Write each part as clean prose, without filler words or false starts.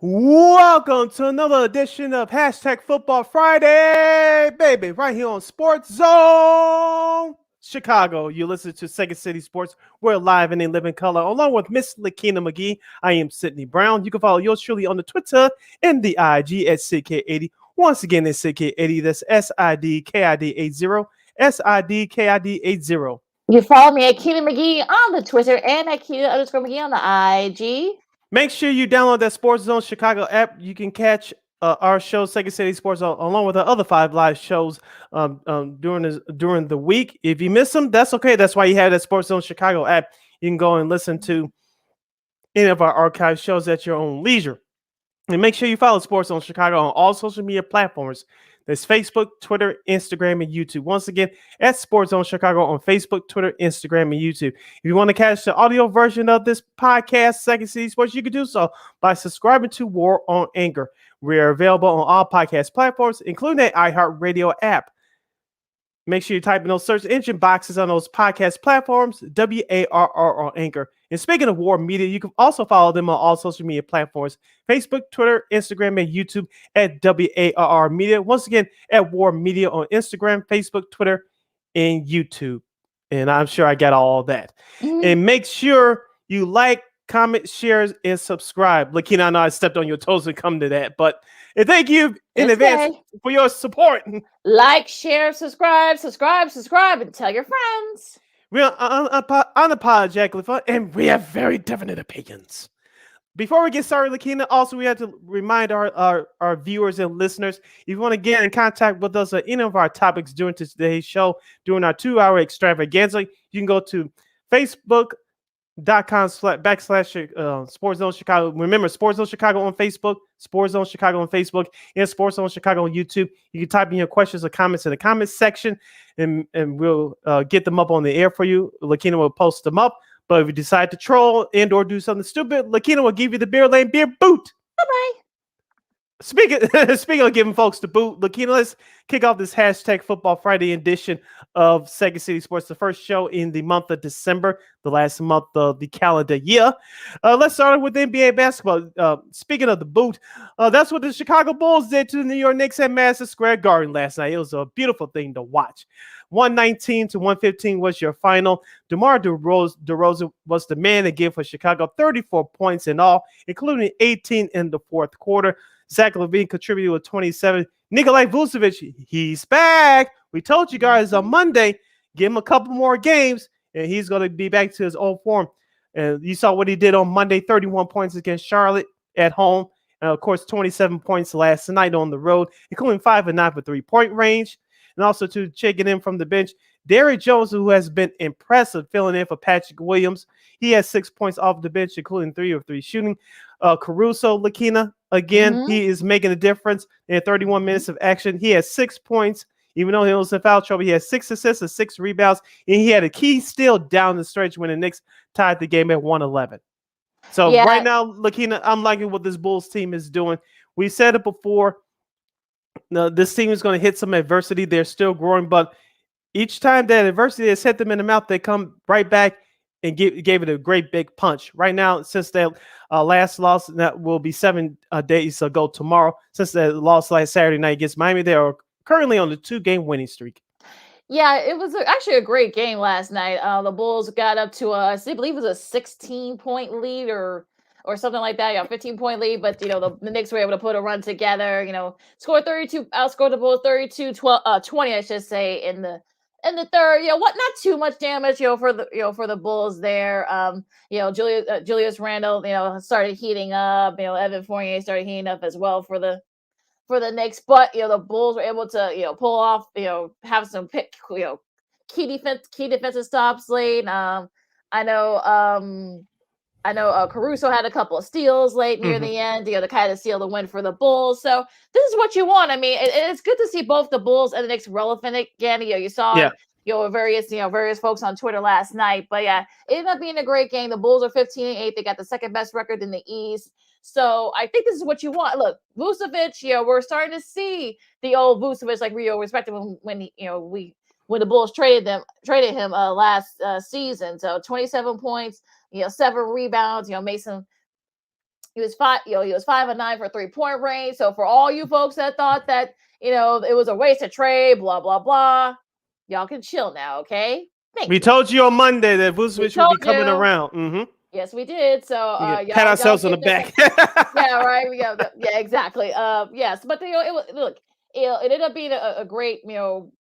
Welcome to another edition of Hashtag Football Friday, baby, right here on Sports Zone Chicago. You listen to Second City Sports. We're live and in living color, along with Miss Lakeena McGee. I am Sydney Brown. You can follow yours truly on the Twitter and the IG at SidK80. Once again, it's SidK80. That's SIDKID80. SIDKID80. You follow me at Keena McGee on the Twitter and at Keena_McGee on the IG. Make sure you download that Sports Zone Chicago app. You can catch our show, Second City Sports, along with our other 5 live shows during the week. If you miss them, that's okay. That's why you have that Sports Zone Chicago app. You can go and listen to any of our archive shows at your own leisure. And make sure you follow Sports Zone Chicago on all social media platforms. There's Facebook, Twitter, Instagram, and YouTube. Once again, at Sports Zone Chicago on Facebook, Twitter, Instagram, and YouTube. If you want to catch the audio version of this podcast, Second City Sports, you can do so by subscribing to War on Anchor. We are available on all podcast platforms, including the iHeartRadio app. Make sure you type in those search engine boxes on those podcast platforms, WARR on Anchor. And speaking of War Media, you can also follow them on all social media platforms, Facebook, Twitter, Instagram, and YouTube at WARR Media. Once again, at War Media on Instagram, Facebook, Twitter, and YouTube. And I'm sure I got all that. Mm-hmm. And make sure you like, comment, share, and subscribe. Lakeena, I know I stepped on your toes to come to that, but thank you in advance for your support. Like, share, subscribe, and tell your friends. We're unapologetically fun, and we have very definite opinions. Before we get started, Lakeena, also we have to remind our viewers and listeners, if you want to get in contact with us on any of our topics during today's show, during our 2-hour extravaganza, you can go to Facebook.com// Sports Zone Chicago. Remember, Sports Zone Chicago on Facebook, Sports Zone Chicago on Facebook, and Sports Zone Chicago on YouTube. You can type in your questions or comments in the comments section, and we'll get them up on the air for you. Lakeena will post them up. But if you decide to troll and or do something stupid, Lakeena will give you the Beer Lane Beer boot. Bye-bye. Speaking of giving folks the boot, Lakeena, let's kick off this Hashtag Football Friday edition of Second City Sports, the first show in the month of December, the last month of the calendar year. Let's start with NBA basketball. Speaking of the boot, that's what the Chicago Bulls did to the New York Knicks at Madison Square Garden last night. It was a beautiful thing to watch. 119-115 was your final. DeMar DeRozan was the man again for Chicago, 34 points in all, including 18 in the fourth quarter. Zach LaVine contributed with 27. Nikolai Vucevic, he's back. We told you guys on Monday, give him a couple more games, and he's going to be back to his old form. And you saw what he did on Monday, 31 points against Charlotte at home. And, of course, 27 points last night on the road, including 5 and 9 for three-point range. And also to checking in from the bench, Derrick Jones, who has been impressive filling in for Patrick Williams. He has 6 points off the bench, including 3 of 3 shooting. Caruso, Lakeena, again, he is making a difference in 31 minutes of action. He has 6 points. Even though he was in foul trouble, he has 6 assists and 6 rebounds. And he had a key steal down the stretch when the Knicks tied the game at 111. So right now, Lakeena, I'm liking what this Bulls team is doing. We said it before. No, this team is going to hit some adversity. They're still growing, but each time that adversity has hit them in the mouth, they come right back and gave it a great big punch. Right now, since their last loss, that will be 7 days ago tomorrow, since they lost last Saturday night against Miami, they are currently on the 2-game winning streak. Yeah, it was actually a great game last night. The Bulls got up to I believe it was a 16-point lead or something like that, 15-point lead. But the Knicks were able to put a run together. Scored 32, outscored the Bulls 32-20, I should say, in the third. Not too much damage, for the Bulls there. Julius Randle, started heating up. Evan Fournier started heating up as well for the Knicks, but the Bulls were able to pull off, have some key defensive stops late. I know Caruso had a couple of steals late near the end, to kind of seal the win for the Bulls. So this is what you want. I mean, it's good to see both the Bulls and the Knicks relevant again. You saw various folks on Twitter last night, but yeah, it ended up being a great game. The Bulls are 15-8. They got the second best record in the East. So I think this is what you want. Look, Vucevic, we're starting to see the old Vucevic, like we respected when the Bulls traded him last season. So 27 points, 7 rebounds, made some He was 5 of 9 for 3-point range. So for all you folks that thought that, it was a waste of trade, blah, blah, blah, y'all can chill now, okay? Thank We you. told you on Monday that We Vucevic would told be coming you. around. Mm-hmm. Yes, we did. So Pat y'all ourselves on the get the back. yeah, right. Yeah, exactly. Yes, but it was look, it ended up being a great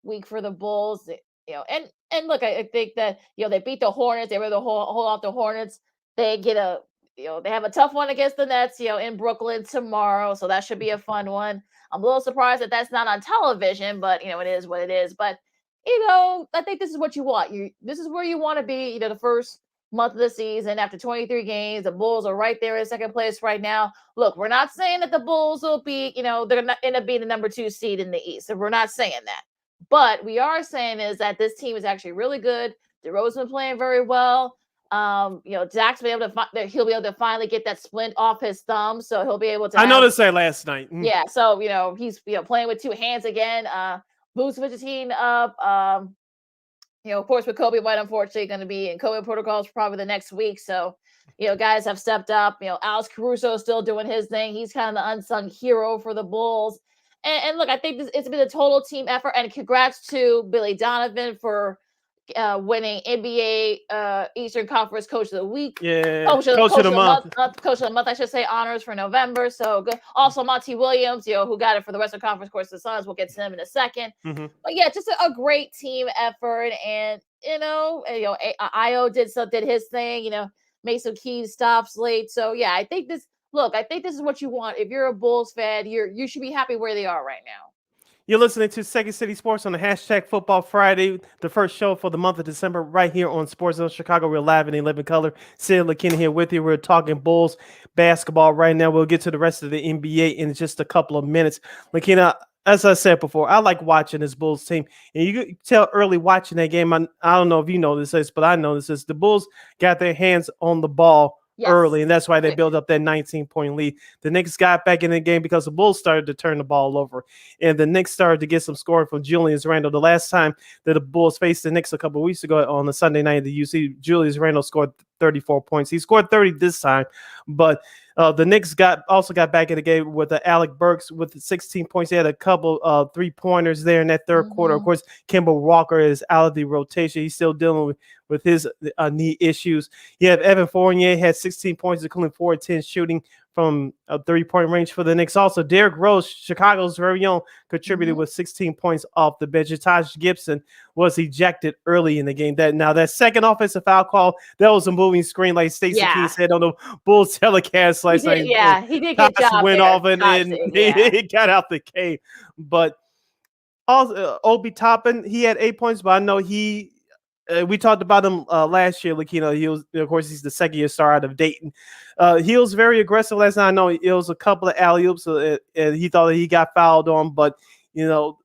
week for the Bulls. And look, I think that they beat the Hornets. They were able to hold off the Hornets. They get they have a tough one against the Nets. In Brooklyn tomorrow, so that should be a fun one. I'm a little surprised that that's not on television, but it is what it is. But I think this is what you want. This is where you want to be. The first month of the season after 23 games. The Bulls are right there in second place right now. Look, we're not saying that the Bulls will be, they're not end up being the number 2 seed in the East. So we're not saying that. But we are saying is that this team is actually really good. DeRozan's been playing very well. Zach's been able to he'll be able to finally get that splint off his thumb, so he'll be able to I noticed that last night. Yeah, so he's playing with 2 hands again. Vucevic is heating up. Of course, with Kobe White, unfortunately, going to be in COVID protocols for probably the next week. So, guys have stepped up. Alex Caruso is still doing his thing. He's kind of the unsung hero for the Bulls. And look, I think it's been a total team effort. And congrats to Billy Donovan for winning NBA Eastern Conference Coach of the Week. Yeah, coach of the month. Coach of the month, I should say, honors for November. So good. Also, Monty Williams, who got it for the Western Conference. Of course, the Suns. We'll get to them in a second. Mm-hmm. But yeah, just a great team effort, and Io did his thing. Made some key stops late. So yeah, I think this is what you want. If you're a Bulls fan, you should be happy where they are right now. You're listening to Second City Sports on the hashtag Football Friday, the first show for the month of December, right here on Sports Zone Chicago. We're live and in living color. Sid Lakeena here with you. We're talking Bulls basketball right now. We'll get to the rest of the NBA in just a couple of minutes. Lakeena, as I said before, I like watching this Bulls team. And you could tell early watching that game, I don't know if you know this, but I know this, the Bulls got their hands on the ball early, and that's why they built up that 19-point lead. The Knicks got back in the game because the Bulls started to turn the ball over, and the Knicks started to get some scoring from Julius Randle. The last time that the Bulls faced the Knicks a couple of weeks ago on a Sunday night at the UC, Julius Randle scored 34 points. He scored 30 this time, but the Knicks also got back in the game with Alec Burks with 16 points. They had a couple 3-pointers there in that third quarter. Of course, Kemba Walker is out of the rotation. He's still dealing with his knee issues. You have Evan Fournier had 16 points, including 4-10 shooting from a 3-point range for the Knicks. Also, Derrick Rose, Chicago's very own, contributed with 16 points off the bench. Taj Gibson was ejected early in the game. That second offensive foul call, that was a moving screen, like Stacey Key said on the Bulls telecast last night. He did get Taj went off and he got out the game. But also, Obi Toppin, he had 8 points, but I know we talked about him last year. Lakeena, he was, of course, he's the second-year star out of Dayton. He was very aggressive last night. I know it was a couple of alley-oops, and he thought that he got fouled on, but the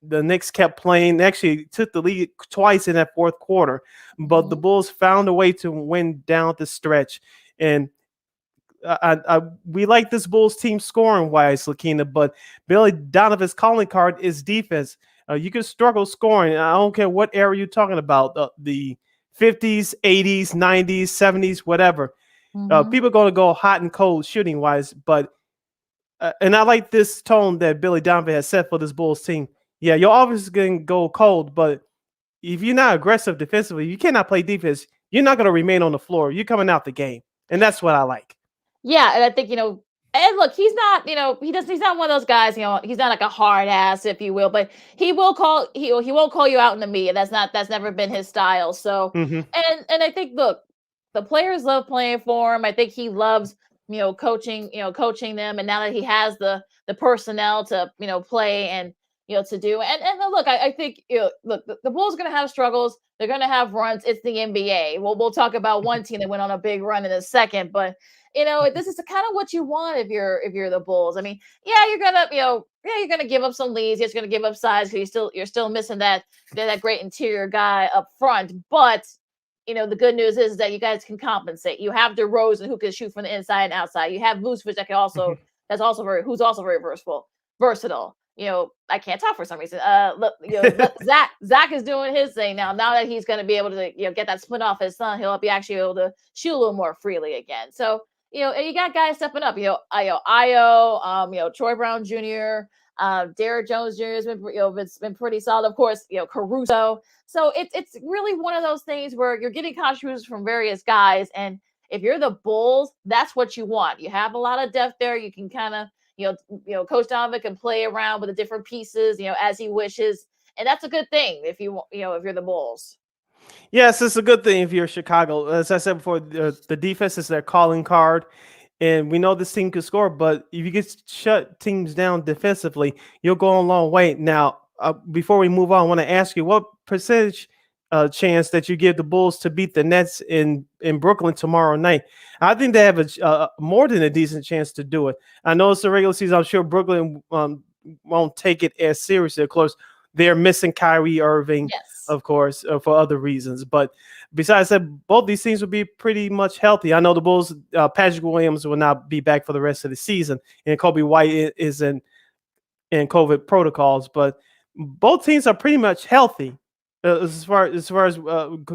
Knicks kept playing. They actually took the lead twice in that fourth quarter, but the Bulls found a way to win down the stretch. And we like this Bulls team scoring-wise, Lakeena, but Billy Donovan's calling card is defense. You can struggle scoring. I don't care what era you're talking about, the 50s, 80s, 90s, 70s, whatever. People are going to go hot and cold shooting wise, but and I like this tone that Billy Donovan has set for this Bulls team. Yeah, your offense is going to go cold, but if you're not aggressive defensively, you cannot play defense. You're not going to remain on the floor. You're coming out the game, and that's what I like. Yeah, and I think and look, he's not, he's not one of those guys, he's not like a hard ass, if you will, but he won't call you out in the media. That's never been his style. So, and I think, look, the players love playing for him. I think he loves, coaching them. And now that he has the personnel to, play and, to do. And look, I think, look, the Bulls are going to have struggles. They're going to have runs. It's the NBA. We'll talk about one team that went on a big run in a second, but this is kind of what you want if you're the Bulls. I mean, yeah, you're gonna give up some leads. You're just gonna give up size because you're still missing that great interior guy up front. But the good news is that you guys can compensate. You have DeRozan who can shoot from the inside and outside. You have Vucevic that can also who's also very versatile. I can't talk for some reason. Look, Zach is doing his thing now. Now that he's going to be able to, get that split off his son, he'll be actually able to shoot a little more freely again. So. and you got guys stepping up. Io, Troy Brown Jr., Derrick Jones Jr. has been, it's been pretty solid. Of course, Caruso. So it's really one of those things where you're getting contributions from various guys, and if you're the Bulls, that's what you want. You have a lot of depth there. You can kind of, Coach Donovan can play around with the different pieces, as he wishes, and that's a good thing if if you're the Bulls. Yes, it's a good thing if you're Chicago. As I said before, the defense is their calling card, and we know this team can score. But if you get shut teams down defensively, you'll go a long way. Now, before we move on, I want to ask you what percentage chance that you give the Bulls to beat the Nets in Brooklyn tomorrow night. I think they have a more than a decent chance to do it. I know it's the regular season. I'm sure Brooklyn won't take it as seriously. Of course, they're missing Kyrie Irving, Yes. of course, for other reasons. But besides that, both these teams will be pretty much healthy. I know the Bulls, Patrick Williams will not be back for the rest of the season, and Kobe White is in COVID protocols. But both teams are pretty much healthy as far as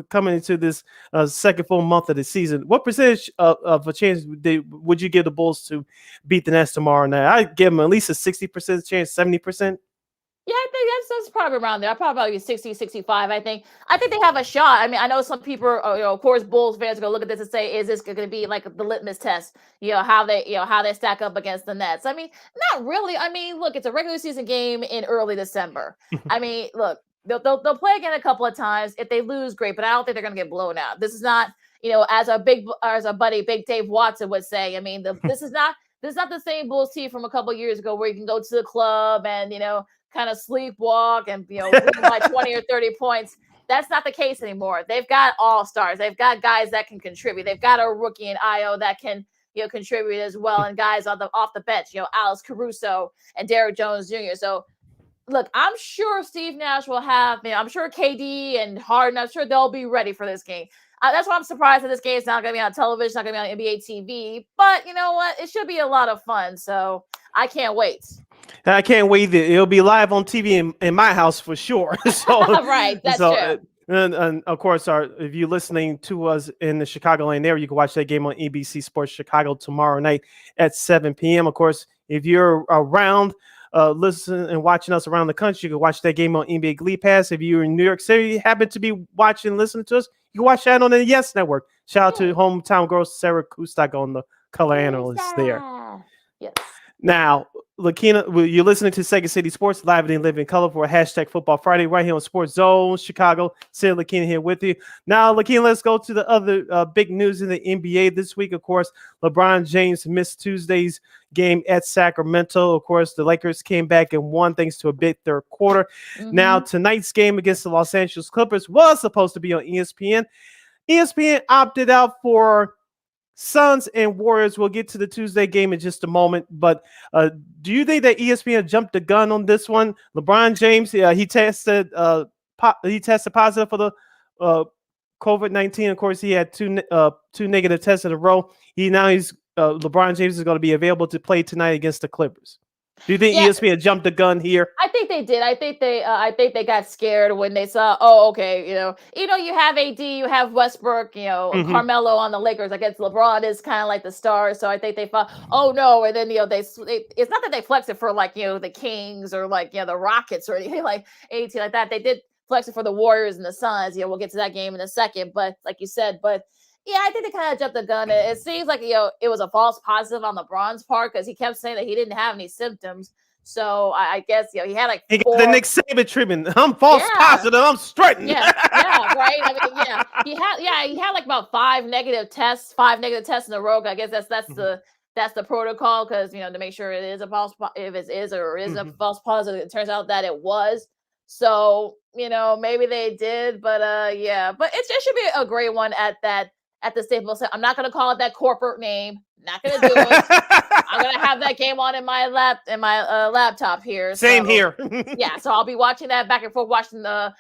coming into this second full month of the season. What percentage of a chance would you give the Bulls to beat the Nets tomorrow night? I give them at least a 60% chance, 70%. Yeah, I think that's probably around there. I probably 60, 65. I think they have a shot. I mean, I know some people, of course, Bulls fans are gonna look at this and say, "Is this going to be like the litmus test? How they stack up against the Nets?" I mean, not really. I mean, look, it's a regular season game in early December. I mean, look, they'll play again a couple of times. If they lose, great, but I don't think they're gonna get blown out. This is not, as our buddy Big Dave Watson would say. I mean, this is not the same Bulls team from a couple of years ago where you can go to the club and kind of sleepwalk and win by 20 or 30 points. That's not the case anymore. They've got all-stars. They've got guys that can contribute. They've got a rookie in Io that can contribute as well, and guys off the bench, Alex Caruso and Derrick Jones Jr. So look, I'm sure Steve Nash will have, I'm sure KD and Harden, I'm sure they'll be ready for this game. That's why I'm surprised that this game is not going to be on television, not going to be on NBA TV. But you know what? It should be a lot of fun. So I can't wait. I can't wait. It'll be live on TV in my house for sure. So right, that's true. And of course, if you're listening to us in the Chicagoland area, you can watch that game on ABC Sports Chicago tomorrow night at 7 p.m. Of course, if you're around listening and watching us around the country, you can watch that game on NBA Glee Pass. If you're in New York City, happen to be watching and listening to us, you can watch that on the Yes Network. Shout out to hometown girl Sarah Kustak on the color analyst there. Yes. Now, Lakeena, you're listening to Second City Sports live and live in color for hashtag Football Friday right here on Sports Zone Chicago. Sid Lakeena here with you. Now, Lakeena, let's go to the other big news in the NBA this week. Of course, LeBron James missed Tuesday's game at Sacramento. Of course, the Lakers came back and won thanks to a big third quarter. Mm-hmm. Now, tonight's game against the Los Angeles Clippers was supposed to be on ESPN. ESPN opted out for Suns and Warriors. We'll get to the Tuesday game in just a moment, but do you think that ESPN jumped the gun on this one? LeBron James, he tested positive for the COVID-19. Of course, he had two negative tests in a row. LeBron James is going to be available to play tonight against the Clippers. Do you think ESPN jumped the gun here? I think they did. I think they got scared when they saw, oh, okay, you have AD, you have Westbrook, Carmelo on the Lakers. I guess LeBron is kind of like the star, so I think they thought, oh no, and then it's not that they flexed it for the Kings or the Rockets or anything like anything like that. They did flex it for the Warriors and the Suns. We'll get to that game in a second, but like you said, yeah, I think they kind of jumped the gun. It seems like, it was a false positive on LeBron's part because he kept saying that he didn't have any symptoms. So I guess, he had he got the Nick Saban treatment. I'm false positive. I'm strutting. Yeah, right. I mean, he had about five negative tests in a row. I guess that's the protocol because, to make sure it is a false, if it is or is a false positive. It turns out that it was. So, maybe they did, but but it should be a great one at the Staples Center. I'm not going to call it that corporate name. Not going to do it. I'm going to have that game on in my laptop here. Same here. Yeah, so I'll be watching that back and forth, watching the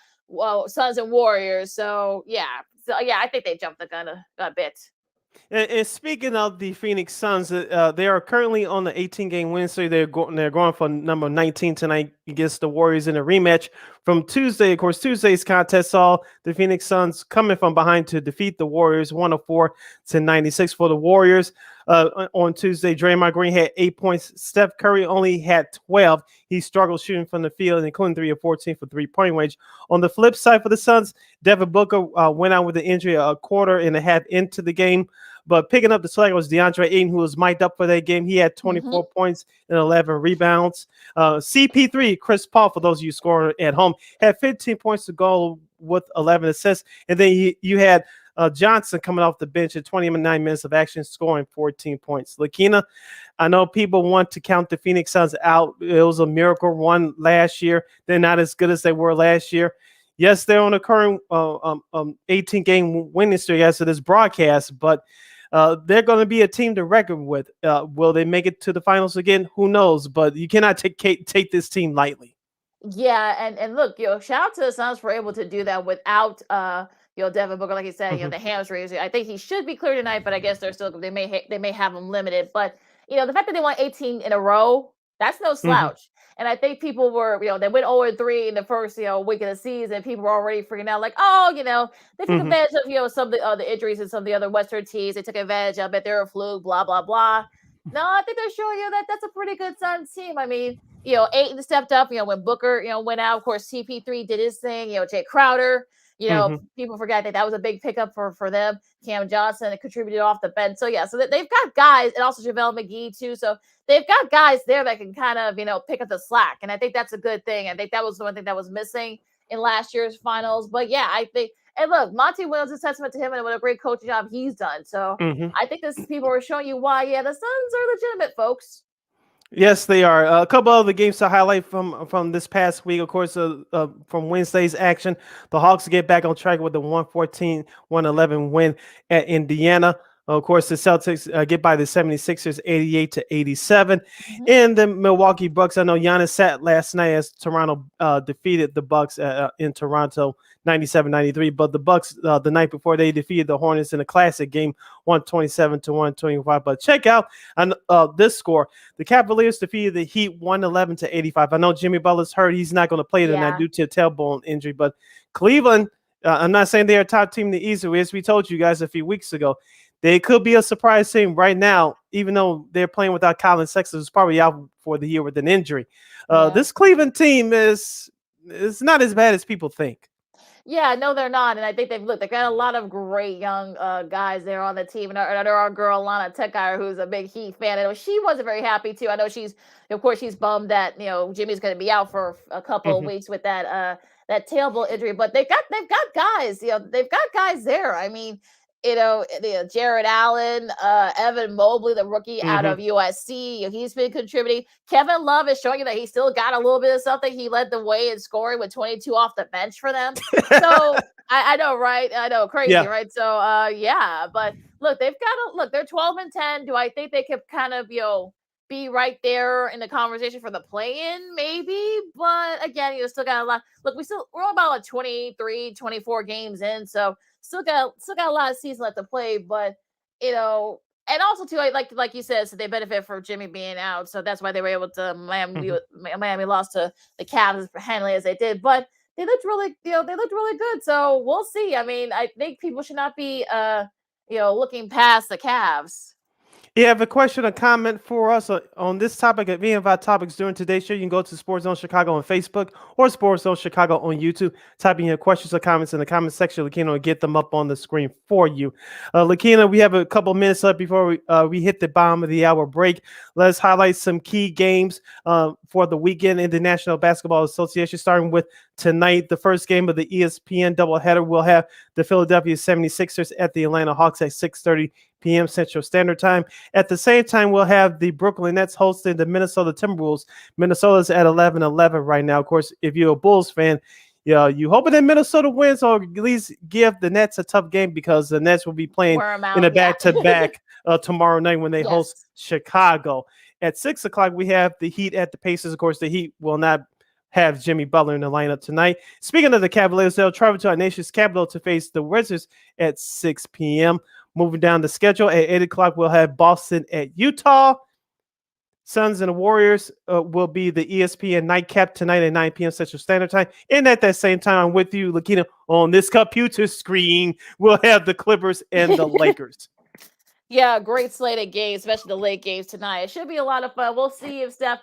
Suns and Warriors. So I think they jumped the gun a bit. And speaking of the Phoenix Suns, they are currently on the 18-game win streak. They're going for number 19 tonight against the Warriors in a rematch from Tuesday. Of course, Tuesday's contest saw the Phoenix Suns coming from behind to defeat the Warriors 104-96 for the Warriors. on Tuesday. Draymond Green had 8 points. Steph Curry only had 12. He struggled shooting from the field, including 3 of 14 for three-point range. On the flip side for the Suns, Devin Booker went out with an injury a quarter and a half into the game. But picking up the slack was DeAndre Ayton, who was mic'd up for that game. He had 24 points and 11 rebounds. CP3, Chris Paul, for those of you scoring at home, had 15 points to go with 11 assists. And then you had Johnson coming off the bench at 29 minutes of action, scoring 14 points. Lakeena, I know people want to count the Phoenix Suns out. It was a miracle run last year. They're not as good as they were last year. Yes, they're on a current 18-game winning streak as of this broadcast, but they're going to be a team to reckon with. Will they make it to the finals again? Who knows? But you cannot take this team lightly. Yeah, and look, shout out to the Suns for able to do that without Devin Booker, like you said, the hamstrings. I think he should be clear tonight, but I guess they may have him limited. But the fact that they won 18 in a row, that's no slouch. And I think people were, they went 0-3 in the first, week of the season. People were already freaking out, like, they took advantage of, some of the injuries and some of the other Western teams. They took advantage of it. They're a fluke, blah, blah, blah. No, I think they're showing you that that's a pretty good Suns team. I mean, Ayton stepped up, when Booker, went out. Of course, CP3 did his thing, Jay Crowder. People forgot that was a big pickup for them. Cam Johnson contributed off the bench. So, so they've got guys, and also JaVale McGee, too. So they've got guys there that can kind of, pick up the slack. And I think that's a good thing. I think that was the one thing that was missing in last year's finals. But, I think – and look, Monty Williams is a testament to him and what a great coaching job he's done. So I think people are showing you why, the Suns are legitimate, folks. Yes, they are. A couple of the games to highlight from this past week, of course, from Wednesday's action. The Hawks get back on track with the 114-111 win at Indiana. Of course, the Celtics get by the 76ers 88-87. And the Milwaukee Bucks, I know Giannis sat last night as Toronto defeated the Bucks in Toronto 97-93. But the Bucks, the night before, they defeated the Hornets in a classic game, 127-125. But check out this score. The Cavaliers defeated the Heat 111-85. I know Jimmy Butler's hurt. He's not going to play tonight due to a tailbone injury. But Cleveland, I'm not saying they're a top team in the East. As we told you guys a few weeks ago, they could be a surprise team right now, even though they're playing without Colin Sexton, who's probably out for the year with an injury. This Cleveland team is not as bad as people think. Yeah, no, they're not. And I think they've got a lot of great young guys there on the team. And our girl, Lana Techire, who's a big Heat fan. And she wasn't very happy, too. I know she's bummed that, Jimmy's going to be out for a couple of weeks with that tailbone injury. But they've got guys, they've got guys there. I mean, Jared Allen, Evan Mobley, the rookie out of USC, he's been contributing. Kevin Love is showing you that he still got a little bit of something. He led the way in scoring with 22 off the bench for them. So I know, right? I know, crazy, right? So but look, they're 12-10. Do I think they could kind of be right there in the conversation for the play-in? Maybe, but again, still got a lot. Look, we're about 23, 24 games in, so. Still got a lot of season left to play, but and also too, like you said, so they benefit from Jimmy being out, so that's why they were able to Miami lost to the Cavs handily as they did, but they looked really good. So we'll see. I mean, I think people should not be looking past the Cavs. You have a question or comment for us on this topic of any of our topics during today's show, you can go to Sports Zone Chicago on Facebook or Sports Zone Chicago on YouTube. Type in your questions or comments in the comment section. Lakeena will get them up on the screen for you. Lakeena, we have a couple minutes left before we hit the bottom of the hour break. Let's highlight some key games for the weekend in the National Basketball Association, starting with tonight. The first game of the ESPN doubleheader will have the Philadelphia 76ers at the Atlanta Hawks at 6:30 p.m. Central Standard Time. At the same time, we'll have the Brooklyn Nets hosting the Minnesota Timberwolves. Minnesota's at 11-11 right now. Of course, if you're a Bulls fan, you hoping that Minnesota wins or at least give the Nets a tough game, because the Nets will be playing in a back-to-back tomorrow night when they host Chicago. At 6 o'clock, we have the Heat at the Pacers. Of course, the Heat will not have Jimmy Butler in the lineup tonight. Speaking of the Cavaliers, they'll travel to our nation's capital to face the Wizards at 6 p.m. Moving down the schedule, at 8 o'clock, we'll have Boston at Utah. Suns and the Warriors will be the ESPN nightcap tonight at 9 p.m. Central Standard Time. And at that same time, I'm with you, Lakeena, on this computer screen, we'll have the Clippers and the Lakers. Yeah, great slate of games, especially the late games tonight. It should be a lot of fun. We'll see if Steph.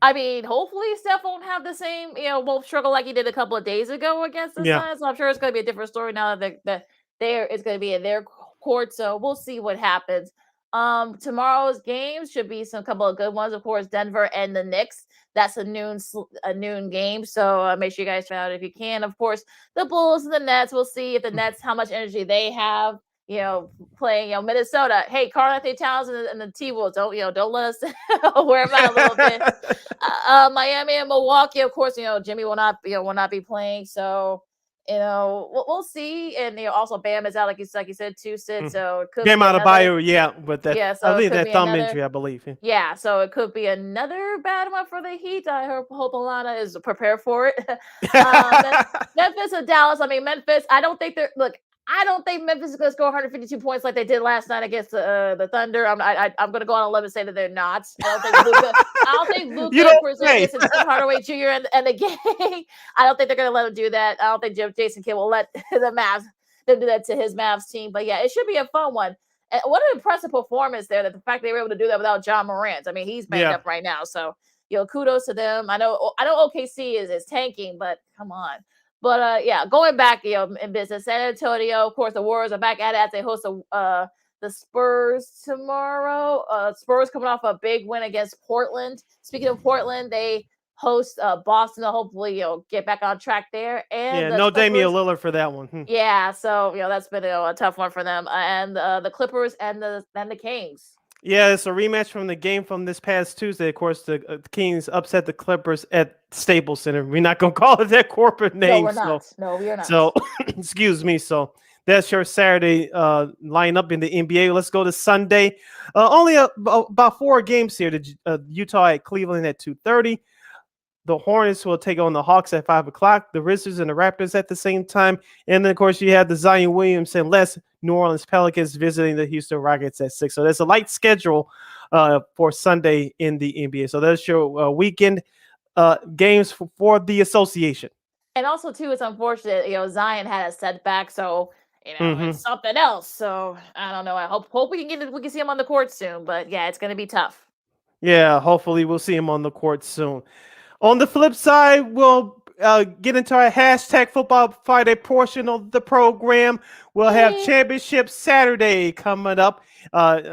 I mean, hopefully Steph won't have the same, won't struggle like he did a couple of days ago against the Yeah. Suns. So I'm sure it's going to be a different story now that there it's going to be in their court. So we'll see what happens. Tomorrow's games should be some couple of good ones. Of course, Denver and the Knicks. That's a noon game. So make sure you guys find out if you can. Of course, the Bulls and the Nets. We'll see if the Nets how much energy they have. Playing, Minnesota. Hey, Karl-Anthony Towns and the T-Wolves, don't let us wear them out a little bit. Miami and Milwaukee, of course, Jimmy will not be playing. So, we'll see. And also Bam is out, like you said, too, Sid. So it could Bam be Adebayo, yeah, but that so I think it could that be thumb another- injury, I believe. Yeah, so it could be another bad one for the Heat. I hope Alana is prepared for it. Memphis and Dallas. I mean, Memphis. I don't think Memphis is going to score 152 points like they did last night against the Thunder. I'm going to go on a limb and say that they're not. I don't think Luka and Porzingis and Tim Hardaway Jr. and the gang. I don't think they're going to let him do that. I don't think Jason Kidd will let them do that to his Mavs team. But yeah, it should be a fun one. And what an impressive performance there! That the fact they were able to do that without John Morant. I mean, he's banged up right now. So kudos to them. I know OKC is tanking, but come on. But going back, in business, San Antonio, of course, the Warriors are back at it as they host the Spurs tomorrow. Spurs coming off a big win against Portland. Speaking of Portland, they host Boston to hopefully get back on track there. And no Damian Lillard for that one. Yeah, so that's been a tough one for them. And the Clippers and the Kings. Yeah, it's a rematch from the game from this past Tuesday. Of course, the Kings upset the Clippers at Staples Center. We're not going to call it that corporate name. No, we're not. No, we are not. So, excuse me. So, that's your Saturday lineup in the NBA. Let's go to Sunday. Only about 4 games here. The Utah at Cleveland at 2:30. The Hornets will take on the Hawks at 5 o'clock. The Wizards and the Raptors at the same time. And then, of course, you have the Zion Williamson less New Orleans Pelicans visiting the Houston Rockets at 6. So there's a light schedule for Sunday in the NBA. So that's your weekend games for the association. And also, too, it's unfortunate, Zion had a setback. So, it's something else. So I don't know. I hope we can see him on the court soon. But yeah, it's going to be tough. Yeah, hopefully we'll see him on the court soon. On the flip side, we'll get into our hashtag Football Friday portion of the program. We'll have Championship Saturday coming up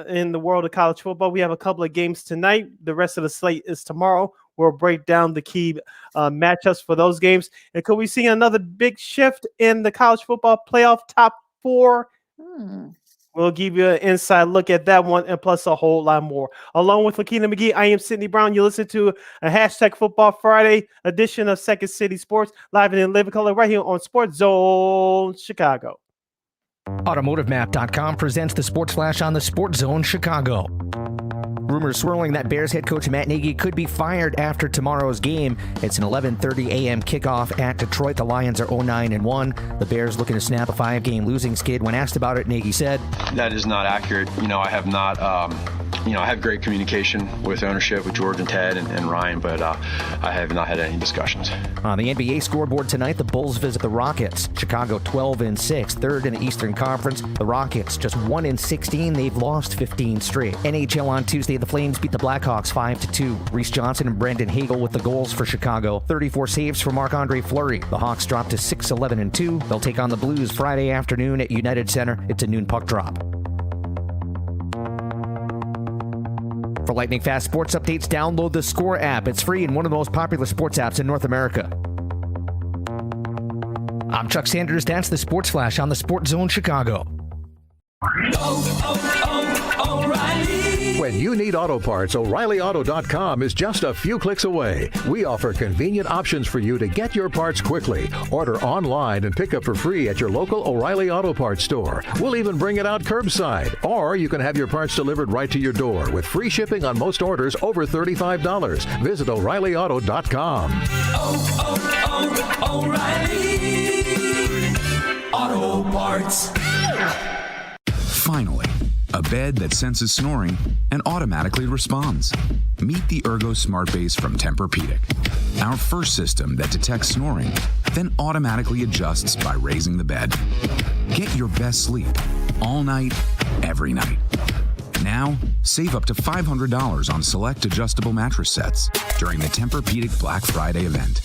in the world of college football. We have a couple of games tonight. The rest of the slate is tomorrow. We'll break down the key matchups for those games. And could we see another big shift in the college football playoff top 4? We'll give you an inside look at that one and plus a whole lot more. Along with Lakeena McGee, I am Sydney Brown. You listen to a hashtag Football Friday edition of Second City Sports, live and in living color right here on Sports Zone Chicago. AutomotiveMap.com presents the Sports Flash on the Sports Zone Chicago. Rumors swirling that Bears head coach Matt Nagy could be fired after tomorrow's game. It's an 11:30 a.m. kickoff at Detroit. The Lions are 0-9-1. The Bears looking to snap a 5-game losing skid. When asked about it, Nagy said, "That is not accurate. I have not. I have great communication with ownership, with George and Ted and Ryan, but I have not had any discussions." On the NBA scoreboard tonight, the Bulls visit the Rockets. Chicago 12-6, third in the Eastern Conference. The Rockets just 1-16. They've lost 15 straight. NHL on Tuesday, the Flames beat the Blackhawks 5-2. Reese Johnson and Brendan Hagel with the goals for Chicago. 34 saves for Marc-Andre Fleury. The Hawks dropped to 6-11-2. They'll take on the Blues Friday afternoon at United Center. It's a noon puck drop. For lightning fast sports updates, download the Score app. It's free and one of the most popular sports apps in North America. I'm Chuck Sanders. That's the Sports Flash on the Sports Zone Chicago. O'Reilly. When you need auto parts, O'ReillyAuto.com is just a few clicks away. We offer convenient options for you to get your parts quickly. Order online and pick up for free at your local O'Reilly Auto Parts store. We'll even bring it out curbside. Or you can have your parts delivered right to your door with free shipping on most orders over $35. Visit O'ReillyAuto.com. O'Reilly Auto Parts. Finally, a bed that senses snoring and automatically responds. Meet the Ergo Smart Base from Tempur-Pedic, our first system that detects snoring, then automatically adjusts by raising the bed. Get your best sleep all night, every night. Now, save up to $500 on select adjustable mattress sets during the Tempur-Pedic Black Friday event.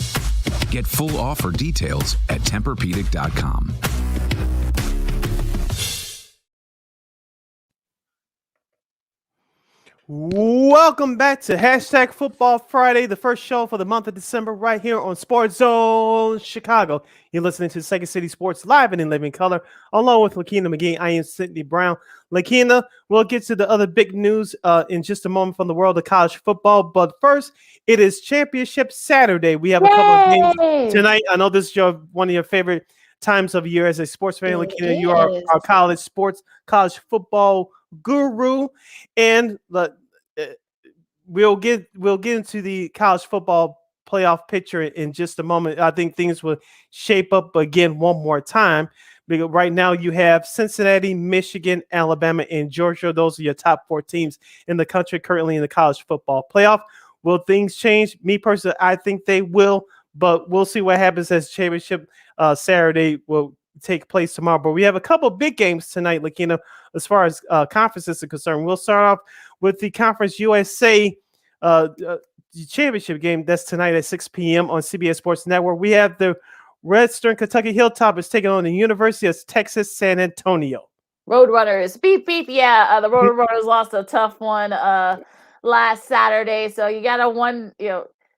Get full offer details at TempurPedic.com. Welcome back to Hashtag Football Friday, the first show for the month of December, right here on Sports Zone Chicago. You're listening to Second City Sports live and in living color, along with Lakeena McGee. I am Sydney Brown. Lakeena, we'll get to the other big news in just a moment from the world of college football. But first, it is Championship Saturday. We have a couple of games tonight. I know this is one of your favorite times of year as a sports fan. Lakeena, you are our college football guru, and we'll get into the college football playoff picture in just a moment. I think things will shape up again one more time, because right now you have Cincinnati, Michigan, Alabama, and Georgia. Those are your top 4 teams in the country currently in the college football playoff. Will things change? Me personally, I think they will, but we'll see what happens as championship Saturday will take place tomorrow. But we have a couple big games tonight, Lakeena, as far as conferences are concerned. We'll start off with the Conference USA championship game. That's tonight at 6 p.m. on CBS Sports Network. We have the Western Kentucky Hilltoppers taking on the University of Texas San Antonio. Roadrunners, beep beep. Yeah, the Roadrunners lost a tough one last Saturday, so you gotta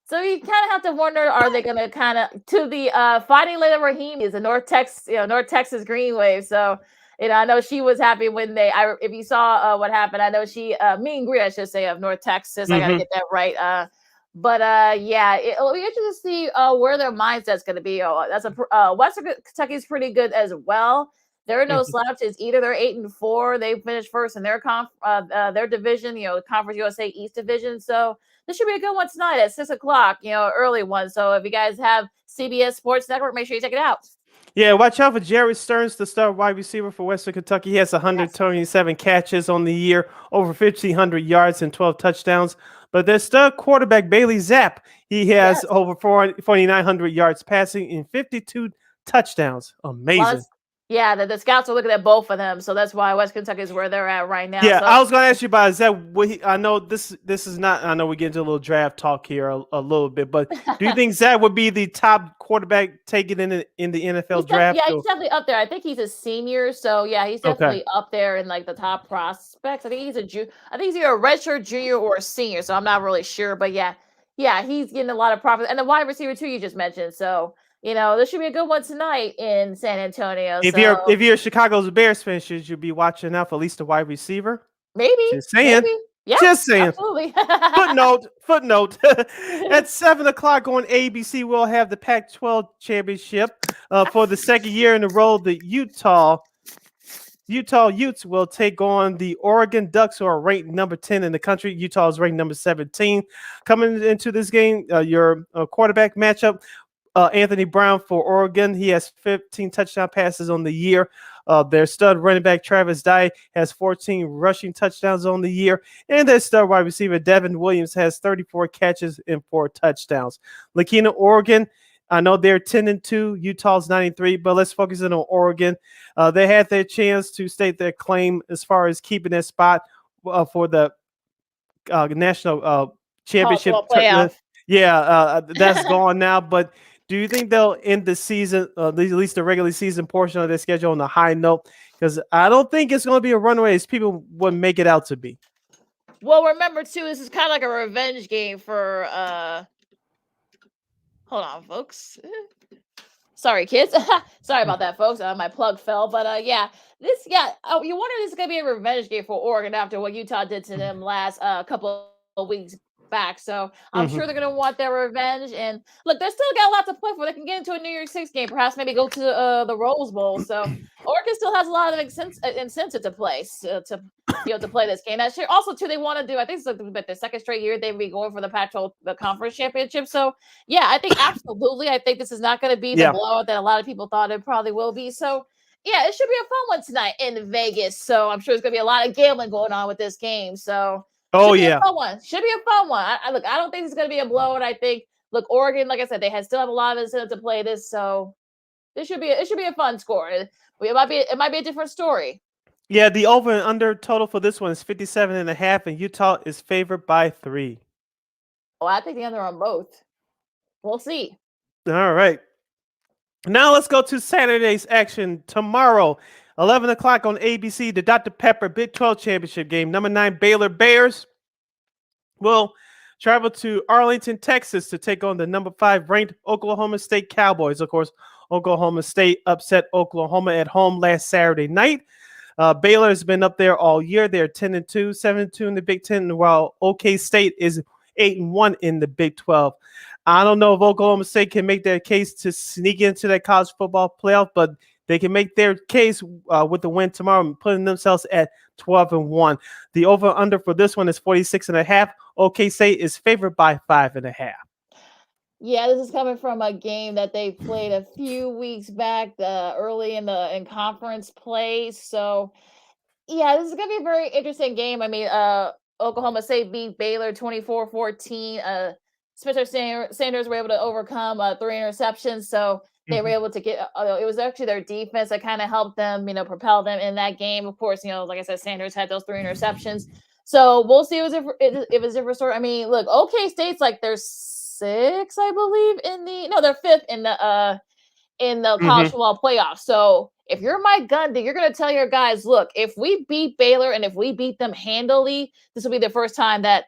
So you kind of have to wonder: are they going to kind of to the Fighting Layla Rahim is a North Texas Green Wave? So I know she was happy when if you saw what happened, I know she Mean Green, I should say, of North Texas. I got to get that right. Yeah, it'll be interesting to see where their mindset's going to be. Western Kentucky is pretty good as well. There are no slouches either. They're 8-4. They finished first in their division, Conference USA East Division. So this should be a good one tonight at 6 o'clock, early one. So if you guys have CBS Sports Network, make sure you check it out. Yeah, watch out for Jared Stearns, the star wide receiver for Western Kentucky. He has 127 catches on the year, over 1,500 yards and 12 touchdowns. But their star quarterback, Bailey Zapp, he has over 4,900 yards passing and 52 touchdowns. Amazing. Yeah, the scouts are looking at both of them, so that's why West Kentucky is where they're at right now. Yeah, so. I was going to ask you about Zach. I know this is not. I know we get into a little draft talk here a little bit, but do you think Zach would be the top quarterback taken in the NFL draft? Yeah, he's definitely up there. I think he's a senior, so yeah, he's definitely up there in like the top prospects. I think he's either a redshirt junior or a senior, so I'm not really sure, but yeah, he's getting a lot of profit, and the wide receiver too you just mentioned. So. This should be a good one tonight in San Antonio. If you're a Chicago's Bears fan, should you be watching out for at least a wide receiver? Maybe. Just saying. Maybe. Yeah, just saying. Absolutely. Footnote. At 7 o'clock on ABC, we'll have the Pac-12 championship for the second year in a row. The Utah Utes will take on the Oregon Ducks, who are ranked number 10 in the country. Utah is ranked number 17. Coming into this game, your quarterback matchup. Anthony Brown for Oregon. He has 15 touchdown passes on the year. Their stud running back Travis Dye has 14 rushing touchdowns on the year. And their stud wide receiver Devin Williams has 34 catches and 4 touchdowns. Lakeena, Oregon, I know they're 10-2. Utah's 9-3, but let's focus in on Oregon. They had their chance to state their claim as far as keeping their spot for the national championship. That's gone now, but do you think they'll end the season, at least the regular season portion of their schedule, on a high note? Because I don't think it's going to be a runaway as people would make it out to be. Well, remember, too, this is kind of like a revenge game for hold on, folks. Sorry, kids. Sorry about that, folks. My plug fell. But, you wonder if this is going to be a revenge game for Oregon after what Utah did to them last couple of weeks back. So I'm sure they're going to want their revenge. And look, they still got a lot to play for. They can get into a New Year's Six game, perhaps maybe go to the Rose Bowl. So Oregon still has a lot of incentive to play to play this game. That's also too. They want to do. I think it's like the second straight year they'd be going for the Pac-12 conference championship. So yeah, I think absolutely. I think this is not going to be the blowout that a lot of people thought it probably will be. So yeah, it should be a fun one tonight in Vegas. So I'm sure there's going to be a lot of gambling going on with this game. So. Should be a fun one. I don't think it's going to be a blowout. I think, Oregon, like I said, they still have a lot of incentive to play this, so it should be a fun score. It might be a different story. Yeah, the over and under total for this one is 57.5, and Utah is favored by 3. Well, I think the under on both. We'll see. All right. Now let's go to Saturday's action tomorrow, 11 o'clock on ABC, the Dr. Pepper Big 12 Championship game. Number 9 Baylor Bears will travel to Arlington, Texas to take on the number 5 ranked Oklahoma State Cowboys. Of course, Oklahoma State upset Oklahoma at home last Saturday night. Baylor has been up there all year. They're 10-2, 7-2 in the Big Ten, while OK State is 8-1 in the Big 12. I don't know if Oklahoma State can make their case to sneak into that college football playoff, but they can make their case with the win tomorrow, putting themselves at 12-1. The over-under for this one is 46.5. OK State is favored by 5.5. Yeah, this is coming from a game that they played a few weeks back, early in conference play. So, yeah, this is going to be a very interesting game. I mean, Oklahoma State beat Baylor 24-14. Spencer Sanders were able to overcome 3 interceptions, so they were able to get. It was actually their defense that kind of helped them, propel them in that game. Of course, like I said, Sanders had those 3 interceptions, so we'll see if it's a different story. I mean, look, OK State's like they're 6, I believe, they're 5th in the college football playoffs. So if you're Mike Gundy, you're going to tell your guys, look, if we beat Baylor and if we beat them handily, this will be the first time that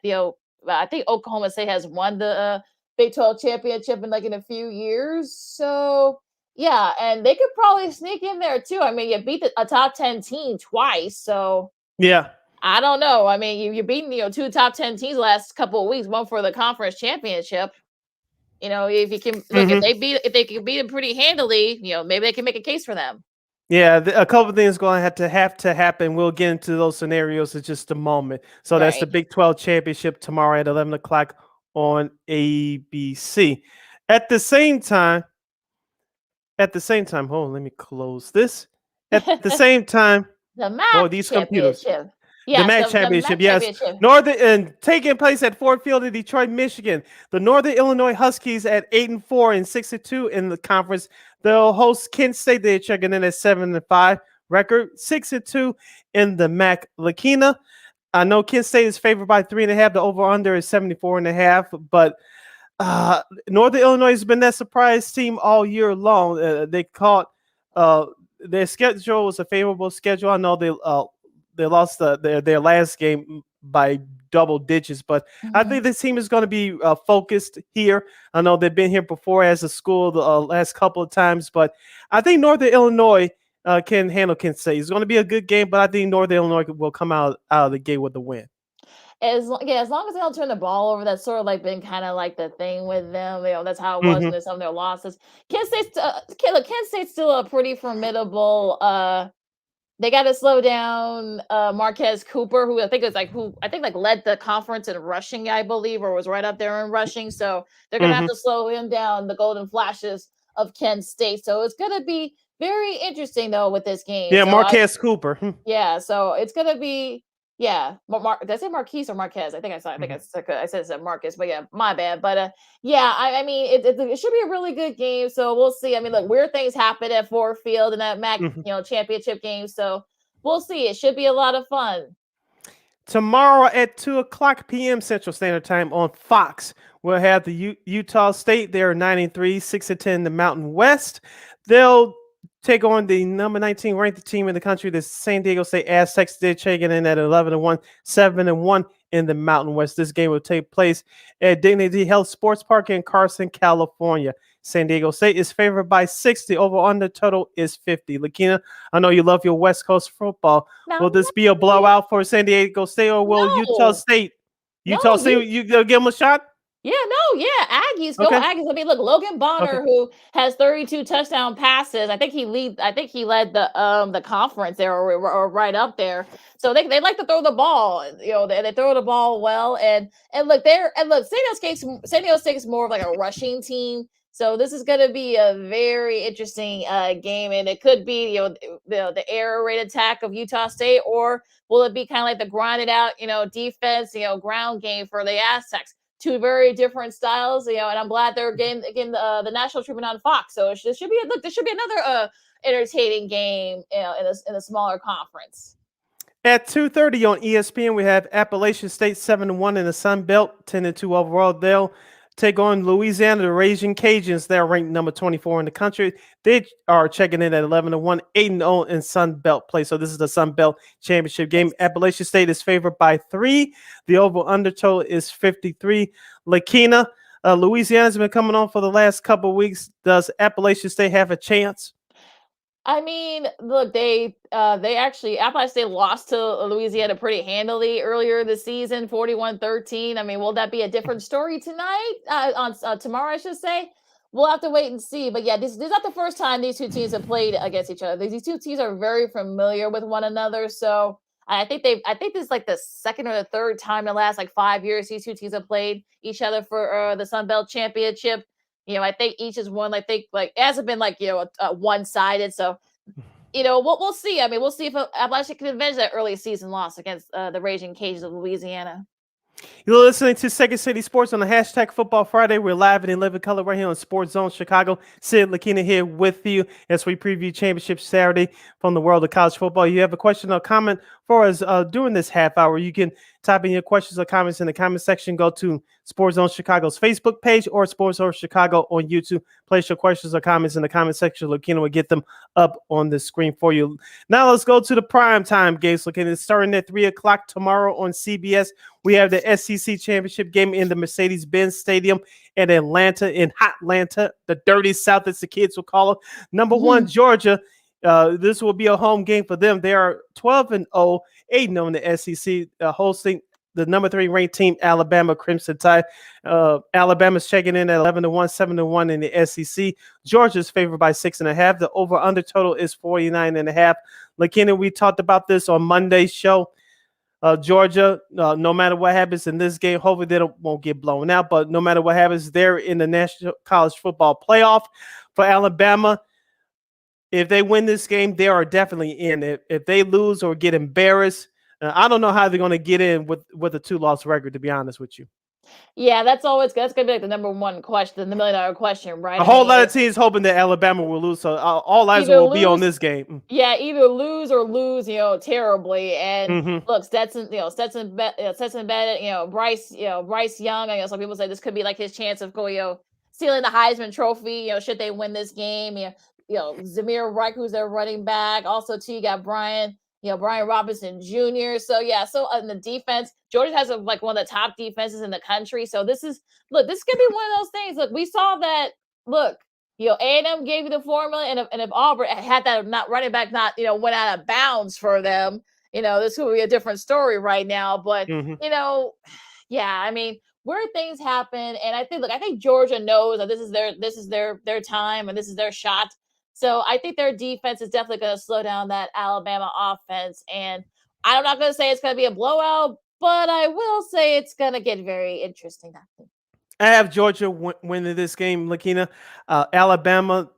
I think Oklahoma State has won the Big 12 championship in a few years. So, yeah, and they could probably sneak in there too. I mean, you beat a top 10 team twice. So, yeah, I don't know. I mean, you're beating 2 top 10 teams the last couple of weeks, one for the conference championship. If you can look, if they can beat them pretty handily, maybe they can make a case for them. Yeah, a couple of things going to have to happen. We'll get into those scenarios in just a moment. So that's the Big 12 championship tomorrow at 11 o'clock on ABC. At the same time, hold on, let me close this. At the same time, the MAC these championship. computers. The MAC championship, yes. Championship. And taking place at Ford Field in Detroit, Michigan. The Northern Illinois Huskies at 8-4 and 6-2 in the conference. They'll host Kent State. They're checking in at 7-5 record, 6-2 in the MAC. Lakeena, I know Kent State is favored by 3.5. The over/under is 74.5. But Northern Illinois has been that surprise team all year long. They caught their schedule was a favorable schedule. I know they lost their last game by double digits, but I think this team is going to be focused here. I know they've been here before as a school the last couple of times, but I think Northern Illinois can handle Kent State. It's going to be a good game, but I think Northern Illinois will come out of the gate with the win. As long as they don't turn the ball over, that's sort of been kind of the thing with them. That's how it was with some of their losses. Kent State's still a pretty formidable. They got to slow down Marquez Cooper, who I think led the conference in rushing, I believe, or was right up there in rushing. So they're gonna have to slow him down. The golden flashes of Kent State. So it's gonna be very interesting though with this game. Yeah, so Marquez Cooper. Yeah, so it's gonna be. Yeah, did I say Marquise or Marquez? I said Marcus, but yeah, my bad. But yeah, I mean, it should be a really good game. So we'll see. I mean, look, weird things happen at Ford Field in that MAC, championship game. So we'll see. It should be a lot of fun. Tomorrow at 2:00 p.m. Central Standard Time on Fox, we'll have the Utah State. They're 9-3, 6-10 in the Mountain West. They'll take on the number 19 ranked team in the country, the San Diego State Aztecs. They're checking in at 11-1, 7-1 in the Mountain West. This game will take place at Dignity Health Sports Park in Carson, California. San Diego State is favored by 60. Over/under total is 50. Lakeena, I know you love your West Coast football. Will this be a blowout for San Diego State, or will Utah State? You give them a shot? Yeah, Aggies, go Aggies. I mean, look, Logan Bonner, who has 32 touchdown passes. I think he led the conference there, or right up there. So they like to throw the ball. They throw the ball well. And look, San Diego State is more of a rushing team. So this is going to be a very interesting game, and it could be the air raid attack of Utah State, or will it be kind of like the grinded out defense ground game for the Aztecs? Two very different styles, and I'm glad they're getting the national treatment on Fox. So this should be another entertaining game in a smaller conference. At 2:30 on ESPN, we have Appalachian State 7-1 in the Sun Belt, 10-2 overall. They'll take on Louisiana, the Raging Cajuns. They're ranked number 24 in the country. They are checking in at 11-1, 8-0 in Sun Belt play. So this is the Sun Belt championship game. Appalachian State is favored by 3. The over/under total is 53. Lakeena, Louisiana's been coming on for the last couple of weeks. Does Appalachian State have a chance? I mean, look, they actually Appalachian State lost to Louisiana pretty handily earlier this season, 41-13. I mean, will that be a different story tonight? On tomorrow, I should say. We'll have to wait and see. But yeah, this is not the first time these two teams have played against each other. These two teams are very familiar with one another. So I think this is like the second or the third time in the last like 5 years these two teams have played each other for the Sun Belt Championship. I think each is one. I think like it hasn't been like one-sided. So we'll see. I mean, we'll see if Appalachian can avenge that early season loss against the Raging Cajuns of Louisiana. You're listening to Second City Sports on the hashtag Football Friday. We're live and in living color right here on Sports Zone Chicago. Sid, Lakeena here with you as we preview Championship Saturday from the world of college football. You have a question or comment for us during this half hour, you can type in your questions or comments in the comment section. Go to Sports Zone Chicago's Facebook page or Sports Zone Chicago on YouTube. Place your questions or comments in the comment section. Lakeena will get them up on the screen for you. Now let's go to the prime time games. Lakeena, it's starting at 3 o'clock tomorrow on CBS. We have the SEC Championship game in the Mercedes-Benz Stadium in Atlanta, in Hotlanta, the dirty South, as the kids will call it. Number one, Georgia. This will be a home game for them. They are 12-0, 8-0 in the SEC, hosting the number 3 ranked team, Alabama Crimson Tide. Alabama's checking in at 11-1, 7-1 in the SEC. Georgia's favored by 6.5. The over/under total is 49.5. Lakeena, we talked about this on Monday's show. Georgia, no matter what happens in this game, hopefully they won't get blown out. But no matter what happens, they're in the National College Football Playoff. For Alabama, if they win this game, they are definitely in. If they lose or get embarrassed, I don't know how they're going to get in with a 2-loss record, to be honest with you. Yeah, that's going to be like the number one question, the $1 million question, right? A whole lot of teams hoping that Alabama will lose, so all eyes will be on this game. Yeah, either lose or lose, terribly. And look, Stetson Bennett, Bryce Young. Some people say this could be like his chance of stealing the Heisman Trophy. Should they win this game? Zamir Reich, who's their running back. Also, too, you got Brian Robinson Jr. So on the defense, Georgia has one of the top defenses in the country. So this could be one of those things. Look, we saw that. Look, A&M gave you the formula, and if Auburn had that not running back went out of bounds for them, this would be a different story right now. But yeah, I mean, where things happen, and I think Georgia knows that this is their time and this is their shot. So I think their defense is definitely going to slow down that Alabama offense. And I'm not going to say it's going to be a blowout, but I will say it's going to get very interesting. I have Georgia winning this game, Lakeena. Alabama,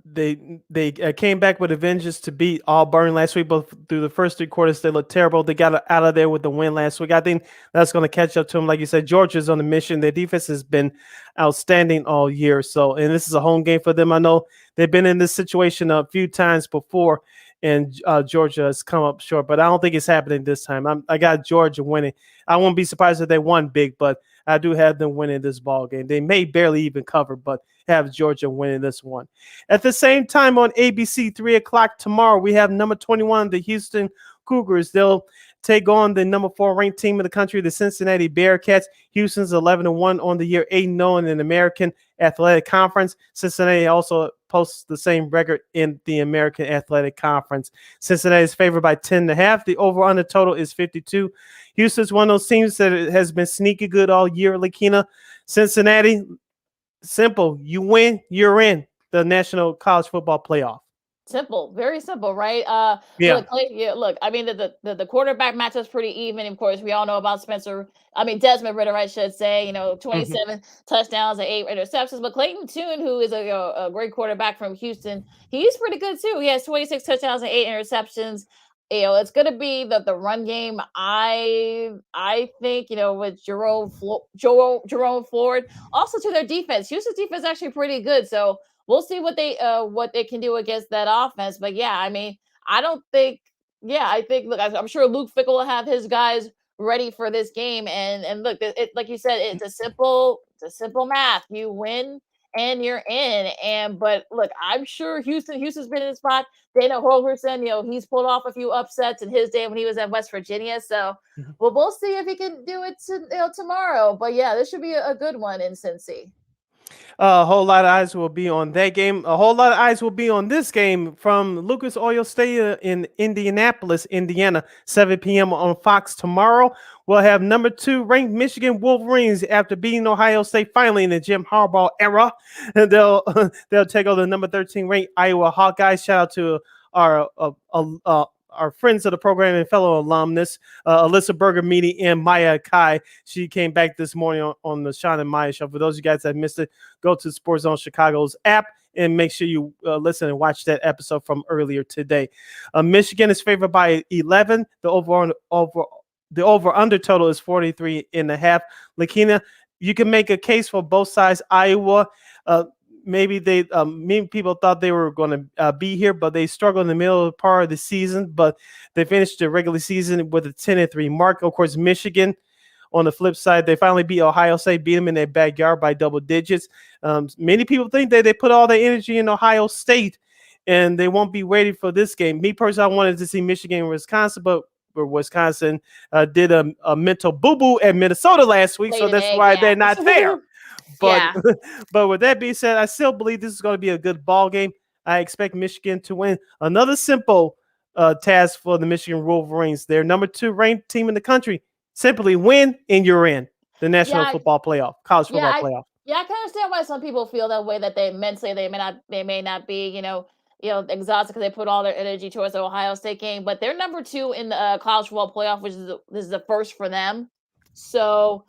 they came back with a vengeance to beat Auburn last week, but through the first 3 quarters, they looked terrible. They got out of there with the win last week. I think that's going to catch up to them. Like you said, Georgia's on a mission. Their defense has been outstanding all year. And this is a home game for them. I know they've been in this situation a few times before, and Georgia has come up short, but I don't think it's happening this time. I got Georgia winning. I won't be surprised if they won big, but I do have them winning this ball game. They may barely even cover, but have Georgia winning this one. At the same time on ABC, 3 o'clock tomorrow, we have number 21, the Houston Cougars. They'll take on the number 4 ranked team in the country, the Cincinnati Bearcats. Houston's 11-1 on the year, 8-0 in the American Athletic Conference. Cincinnati also posts the same record in the American Athletic Conference. Cincinnati is favored by 10.5. The over-under total is 52. Houston's one of those teams that has been sneaky good all year, Lakeena. Cincinnati, simple. You win, you're in the National College Football Playoff. Simple, very simple, right? Yeah. Look. I mean, the quarterback matchup's pretty even. Of course, we all know about Desmond Ridder, I should say. 27 touchdowns and 8 interceptions. But Clayton Tune, who is a great quarterback from Houston, he's pretty good too. He has 26 touchdowns and 8 interceptions. It's going to be the run game. I think with Jerome Ford. Also to their defense, Houston's defense is actually pretty good. So we'll see what they can do against that offense. But yeah, I mean, I don't think Yeah, I think, look, I'm sure Luke Fickell will have his guys ready for this game. And look, like you said, it's a simple math. You win and you're in. But look, I'm sure Houston's been in the spot. Dana Holgorsen, he's pulled off a few upsets in his day when he was at West Virginia. So we'll see if he can do it tomorrow. But yeah, this should be a good one in Cincy. A whole lot of eyes will be on that game. A whole lot of eyes will be on this game from Lucas Oil Stadium in Indianapolis, Indiana, 7 p.m. on Fox tomorrow. We'll have number 2 ranked Michigan Wolverines after beating Ohio State finally in the Jim Harbaugh era. And they'll take over the number 13 ranked Iowa Hawkeyes. Shout out to our friends of the program and fellow alumnus, Alyssa Berger-Meany and Maya Kai. She came back this morning on the Sean and Maya show. For those of you guys that missed it, go to Sports Zone Chicago's app and make sure you listen and watch that episode from earlier today. Michigan is favored by 11. The over-under total is 43.5. Lakeena, you can make a case for both sides. Iowa, maybe many people thought they were going to be here, but they struggled in the middle part of the season. But they finished the regular season with a 10-3 mark. Of course, Michigan, on the flip side, they finally beat Ohio State, beat them in their backyard by double digits. Many people think that they put all their energy in Ohio State, and they won't be ready for this game. Me personally, I wanted to see Michigan and Wisconsin, but Wisconsin did a mental boo-boo at Minnesota last week, so that's why they're not there. But but with that being said, I still believe this is going to be a good ball game. I expect Michigan to win. Another simple task for the Michigan Wolverines. They're number 2 ranked team in the country. Simply win and you're in the National Football Playoff, college football playoff. Yeah, I can understand why some people feel that way, that they mentally they may not be, exhausted because they put all their energy towards the Ohio State game. But they're number 2 in the college football playoff, which is the first for them. So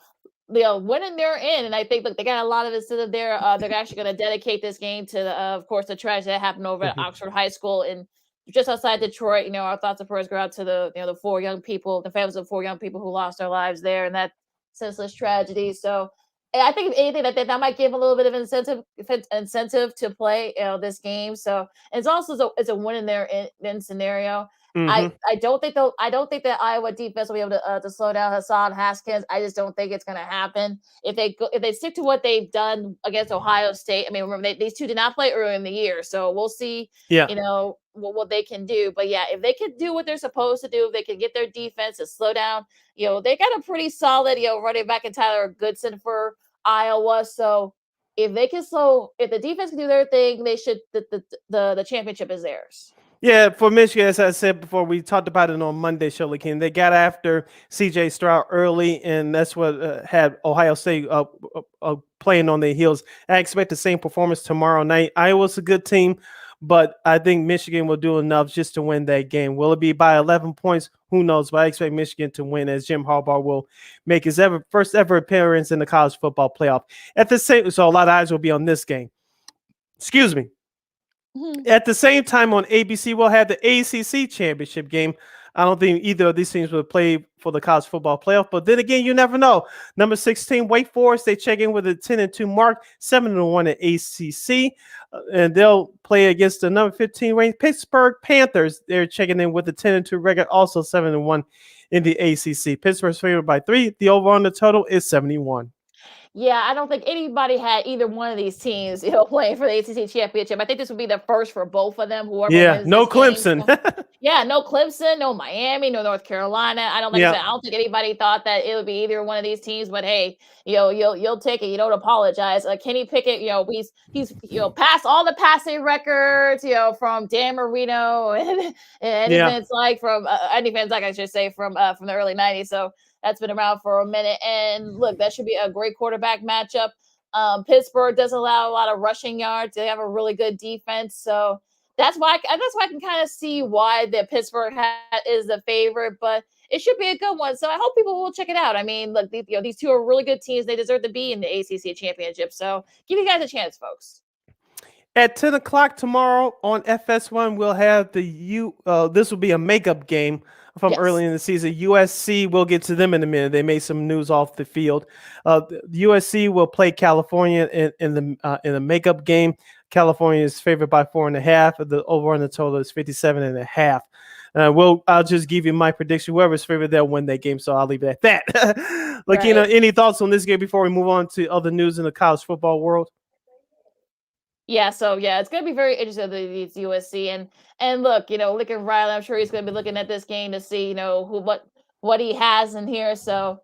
winning, they're in, and I think they got a lot of incentive there. They're actually going to dedicate this game to, of course, the tragedy that happened over at Oxford High School in just outside Detroit. Our thoughts and prayers go out to the 4 young people, the families of 4 young people who lost their lives there in that senseless tragedy. So I think if anything, that might give a little bit of incentive to play this game. So it's also it's a win in their in scenario. I don't think that Iowa defense will be able to slow down Hassan Haskins. I just don't think it's going to happen if they stick to what they've done against Ohio State. I mean, remember these two did not play early in the year, so we'll see. Yeah. What they can do. But yeah, if they can do what they're supposed to do, if they can get their defense to slow down, they got a pretty solid running back in Tyler Goodson for Iowa. So if the defense can do their thing, they should. The championship is theirs. Yeah, for Michigan, as I said before, we talked about it on Monday show, Lakeena. They got after C.J. Stroud early, and that's what had Ohio State playing on their heels. I expect the same performance tomorrow night. Iowa's a good team, but I think Michigan will do enough just to win that game. Will it be by 11 points? Who knows? But I expect Michigan to win, as Jim Harbaugh will make his first ever appearance in the college football playoff. So a lot of eyes will be on this game. Excuse me. At the same time on ABC, we'll have the ACC championship game. I don't think either of these teams will play for the college football playoff, but then again, you never know. Number 16, Wake Forest, they check in with a 10-2 mark, 7-1 at ACC, and they'll play against the number 15 ranked Pittsburgh Panthers. They're checking in with a 10-2 record, also 7-1 in the ACC. Pittsburgh's favored by 3. The over on the total is 71. Yeah, I don't think anybody had either one of these teams, playing for the ACC championship. I think this would be the first for both of them. Whoever wins no this Clemson. Game, no Clemson, no Miami, no North Carolina. I don't think anybody thought that it would be either one of these teams. But hey, you'll take it. You don't apologize. Kenny Pickett, he's passed all the passing records, from Dan Marino and Eddie Van Slyke from I should say from the early '90s. So. That's been around for a minute. And look, that should be a great quarterback matchup. Pittsburgh doesn't allow a lot of rushing yards. They have a really good defense. So that's why I can kind of see why the Pittsburgh is the favorite, but it should be a good one. So I hope people will check it out. I mean, look, these two are really good teams. They deserve to be in the ACC championship. So give you guys a chance, folks. At 10 o'clock tomorrow on FS1, we'll have this will be a makeup game from early in the season. USC, we'll get to them in a minute. They made some news off the field. USC will play California in the makeup game. California is favored by 4.5. The over on the total is 57.5. I'll just give you my prediction. Whoever's favorite, they'll win that game. So I'll leave it at that. Lakeena, Right. any thoughts on this game before we move on to other news in the college football world? Yeah, so yeah, it's gonna be very interesting these USC and look, Lincoln Riley, I'm sure he's gonna be looking at this game to see, what he has in here. So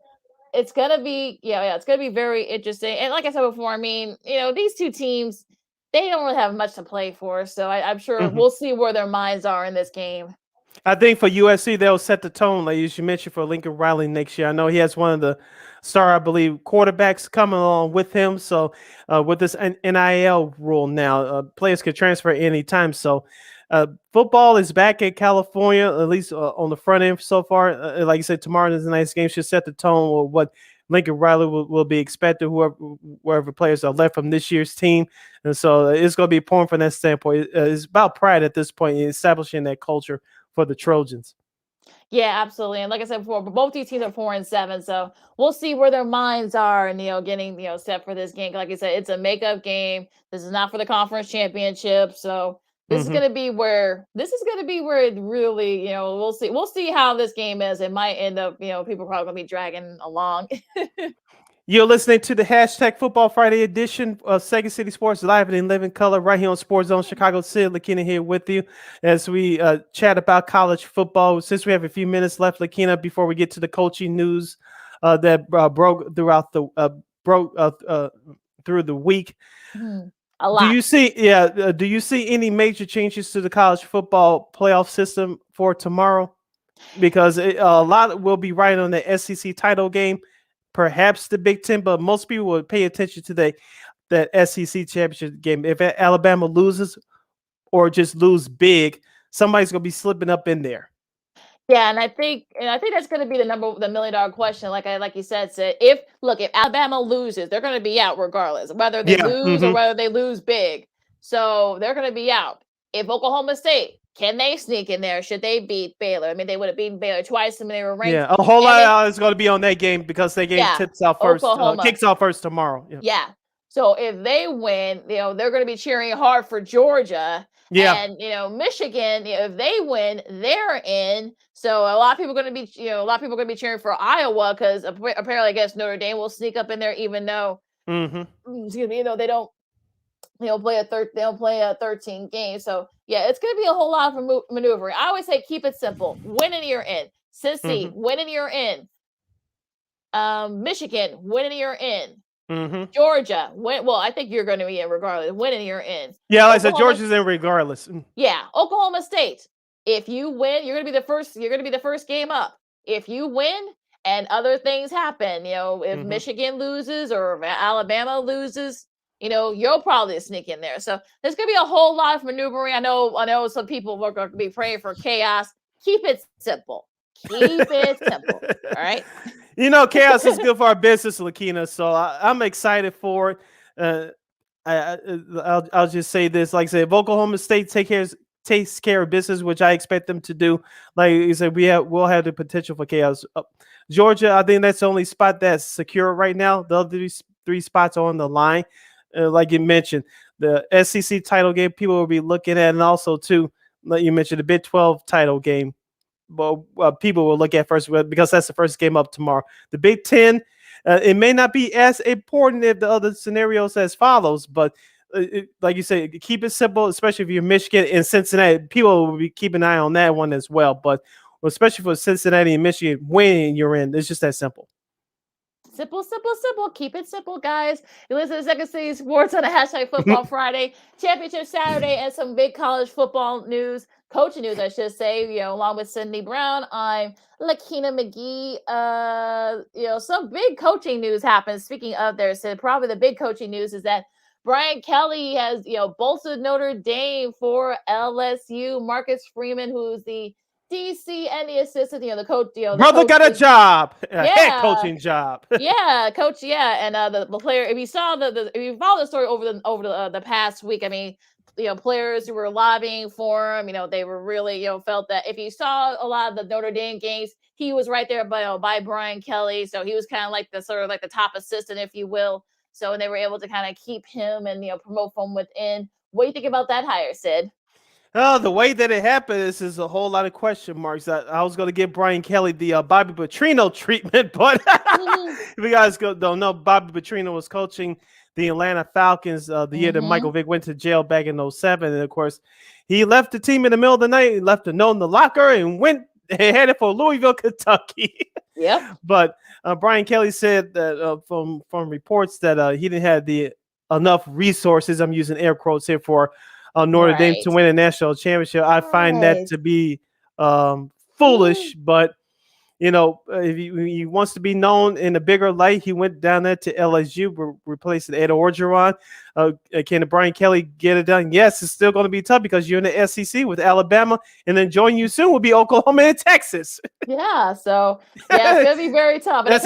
it's gonna be it's gonna be very interesting. And like I said before, I mean, these two teams, they don't really have much to play for. So I'm sure Mhm. we'll see where their minds are in this game. I think for USC, they'll set the tone, like as you mentioned, for Lincoln Riley next year. I know he has one of the star, I believe, quarterbacks coming along with him. So with this NIL rule now, players can transfer anytime. So football is back in California, at least on the front end so far. Like you said, tomorrow is a nice game. Should set the tone with what Lincoln Riley will be expected, wherever players are left from this year's team. And so it's going to be important from that standpoint. It's about pride at this point in establishing that culture for the Trojans. Yeah, absolutely. And like I said before, both these teams are 4-7, so we'll see where their minds are and getting set for this game. Like I said, it's a makeup game. This is not for the conference championship, so this is Mhm. going to be where it really we'll see how this game is. It might end up people probably gonna be dragging along. You're listening to the hashtag Football Friday edition of Second City Sports Live and in living color right here on Sports Zone Chicago. Sid Lakeena here with you as we chat about college football. Since we have a few minutes left, Lakeena, before we get to the coaching news that broke throughout the through the week, A lot. do you see any major changes to the college football playoff system for tomorrow? Because a lot will be right on the SEC title game. Perhaps the Big Ten, but most people would pay attention to that SEC championship game. If Alabama loses or just lose big, somebody's gonna be slipping up in there. Yeah, and I think that's going to be the $1 million question. Like you said, if Alabama loses, they're going to be out regardless, whether they Yeah. lose or whether they lose big. So they're going to be out. If Oklahoma State, can they sneak in there? Should they beat Baylor? I mean, they would have beaten Baylor twice when they were ranked. Yeah, a whole And lot is going to be on that game because that game tips off first, Oklahoma. kicks off first tomorrow. Yeah. So if they win, they're going to be cheering hard for Georgia. Yeah. And Michigan, if they win, they're in. So a lot of people are going to be cheering for Iowa because apparently, I guess Notre Dame will sneak up in there, even though excuse me, they don't play a 13 game. So yeah, it's going to be a whole lot of maneuvering. I always say keep it simple. Win and you're in. Cincy, win and you're in. Michigan, win and you're in. Georgia, I think you're going to be in regardless. Win and you're in. Yeah, like I said, Georgia's in regardless. Yeah, Oklahoma State. If you win, you're going to be the first. You're going to be the first game up. If you win and other things happen, if Michigan loses or if Alabama loses, you'll probably sneak in there. So there's going to be a whole lot of maneuvering. I know some people are going to be praying for chaos. Keep it simple. Keep it simple. All right. Chaos is good for our business, Lakeena. So I'm excited for it. I'll just say this: like I said, if Oklahoma State takes care of business, which I expect them to do, like you said, we'll have the potential for chaos. Georgia, I think that's the only spot that's secure right now. The other three spots are on the line. Like you mentioned, the SEC title game people will be looking at, and also too, like you mentioned, the Big 12 title game. But people will look at first because that's the first game up tomorrow. The Big Ten, it may not be as important if the other scenarios as follows, but like you say, keep it simple, especially if you're Michigan and Cincinnati. People will be keeping an eye on that one as well. But especially for Cincinnati and Michigan, when you're in, it's just that simple. Simple, simple, simple. Keep it simple, guys. You listen to Second City Sports on a hashtag Football Friday, Championship Saturday, and some big college football news, coaching news, I should say. Along with Sydney Brown, I'm Lakeena McGee. Some big coaching news happens. Speaking of there, Sid, probably the big coaching news is that Brian Kelly has, bolstered Notre Dame for LSU. Marcus Freeman, who's the DC and the assistant, the coach, brother got a job, head coaching job. Yeah, coach. Yeah, and the player. If you saw if you followed the story over the past week, I mean, players who were lobbying for him. They were really felt that if you saw a lot of the Notre Dame games, he was right there by Brian Kelly. So he was kind of like the top assistant, if you will. So they were able to kind of keep him and promote from within. What do you think about that hire, Sid? Oh, the way that it happened is a whole lot of question marks. I was going to give Brian Kelly the Bobby Petrino treatment, but if you guys don't know, Bobby Petrino was coaching the Atlanta Falcons the year that Michael Vick went to jail back in 2007. And, of course, he left the team in the middle of the night. He left a note in the locker and went headed for Louisville, Kentucky. Yep. But Brian Kelly said that from reports that he didn't have the enough resources, I'm using air quotes here, for Notre Dame to win a national championship. I find that to be foolish, but if he wants to be known in a bigger light, he went down there to LSU, replacing Ed Orgeron. Can Brian Kelly get it done? Yes, it's still going to be tough because you're in the SEC with Alabama, and then joining you soon will be Oklahoma and Texas. Yeah, so yeah, it's going to be very tough. It's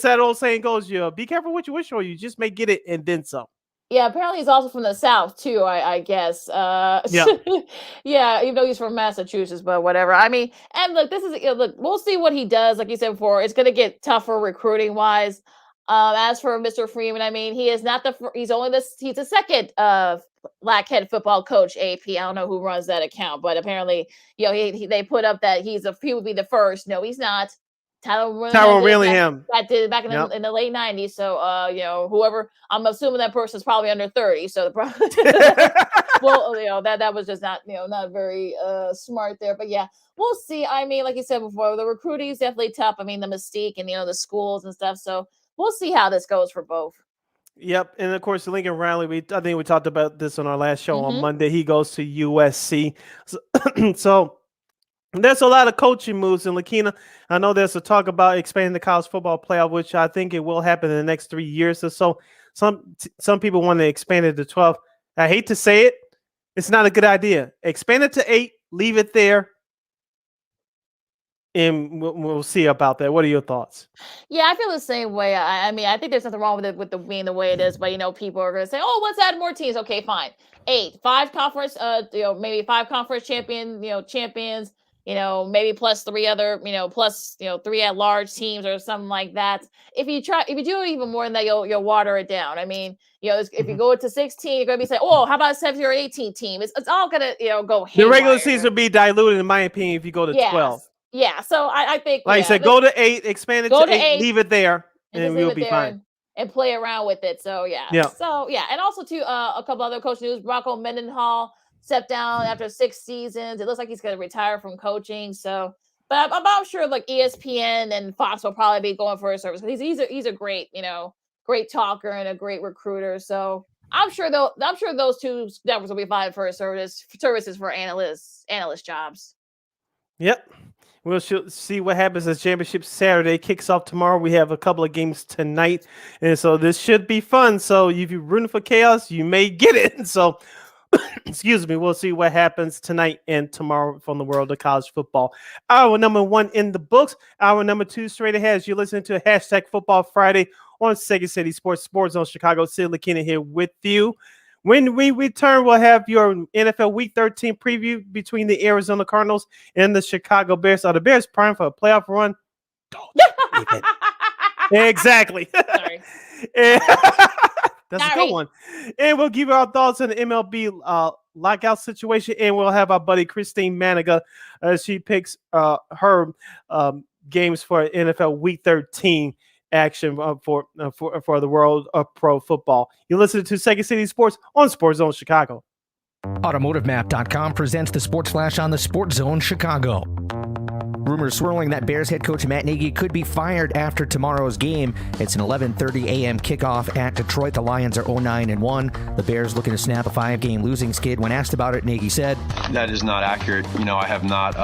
that old saying goes, be careful what you wish for. You just may get it and then some. Yeah, apparently he's also from the South too, I guess. Yeah. Yeah, even though he's from Massachusetts, but whatever. I mean, and look, we'll see what he does. Like you said before, it's going to get tougher recruiting wise. As for Mr. Freeman, I mean, he's the second black head football coach, AP. I don't know who runs that account, but apparently, they put up that he would be the first. No, he's not. Tyrone Willingham. That did it back in the late 90s. So, whoever, I'm assuming that person's probably under 30. So well, that was just not very smart there. But yeah, we'll see. I mean, like you said before, the recruiting is definitely tough. I mean, the mystique and the schools and stuff. So we'll see how this goes for both. Yep, and of course, Lincoln Riley. I think we talked about this on our last show on Monday. He goes to USC. So there's a lot of coaching moves in Lakeena. I know there's a talk about expanding the college football playoff, which I think it will happen in the next 3 years or so. Some people want to expand it to 12. I hate to say it. It's not a good idea. Expand it to 8, leave it there, and we'll see about that. What are your thoughts? Yeah, I feel the same way. I mean, I think there's nothing wrong with it being the way it is, but people are going to say, "Oh, let's add more teams." Okay, fine. 8, 5 conference, maybe 5 conference champions. Maybe plus 3 other, plus 3 at-large teams or something like that. If you do even more than that, you'll water it down. I mean, if you go to 16, you're gonna be saying, "Oh, how about 17 or 18 team?" It's all gonna go. The regular season will be diluted, in my opinion, if you go to 12. Yeah, so I think, like I said, go to 8, expand it to 8, leave it there, and we'll be fine. And play around with it. So yeah. So yeah, and also too, a couple other coach news: Rocco Mendenhall stepped down after 6 seasons. It looks like he's going to retire from coaching. So, but I'm sure like ESPN and Fox will probably be going for his service. He's a great, great talker and a great recruiter. So I'm sure those 2 networks will be fine for his services for analyst jobs. Yep. We'll see what happens as Championship Saturday kicks off tomorrow. We have a couple of games tonight, and so this should be fun. So if you're rooting for chaos, you may get it. So excuse me, we'll see what happens tonight and tomorrow from the world of college football. Hour number 1 in the books. Hour number 2 straight ahead as you listen to #Football Friday on Second City Sports Zone Chicago. Sid Lakeena here with you. When we return, we'll have your NFL Week 13 preview between the Arizona Cardinals and the Chicago Bears. Are the Bears primed for a playoff run? Don't exactly. Sorry. That's a good one. And we'll give you our thoughts on the MLB lockout situation, and we'll have our buddy Christine Manika as she picks her games for NFL Week 13 action for the world of pro football. You listen to Second City Sports on Sports Zone Chicago. AutomotiveMap.com presents the Sports Flash on the Sports Zone Chicago. Rumors swirling that Bears head coach Matt Nagy could be fired after tomorrow's game. It's an 11:30 a.m. kickoff at Detroit. The Lions are 0-9-1. The Bears looking to snap a 5-game losing skid. When asked about it, Nagy said, "That is not accurate. I have not.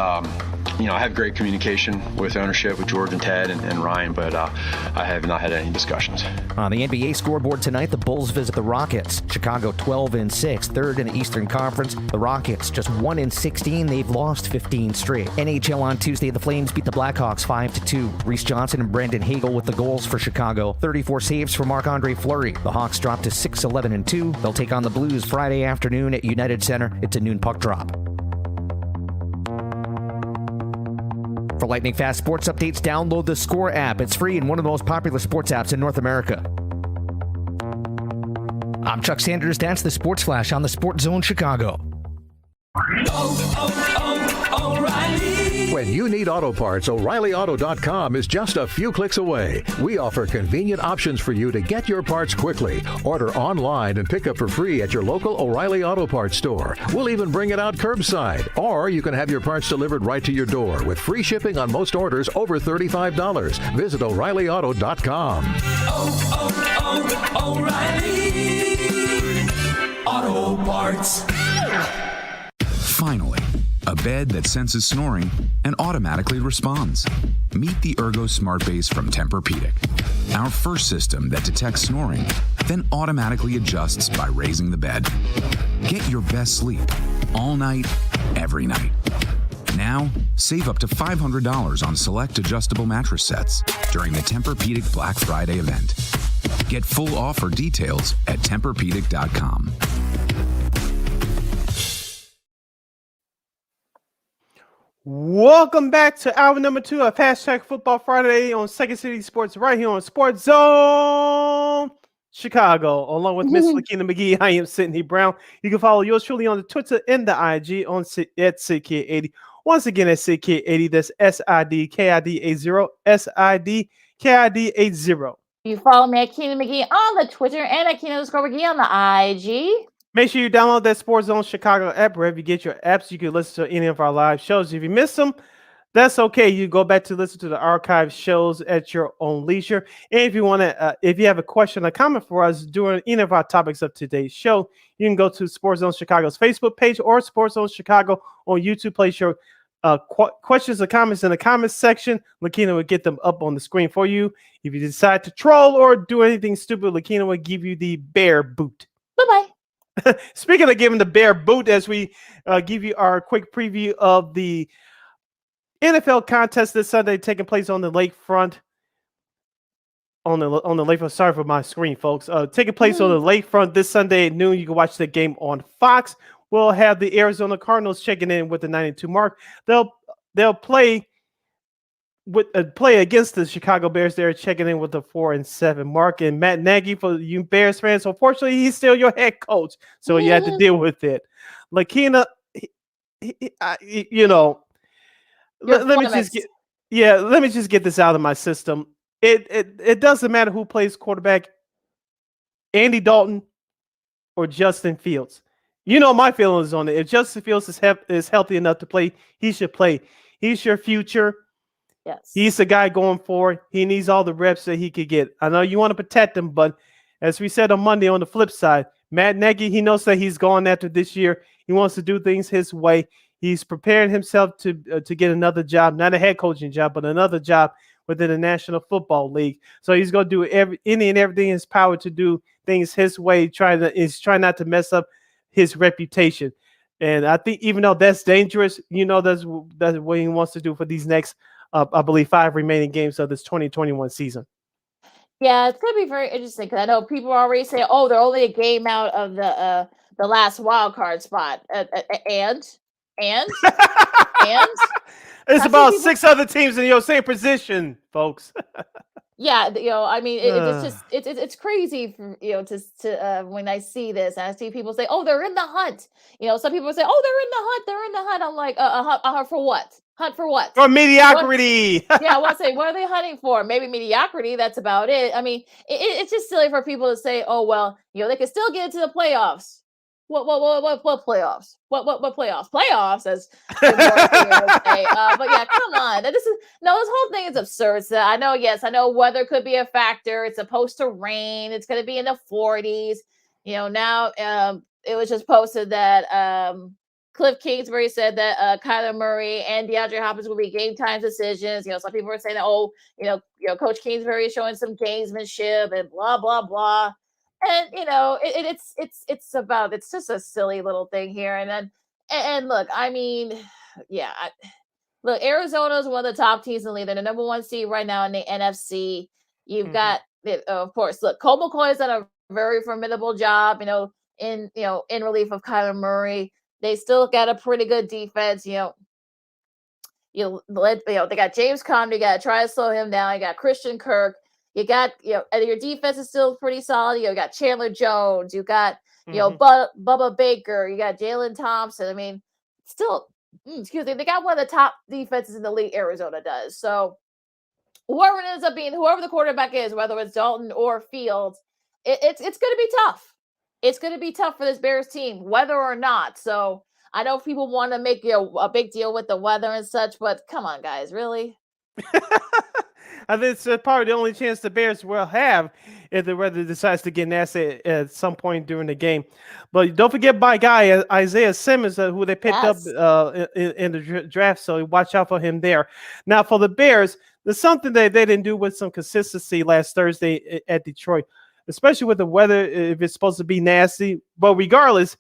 I have great communication with ownership, with George and Ted and Ryan, but I have not had any discussions." On the NBA scoreboard tonight, the Bulls visit the Rockets. Chicago 12-6, third in the Eastern Conference. The Rockets just 1-16. They've lost 15 straight. NHL on Tuesday, the Flames beat the Blackhawks 5-2. Reese Johnson and Brendan Hagel with the goals for Chicago. 34 saves for Marc-Andre Fleury. The Hawks dropped to 6-11-2. They'll take on the Blues Friday afternoon at United Center. It's a noon puck drop. For lightning fast sports updates, download the Score app. It's free and one of the most popular sports apps in North America. I'm Chuck Sanders. That's the Sports Flash on the Sports Zone Chicago. O'Reilly. When you need auto parts, O'ReillyAuto.com is just a few clicks away. We offer convenient options for you to get your parts quickly. Order online and pick up for free at your local O'Reilly Auto Parts store. We'll even bring it out curbside. Or you can have your parts delivered right to your door with free shipping on most orders over $35. Visit O'ReillyAuto.com. O'Reilly Auto Parts. Finally, a bed that senses snoring and automatically responds. Meet the Ergo Smart Base from Tempur-Pedic, our first system that detects snoring, then automatically adjusts by raising the bed. Get your best sleep all night, every night. Now, save up to $500 on select adjustable mattress sets during the Tempur-Pedic Black Friday event. Get full offer details at TempurPedic.com. Welcome back to hour number 2 of Hashtag Football Friday on Second City Sports, right here on Sports Zone Chicago, along with Miss Lakeena McGee. I am Sydney Brown. You can follow yours truly on the Twitter and the IG on at SidKid80. Once again, at SidKid80. That's SIDKID80. SIDKID80. You follow me at Keenan McGee on the Twitter and at Keenan_McGee on the IG. Make sure you download that Sports Zone Chicago app wherever you get your apps. You can listen to any of our live shows. If you miss them, that's okay. You go back to listen to the archive shows at your own leisure. And if you want to, if you have a question or comment for us during any of our topics of today's show, you can go to Sports Zone Chicago's Facebook page or Sports Zone Chicago on YouTube. Place your questions or comments in the comments section. Lakeena will get them up on the screen for you. If you decide to troll or do anything stupid, Lakeena will give you the bear boot. Bye-bye. Speaking of giving the bear boot, as we give you our quick preview of the NFL contest this Sunday taking place on the lakefront. On the lakefront. Sorry for my screen, folks. Taking place on the lakefront this Sunday at noon. You can watch the game on Fox. We'll have the Arizona Cardinals checking in with the 92 mark. They'll play against the Chicago Bears. They're checking in with the 4-7 mark. And Matt Nagy, for you Bears fans, unfortunately, he's still your head coach, so you have to deal with it. Lakeena, you know, let me just get this out of my system. It doesn't matter who plays quarterback, Andy Dalton or Justin Fields. You know my feelings on it. If Justin Fields is healthy enough to play, he should play. He's your future. Yes. He's the guy going forward. He needs all the reps that he could get. I know you want to protect him, but as we said on Monday, on the flip side, Matt Nagy, he knows that he's gone after this year. He wants to do things his way. He's preparing himself to get another job, not a head coaching job, but another job within the National Football League. So he's going to do any and everything in his power to do things his way, trying not to mess up his reputation. And I think even though that's dangerous, that's what he wants to do for these next I believe 5 remaining games of this 2021 season. Yeah, it's going to be very interesting because I know people are already saying, "Oh, they're only a game out of the last wild card spot," and it's about 6 other teams in your same position, folks. Yeah, I mean, it's just it's crazy for, to when I see this and I see people say, "Oh, they're in the hunt." Some people say, "Oh, they're in the hunt. They're in the hunt." I'm like, hunt for what? Hunt for what? For mediocrity. Yeah, I want to say, what are they hunting for? Maybe mediocrity. That's about it. I mean, it's just silly for people to say, "Oh, well, they can still get into the playoffs." What playoffs? What playoffs? Playoffs, as the would say. But yeah, come on. This whole thing is absurd. So I know weather could be a factor. It's supposed to rain. It's going to be in the 40s. Now it was just posted that Cliff Kingsbury said that Kyler Murray and DeAndre Hopkins will be game time decisions. Some people are saying that, Coach Kingsbury is showing some gamesmanship and blah blah blah. And it's just a silly little thing here. And look, I mean, yeah, look, Arizona is one of the top teams in the league. They're the number 1 seed right now in the NFC. You've got, of course, look, Colt McCoy has done a very formidable job, in relief of Kyler Murray. They still got a pretty good defense. They got James Conner. You got to try to slow him down. You got Christian Kirk. You got, and your defense is still pretty solid. You got Chandler Jones. You got, Bubba Baker. You got Jalen Thompson. I mean, still, excuse me, they got one of the top defenses in the league. Arizona does. So whoever it ends up being, whoever the quarterback is, whether it's Dalton or Fields, it's going to be tough. It's going to be tough for this Bears team, whether or not. So I know people want to make a big deal with the weather and such, but come on, guys, really? I think it's probably the only chance the Bears will have if the weather decides to get nasty at some point during the game. But don't forget my guy Isaiah Simmons, who they picked up in the draft. So watch out for him there. Now for the Bears, there's something that they didn't do with some consistency last Thursday at Detroit, especially with the weather. If it's supposed to be nasty, but regardless,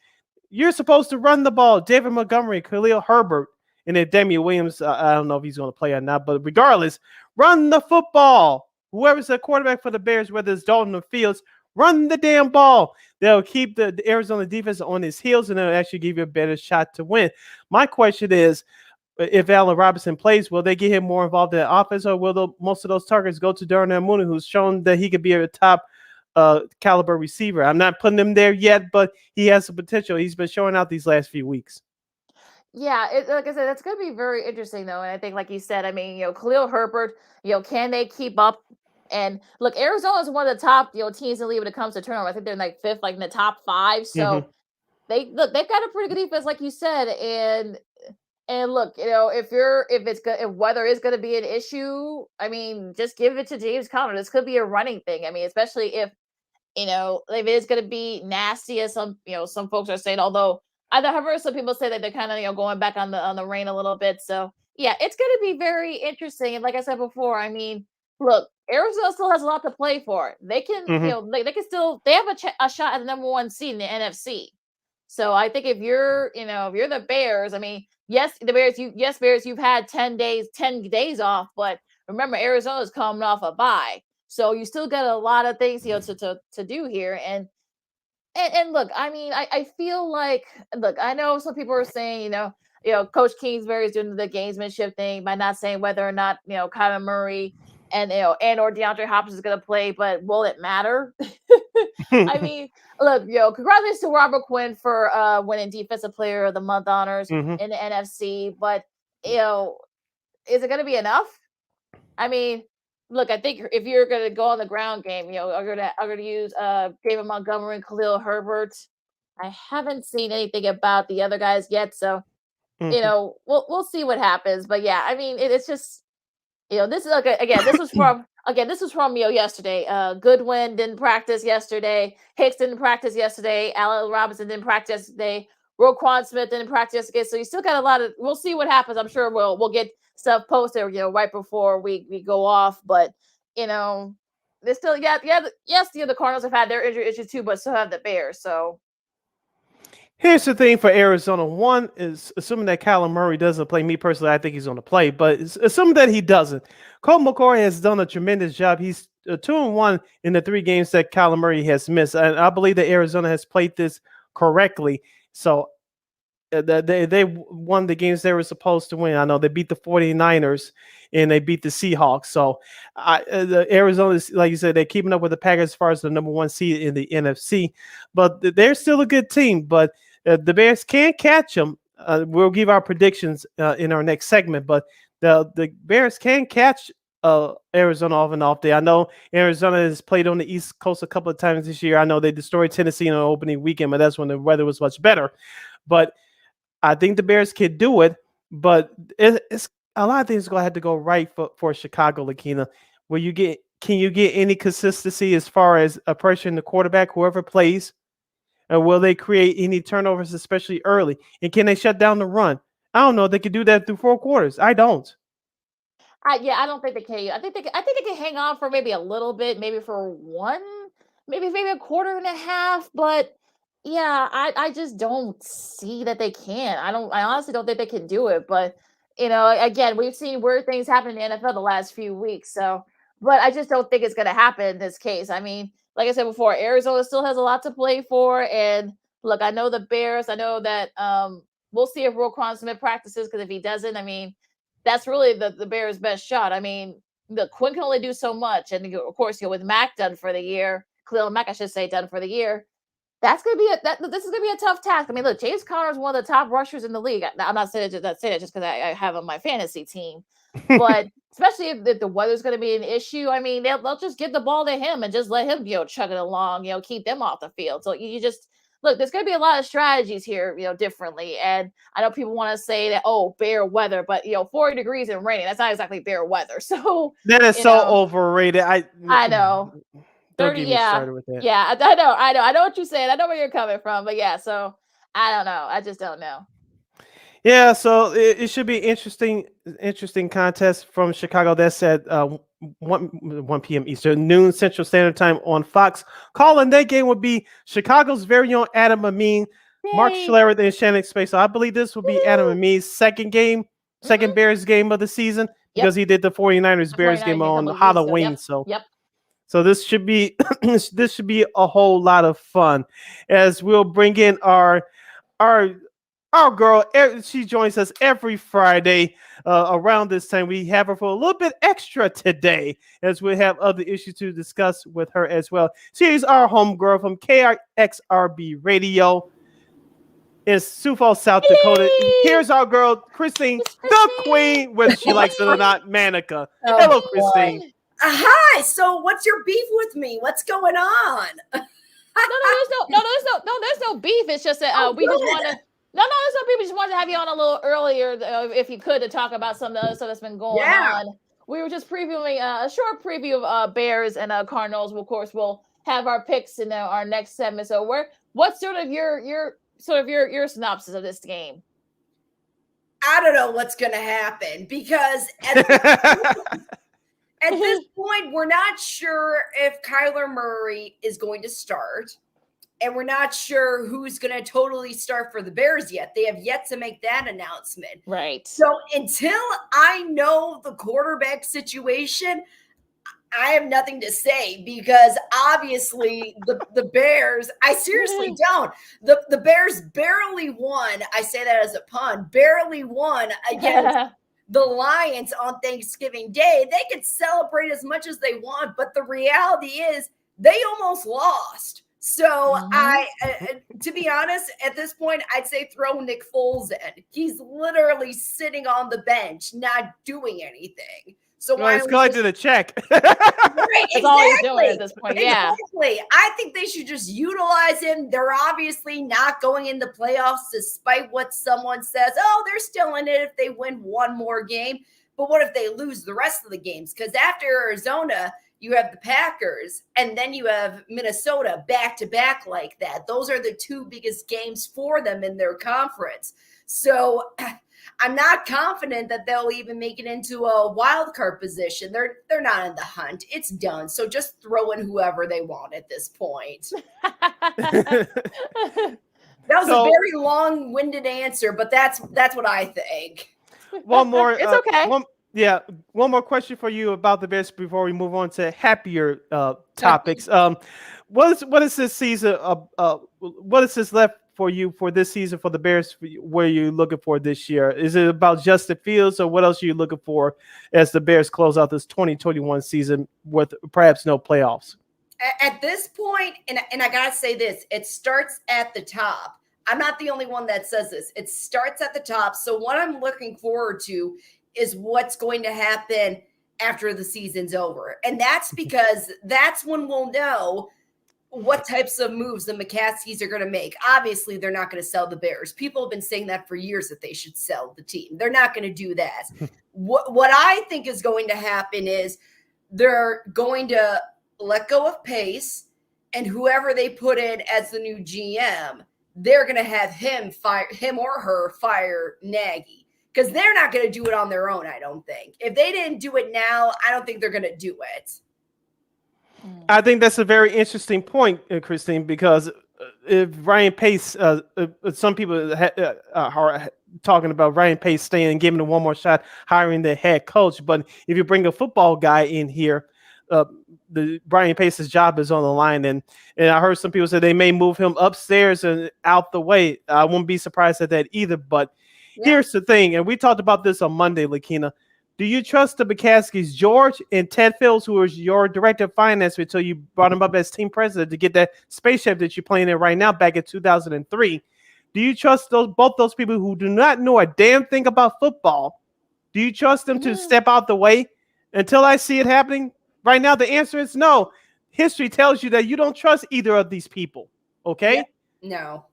you're supposed to run the ball. David Montgomery, Khalil Herbert, and then Damian Williams. I don't know if he's going to play or not, but regardless, run the football. Whoever's the quarterback for the Bears, whether it's Dalton or Fields, run the damn ball. They'll keep the Arizona defense on his heels, and they'll actually give you a better shot to win. My question is, if Allen Robinson plays, will they get him more involved in the offense, or will most of those targets go to Darnell Mooney, who's shown that he could be a top caliber receiver? I'm not putting him there yet, but he has the potential. He's been showing out these last few weeks. Yeah, like I said, that's going to be very interesting, though. And I think, like you said, I mean, Khalil Herbert, can they keep up? And look, Arizona is one of the top, teams in the league when it comes to turnover. I think they're like fifth, like in the top 5. So they've got a pretty good defense, like you said. And look, if weather is going to be an issue, I mean, just give it to James Conner. This could be a running thing. I mean, especially if it is going to be nasty, as some folks are saying. Although I've heard some people say that they're kind of going back on the rain a little bit. So yeah, it's going to be very interesting. And like I said before, I mean, look, Arizona still has a lot to play for. They can, they can still, they have a shot at the number 1 seed in the NFC. So I think if you're the Bears, I mean, yes, Bears, you've had 10 days off, but remember, Arizona's coming off a bye. So you still got a lot of things, to do here. And look, I mean, I feel like, look, I know some people are saying, Coach Kingsbury is doing the gamesmanship thing by not saying whether or not, Kyler Murray and or DeAndre Hopkins is going to play, but will it matter? I mean, look, congratulations to Robert Quinn for winning Defensive Player of the Month honors in the NFC. But is it going to be enough? I mean, look, I think if you're going to go on the ground game, I'm going to use David Montgomery and Khalil Herbert. I haven't seen anything about the other guys yet, so we'll see what happens. But yeah, I mean, it's just this is again. This was from yesterday. Goodwin didn't practice yesterday. Hicks didn't practice yesterday. Allen Robinson didn't practice yesterday. Roquan Smith didn't practice yesterday. So you still got a lot of. We'll see what happens. I'm sure we'll get stuff posted, right before we go off. But there's still the Cardinals have had their injury issues too, but still have the Bears. So here's the thing for Arizona. One is assuming that Kyler Murray doesn't play. Me personally, I think he's going to play, but assuming that he doesn't. Colt McCoy has done a tremendous job. He's 2-1 in the 3 games that Kyler Murray has missed, and I believe that Arizona has played this correctly. So they won the games they were supposed to win. I know they beat the 49ers and they beat the Seahawks. So the Arizona, like you said, they're keeping up with the Packers as far as the number 1 seed in the NFC. But they're still a good team. But the Bears can't catch them. We'll give our predictions in our next segment. But the Bears can catch Arizona off an off day. I know Arizona has played on the East Coast a couple of times this year. I know they destroyed Tennessee on opening weekend, but that's when the weather was much better. But I think the Bears can do it, but it's a lot of things going to have to go right for Chicago, Lakeena. Can you get any consistency as far as a pressure in the quarterback, whoever plays? And will they create any turnovers, especially early? And can they shut down the run? I don't know if they can do that through 4 quarters. I don't. I don't think they can. I think they can hang on for maybe a little bit, maybe for one, maybe a quarter and a half, but yeah, I just don't see that they can. I honestly don't think they can do it. But again, we've seen weird things happen in the NFL the last few weeks. So, but I just don't think it's going to happen in this case. I mean, like I said before, Arizona still has a lot to play for. And look, I know the Bears. I know that we'll see if Roquan Smith practices, because if he doesn't, I mean, that's really the Bears' best shot. I mean, the Quinn can only do so much, and of course, with Mack done for the year, Khalil Mack, I should say, done for the year. This is gonna be a tough task. I mean, look, James Conner is one of the top rushers in the league. I'm not saying it just because I have him on my fantasy team, but especially if the weather's gonna be an issue, I mean, they'll just give the ball to him and just let him chug it along, keep them off the field. So you just look. There's gonna be a lot of strategies here, differently. And I know people want to say that bear weather, but 40 degrees and raining, that's not exactly bear weather. So that is so overrated. I know. 30, get me started with that. Yeah, I know what you're saying. I know where you're coming from, but yeah, so I don't know. I just don't know. Yeah, so it should be interesting contest from Chicago. That's at 1 p.m. Eastern, noon Central Standard Time on Fox. Calling that game would be Chicago's very own Adam Amin, Mark Schlereth, and Shannon Space. So I believe this will be Adam Amin's second Bears game of the season, because he did the 49ers Bears game on Halloween. So this should be a whole lot of fun, as we'll bring in our girl. She joins us every Friday around this time. We have her for a little bit extra today, as we have other issues to discuss with her as well. She's our home girl from KXRB Radio in Sioux Falls, South Dakota. Here's our girl, Christine, the Queen, whether she likes it or not, Manika. Hello, Christine. Hi. So, what's your beef with me? What's going on? There's no beef. It's just that we just want to. There's no beef. We just wanted to have you on a little earlier, if you could, to talk about some of the other stuff that's been going on. We were just previewing a short preview of Bears and Cardinals. Of course, we'll have our picks in our next segment. So, what's sort of your synopsis of this game? I don't know what's going to happen, because at this point, we're not sure if Kyler Murray is going to start, and we're not sure who's going to totally start for the Bears yet. They have yet to make that announcement. Right. So until I know the quarterback situation, I have nothing to say, because obviously the Bears, I seriously don't. The Bears barely won. I say that as a pun, barely won against the Lions on Thanksgiving Day. They could celebrate as much as they want, but the reality is they almost lost. So to be honest, at this point, I'd say throw Nick Foles in. He's literally sitting on the bench, not doing anything. So he's collecting a check. Right, That's all he's doing at this point. Yeah. Exactly. I think they should just utilize him. They're obviously not going in the playoffs, despite what someone says. Oh, they're still in it if they win one more game. But what if they lose the rest of the games? Because after Arizona, you have the Packers, and then you have Minnesota back-to-back like that. Those are the two biggest games for them in their conference. So I'm not confident that they'll even make it into a wild card position. They're not in the hunt. It's done. So just throw in whoever they want at this point. That was a very long-winded answer, but that's what I think. One more. It's okay. One more question for you about the Bears before we move on to happier topics. What is this season? What is this left for you for this season for the Bears? Where you're looking for this year? Is it about Justin Fields, or what else are you looking for as the Bears close out this 2021 season with perhaps no playoffs? At this point, and I gotta say this, it starts at the top. I'm not the only one that says this. It starts at the top. So what I'm looking forward to is what's going to happen after the season's over. And that's because that's when we'll know what types of moves the McCaskies are going to make. Obviously, they're not going to sell the Bears. People have been saying that for years, that they should sell the team. They're not going to do that. What I think is going to happen is they're going to let go of Pace, and whoever they put in as the new GM, they're going to have him or her fire Nagy. Because they're not going to do it on their own, I don't think. If they didn't do it now, I don't think they're going to do it. I think that's a very interesting point, Christine, because if Ryan Pace, some people are talking about Ryan Pace staying and giving him one more shot, hiring the head coach. But if you bring a football guy in here, the Brian Pace's job is on the line. And I heard some people say they may move him upstairs and out the way. I wouldn't be surprised at that either. But here's the thing, and we talked about this on Monday, Lakeena. Do you trust the McCaskies, George and Ted Fields, who was your director of finance until you brought him up as team president to get that spaceship that you're playing in right now back in 2003? Do you trust both those people who do not know a damn thing about football? Do you trust them to step out the way until I see it happening? Right now, the answer is no. History tells you that you don't trust either of these people. Okay? Yeah, no.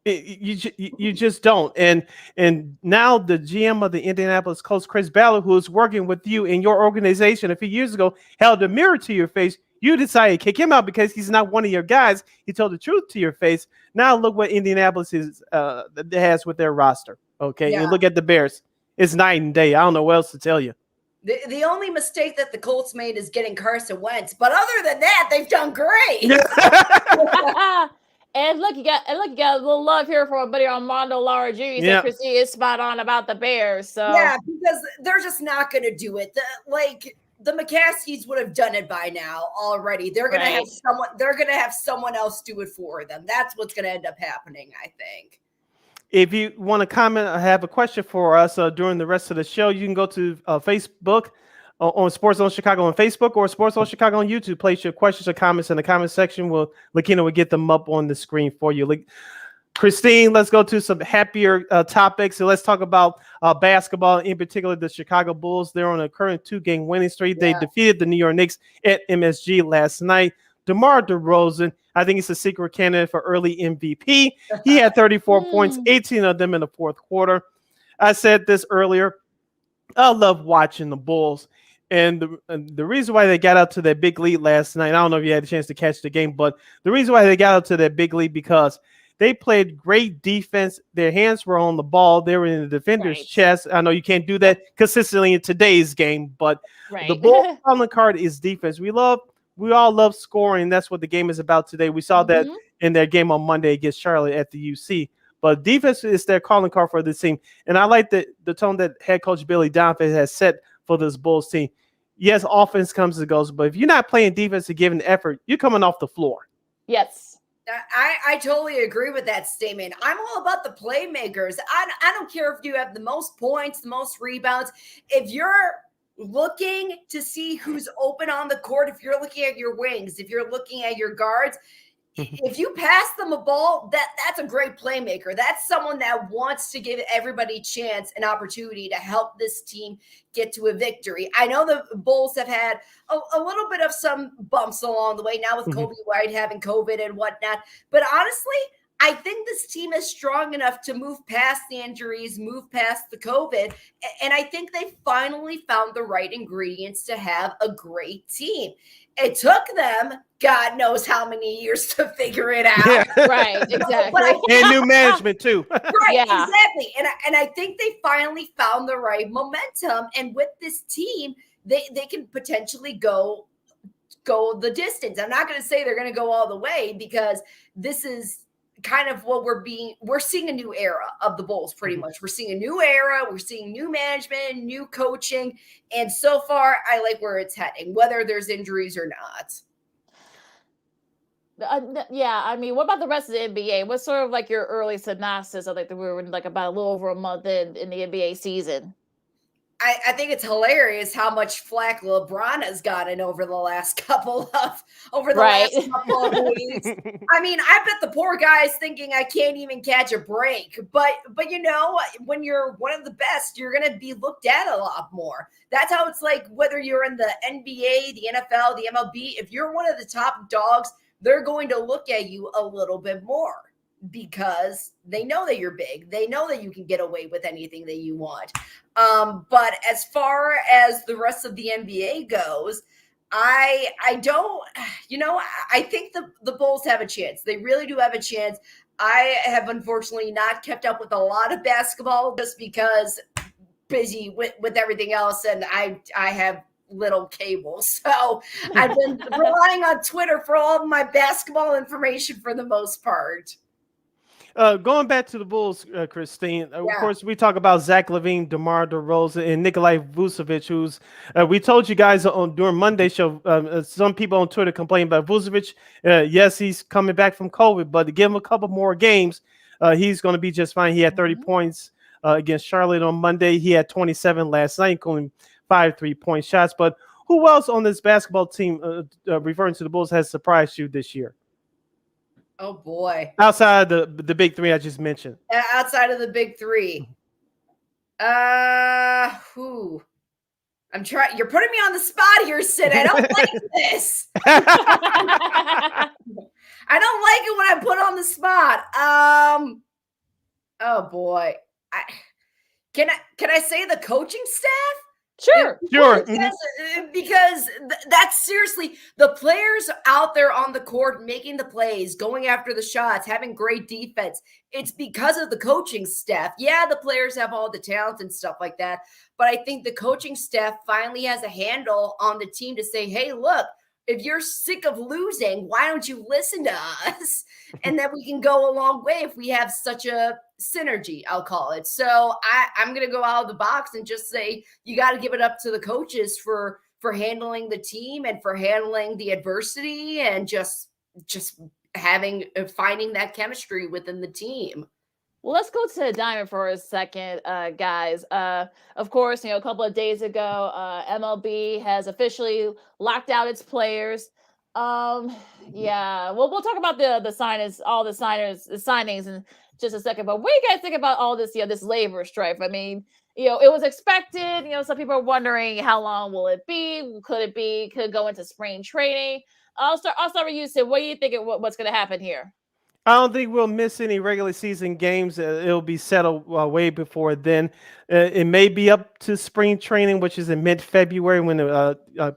You just don't. And now the GM of the Indianapolis Colts, Chris Ballard, who is working with you in your organization a few years ago, held a mirror to your face. You decided to kick him out because he's not one of your guys. He told the truth to your face. Now look what Indianapolis has with their roster. Okay, and look at the Bears. It's night and day. I don't know what else to tell you. The only mistake that the Colts made is getting Carson Wentz, but other than that, they've done great. And look, you got a little love here for a buddy Armando Lara Jr. He said Christine is spot on about the Bears. So yeah, because they're just not going to do it. The McCaskies would have done it by now already. They're going to have someone. They're going to have someone else do it for them. That's what's going to end up happening, I think. If you want to comment or have a question for us during the rest of the show, you can go to Facebook on Sports Zone Chicago on Facebook or Sports Zone Chicago on YouTube. Place your questions or comments in the comment section. Lakeena will get them up on the screen for you. Christine, let's go to some happier topics. So let's talk about basketball, in particular the Chicago Bulls. They're on a current 2-game winning streak. They defeated the New York Knicks at MSG last night. DeMar DeRozan, I think he's a secret candidate for early MVP. He had 34 points, 18 of them in the fourth quarter. I said this earlier. I love watching the Bulls. And the reason why they got out to that big lead last night, I don't know if you had a chance to catch the game, but the reason why they got out to that big lead because they played great defense. Their hands were on the ball. They were in the defender's chest. I know you can't do that consistently in today's game, but the Bulls calling card is defense. We all love scoring. That's what the game is about today. We saw that in their game on Monday against Charlotte at the UC. But defense is their calling card for this team. And I like the tone that head coach Billy Donovan has set for this Bulls team. Yes, offense comes and goes, but if you're not playing defense and giving effort, you're coming off the floor. Yes. I totally agree with that statement. I'm all about the playmakers. I don't care if you have the most points, the most rebounds. If you're looking to see who's open on the court, if you're looking at your wings, if you're looking at your guards, if you pass them a ball, that's a great playmaker. That's someone that wants to give everybody a chance, an opportunity to help this team get to a victory. I know the Bulls have had a little bit of some bumps along the way now with Kobe White having COVID and whatnot. But honestly, I think this team is strong enough to move past the injuries, move past the COVID. And I think they finally found the right ingredients to have a great team. It took them God knows how many years to figure it out. Yeah. Right, exactly. And new management too. Right, exactly. And I think they finally found the right momentum. And with this team, they can potentially go the distance. I'm not going to say they're going to go all the way because this is kind of what we're seeing a new era of the Bulls pretty much. We're seeing a new era. We're seeing new management, new coaching. And so far, I like where it's heading, whether there's injuries or not. Yeah, I mean, what about the rest of the NBA? What's sort of like your early synopsis of like we were like about a little over a month in the NBA season? I think it's hilarious how much flack LeBron has gotten over the last couple of weeks. I mean, I bet the poor guy is thinking I can't even catch a break. But you know, when you're one of the best, you're gonna be looked at a lot more. That's how it's like whether you're in the NBA, the NFL, the MLB. If you're one of the top dogs, they're going to look at you a little bit more because they know that you're big. They know that you can get away with anything that you want. But as far as the rest of the NBA goes, I don't, you know, I think the Bulls have a chance. They really do have a chance. I have unfortunately not kept up with a lot of basketball just because busy with everything else. And I have little cable. So I've been relying on Twitter for all of my basketball information for the most part. Going back to the Bulls, Christine, of course, we talk about Zach LaVine, DeMar DeRozan, and Nikolai Vucevic, who's we told you guys during Monday's show, some people on Twitter complain about Vucevic. Yes, he's coming back from COVID, but to give him a couple more games, he's going to be just fine. He had 30 points against Charlotte on Monday. He had 27 last night, including 5 3-point shots. But who else on this basketball team, referring to the Bulls, has surprised you this year? Oh boy. Outside the big three I just mentioned. Outside of the big three. Who? I'm trying. You're putting me on the spot here, Sid. I don't like this. I don't like it when I put on the spot. Oh boy. Can I say the coaching staff? Sure. Because that's seriously the players out there on the court making the plays, going after the shots, having great defense. It's because of the coaching staff. Yeah, the players have all the talent and stuff like that. But I think the coaching staff finally has a handle on the team to say, hey, look, if you're sick of losing, why don't you listen to us? And then we can go a long way if we have such a synergy, I'll call it. So I'm going to go out of the box and just say you got to give it up to the coaches for handling the team and for handling the adversity and just finding that chemistry within the team. Well, let's go to the diamond for a second, guys. Of course, a couple of days ago, MLB has officially locked out its players. Yeah, we'll talk about the signings, all the signings in just a second. But what do you guys think about all this, this labor strife? I mean, it was expected. Some people are wondering how long will it be? Could it go into spring training? I'll start with you, Sid. What do you think? What's going to happen here? I don't think we'll miss any regular season games. It'll be settled way before then. It may be up to spring training, which is in mid-February when the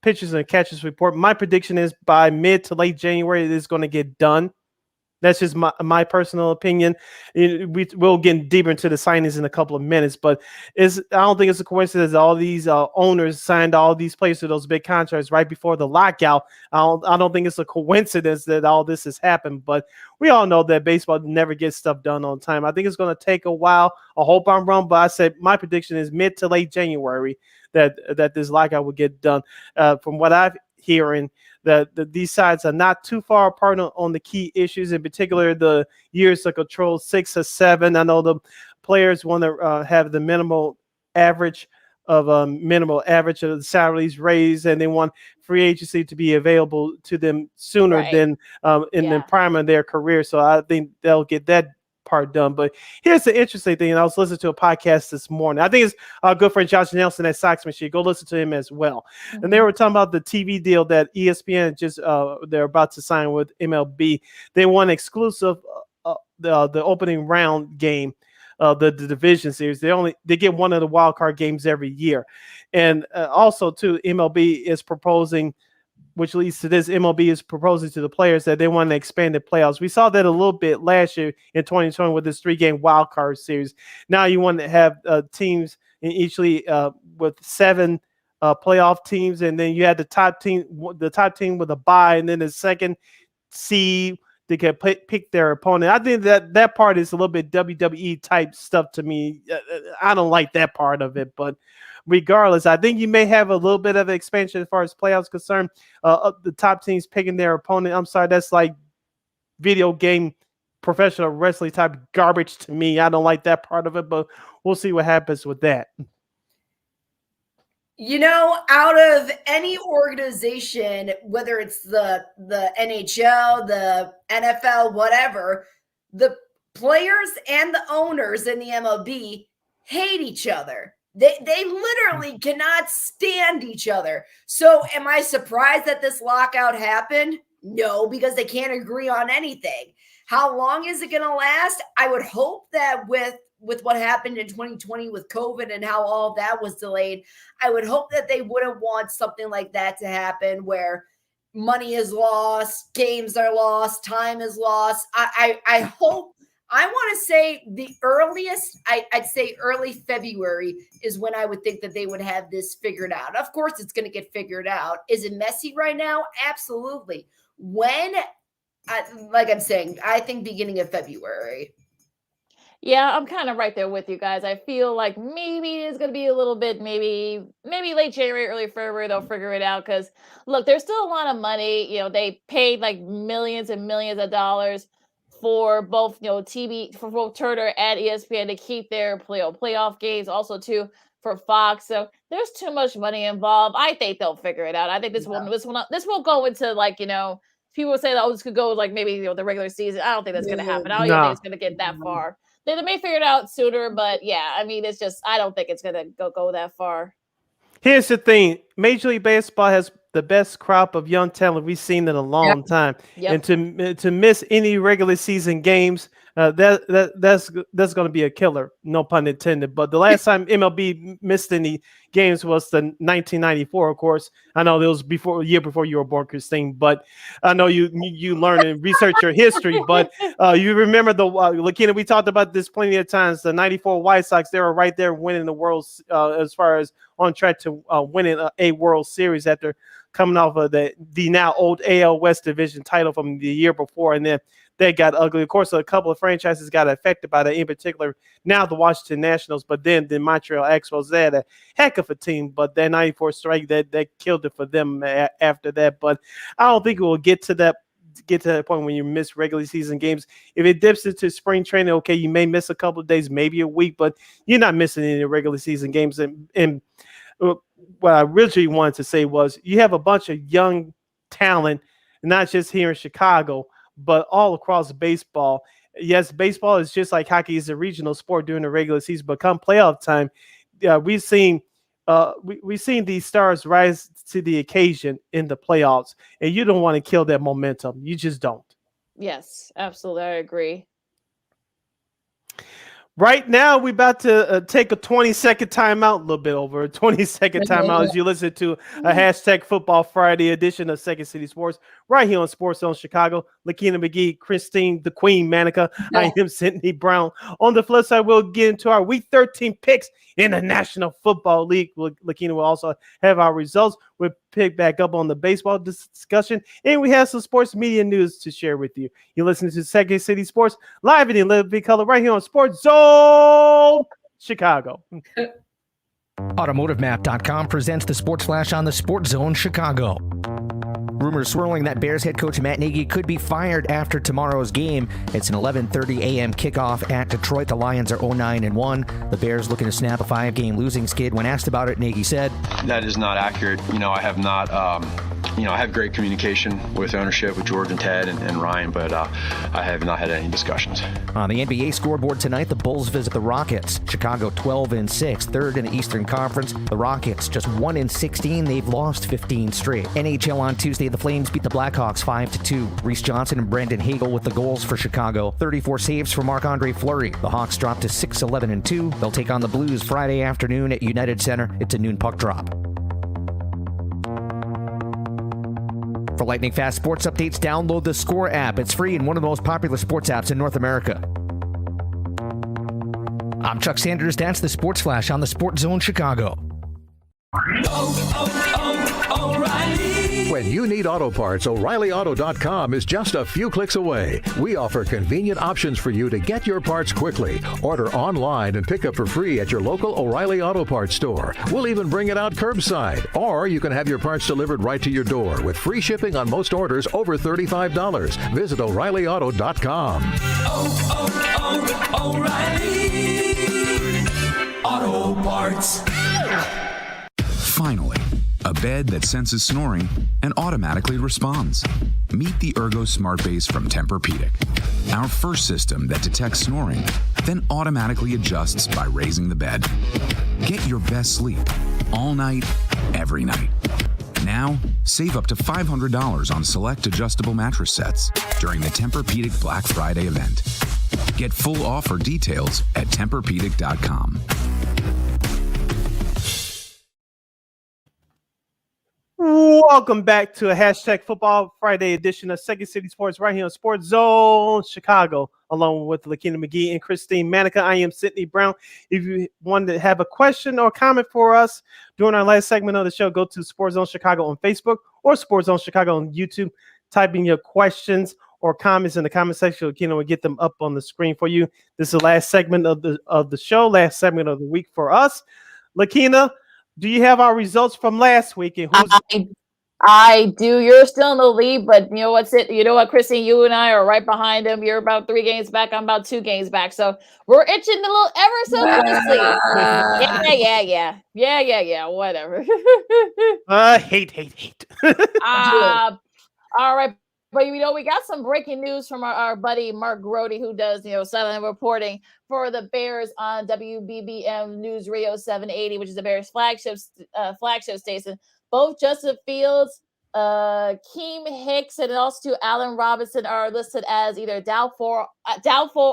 pitchers and catchers report. My prediction is by mid to late January, it is going to get done. That's just my personal opinion. We'll get deeper into the signings in a couple of minutes, but I don't think it's a coincidence that all these owners signed all these players to those big contracts right before the lockout. I don't think it's a coincidence that all this has happened, but we all know that baseball never gets stuff done on time. I think it's going to take a while. I hope I'm wrong, but I said my prediction is mid to late January that this lockout will get done. From what I'm hearing, that these sides are not too far apart on the key issues, in particular the years of control, 6 or 7. I know the players want to have the minimal average of the salaries raised, and they want free agency to be available to them sooner than in the prime of their career. So I think they'll get that part done. But here's the interesting thing, and I was listening to a podcast this morning. I think it's our good friend Josh Nelson at Sox Machine. Go listen to him as well. Mm-hmm. And they were talking about the TV deal that ESPN just they're about to sign with MLB. They want exclusive the opening round game, the division series. They get one of the wild card games every year, and also too MLB is proposing. Which leads to this, MLB is proposing to the players that they want to expand the playoffs. We saw that a little bit last year in 2020 with this 3-game wild card series. Now you want to have teams in each league with 7 playoff teams, and then you had the top team with a bye, and then the second seed they can pick their opponent. I think that part is a little bit WWE type stuff to me. I don't like that part of it, but regardless, I think you may have a little bit of expansion as far as playoffs concerned. The top teams picking their opponent. I'm sorry, that's like video game professional wrestling type garbage to me. I don't like that part of it, but we'll see what happens with that. Out of any organization, whether it's the NHL, the NFL, whatever, the players and the owners in the MLB hate each other. They literally cannot stand each other. So am I surprised that this lockout happened? No, because they can't agree on anything. How long is it going to last? I would hope that with what happened in 2020 with COVID and how all of that was delayed, I would hope that they wouldn't want something like that to happen where money is lost, games are lost, time is lost. I hope. I want to say the earliest, I'd say early February is when I would think that they would have this figured out. Of course, it's going to get figured out. Is it messy right now? Absolutely. When, like I'm saying, I think beginning of February. Yeah, I'm kind of right there with you guys. I feel like maybe it's going to be a little bit, maybe late January, early February, they'll figure it out. Because look, there's still a lot of money. They paid like millions and millions of dollars for both, TV, for both Turner and ESPN to keep their playoff games, also to for Fox. So there's too much money involved. I think they'll figure it out. I think this will go into like, people say, oh, this could go like maybe the regular season. I don't think that's going to happen. I don't even think it's going to get that far. They may figure it out sooner, but yeah, I mean, it's just I don't think it's going to go that far. Here's the thing: Major League Baseball has the best crop of young talent we've seen in a long time, and to miss any regular season games, that's going to be a killer. No pun intended. But the last time MLB missed any games was the 1994. Of course, I know it was a year before you were born, Christine. But I know you learn and research your history. But you remember Lakeena, we talked about this plenty of times. The '94 White Sox, they were right there winning the World, as far as on track to winning a World Series after coming off of the now old AL West division title from the year before, and then they got ugly. Of course, a couple of franchises got affected by that, in particular now the Washington Nationals, but then the Montreal Expos. They had a heck of a team, but that 94 strike that killed it for them after that. But I don't think it will get to that point when you miss regular season games. If it dips into spring training, okay, you may miss a couple of days, maybe a week, but you're not missing any regular season games. And what I originally wanted to say was you have a bunch of young talent, not just here in Chicago, but all across baseball. Yes, baseball is just like hockey is a regional sport during the regular season, but come playoff time, we've seen these stars rise to the occasion in the playoffs, and you don't want to kill that momentum. You just don't. Yes, absolutely. I agree. Right now, we're about to take a 20-second timeout, a little bit over a 20-second timeout as you listen to a hashtag Football Friday edition of Second City Sports right here on Sports Zone Chicago. Lakeena McGee, Christine, the Queen Manika. I am Sydney Brown. On the flip side, we'll get into our Week 13 picks in the National Football League. Lakeena will also have our results. We'll pick back up on the baseball discussion, and we have some sports media news to share with you. You're listening to Second City Sports live in 11 color right here on Sports Zone Chicago. AutomotiveMap.com presents the Sports Flash on the Sports Zone Chicago. Rumors swirling that Bears head coach Matt Nagy could be fired after tomorrow's game. It's an 11:30 a.m. kickoff at Detroit. The Lions are 0-9-1. The Bears looking to snap a 5-game losing skid. When asked about it, Nagy said, "That is not accurate. I have not. I have great communication with ownership, with George and Ted and Ryan, but I have not had any discussions." On the NBA scoreboard tonight, the Bulls visit the Rockets. Chicago 12-6, third in the Eastern Conference. The Rockets just 1-16. They've lost 15 straight. NHL on Tuesday, the Flames beat the Blackhawks 5-2. Reese Johnson and Brendan Hagel with the goals for Chicago. 34 saves for Marc-Andre Fleury. The Hawks dropped to 6-11-2. They'll take on the Blues Friday afternoon at United Center. It's a noon puck drop. For lightning fast sports updates, download the Score app. It's free and one of the most popular sports apps in North America. I'm Chuck Sanders. That's the Sports Flash on the Sports Zone Chicago. O'Reilly. When you need auto parts, O'ReillyAuto.com is just a few clicks away. We offer convenient options for you to get your parts quickly. Order online and pick up for free at your local O'Reilly Auto Parts store. We'll even bring it out curbside. Or you can have your parts delivered right to your door with free shipping on most orders over $35. Visit O'ReillyAuto.com. O'Reilly Auto Parts. Finally, a bed that senses snoring and automatically responds. Meet the Ergo Smart Base from Tempur-Pedic, our first system that detects snoring, then automatically adjusts by raising the bed. Get your best sleep all night, every night. Now, save up to $500 on select adjustable mattress sets during the Tempur-Pedic Black Friday event. Get full offer details at TempurPedic.com. Welcome back to a hashtag Football Friday edition of Second City Sports right here on Sports Zone Chicago, along with Lakeena McGee and Christine Manika. I am Sydney Brown. If you wanted to have a question or comment for us during our last segment of the show, go to Sports Zone Chicago on Facebook or Sports Zone Chicago on YouTube. Type in your questions or comments in the comment section. Lakeena will get them up on the screen for you. This is the last segment of the show, last segment of the week for us. Lakeena, do you have our results from last week? And I do. You're still in the lead, but you know what's it? You know what, Christine? You and I are right behind him. You're about 3 games back. I'm about 2 games back. So we're itching a little ever so closely. Yeah. Whatever. Hate. All right. But you know, we got some breaking news from our buddy Mark Grody, who does silent reporting for the Bears on WBBM News Radio 780, which is the Bears flagship station. Both Justin Fields, Keem Hicks, and also Allen Robinson are listed as either doubtful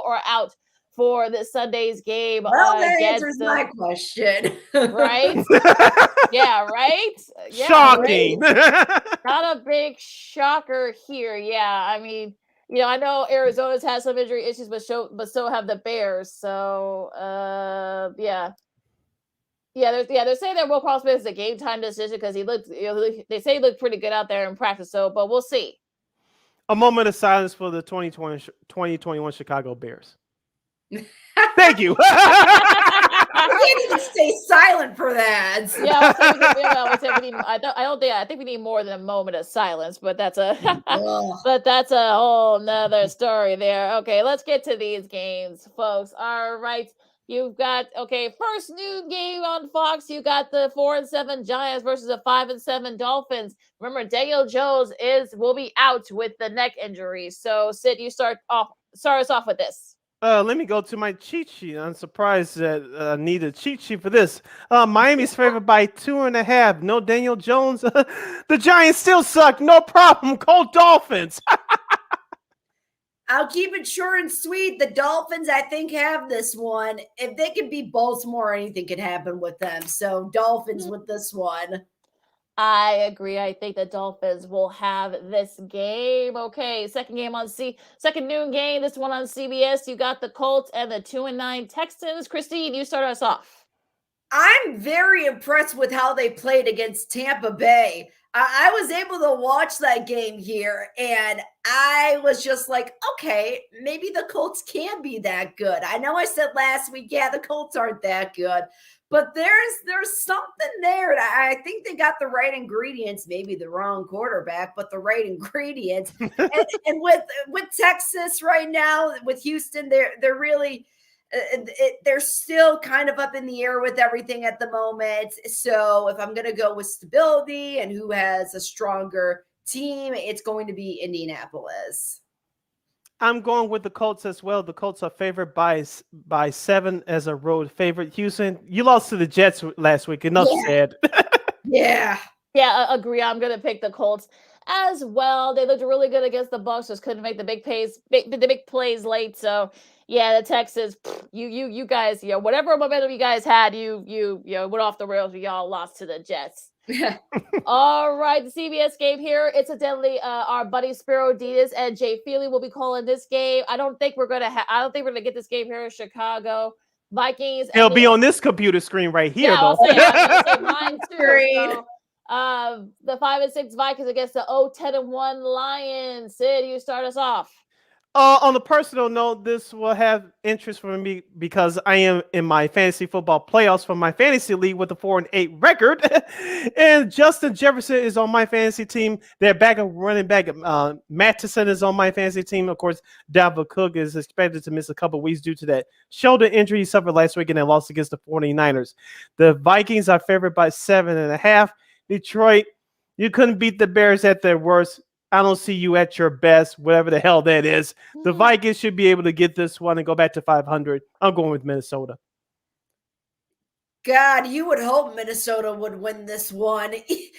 or out for this Sunday's game. Well, that answers my question. Right? Yeah, right? Yeah, Shocking. Right? Not a big shocker here. Yeah, I mean, I know Arizona's had some injury issues, but so have the Bears. So, yeah. They're saying that Will Cross is a game time decision because he looked. They say he looked pretty good out there in practice. So, but we'll see. A moment of silence for the 2021 Chicago Bears. Thank you. I can't even stay silent for that. Yeah, I think we need more than a moment of silence, but that's a whole nother story there. Okay, let's get to these games, folks. All right. You've got first noon game on Fox. You got the 4-7 Giants versus the 5-7 Dolphins. Remember, Daniel Jones will be out with the neck injury. So, Sid, you start us off with this. Let me go to my cheat sheet. I'm surprised that I need a cheat sheet for this. Miami's favored by 2.5. No Daniel Jones. The Giants still suck. No problem. Cold Dolphins. I'll keep it short and sweet. The Dolphins, I think, have this one. If they could beat Baltimore, anything could happen with them. So Dolphins with this one. I agree. I think the Dolphins will have this game. Okay, second noon game. This one on CBS. You got the Colts and the 2-9 Texans. Christine, you start us off. I'm very impressed with how they played against Tampa Bay. I was able to watch that game here, and I was just like, okay, maybe the Colts can be that good. I know I said last week, the Colts aren't that good. But there's something there. I think they got the right ingredients, maybe the wrong quarterback, but the right ingredients. and with Texas right now, with Houston, they're really they're still kind of up in the air with everything at the moment. So if I'm going to go with stability and who has a stronger team, it's going to be Indianapolis. I'm going with the Colts as well. The Colts are favored by 7 as a road favorite. Houston, you lost to the Jets last week. Enough said. Yeah, agree. I'm going to pick the Colts as well. They looked really good against the Bucs, just couldn't make the big plays late. So, yeah, the Texans, you guys, whatever momentum you guys had, you went off the rails. Y'all lost to the Jets. All right, the CBS game here. It's a deadly. Our buddy Spiro Diaz and Jay Feely will be calling this game. I don't think we're gonna get this game here in Chicago. Vikings. It'll be on this computer screen right here, though. I'll say mine too. So, the 5-6 Vikings against the 10-1 Lions. Sid, you start us off. On a personal note, this will have interest for me because I am in my fantasy football playoffs for my fantasy league with a 4-8 record. And Justin Jefferson is on my fantasy team. Their backup running back, Mattison, is on my fantasy team. Of course, Dalvin Cook is expected to miss a couple weeks due to that shoulder injury he suffered last week and they lost against the 49ers. The Vikings are favored by 7.5. Detroit, you couldn't beat the Bears at their worst. I don't see you at your best, whatever the hell that is. The Vikings should be able to get this one and go back to 500. I'm going with Minnesota. God, you would hope Minnesota would win this one. Even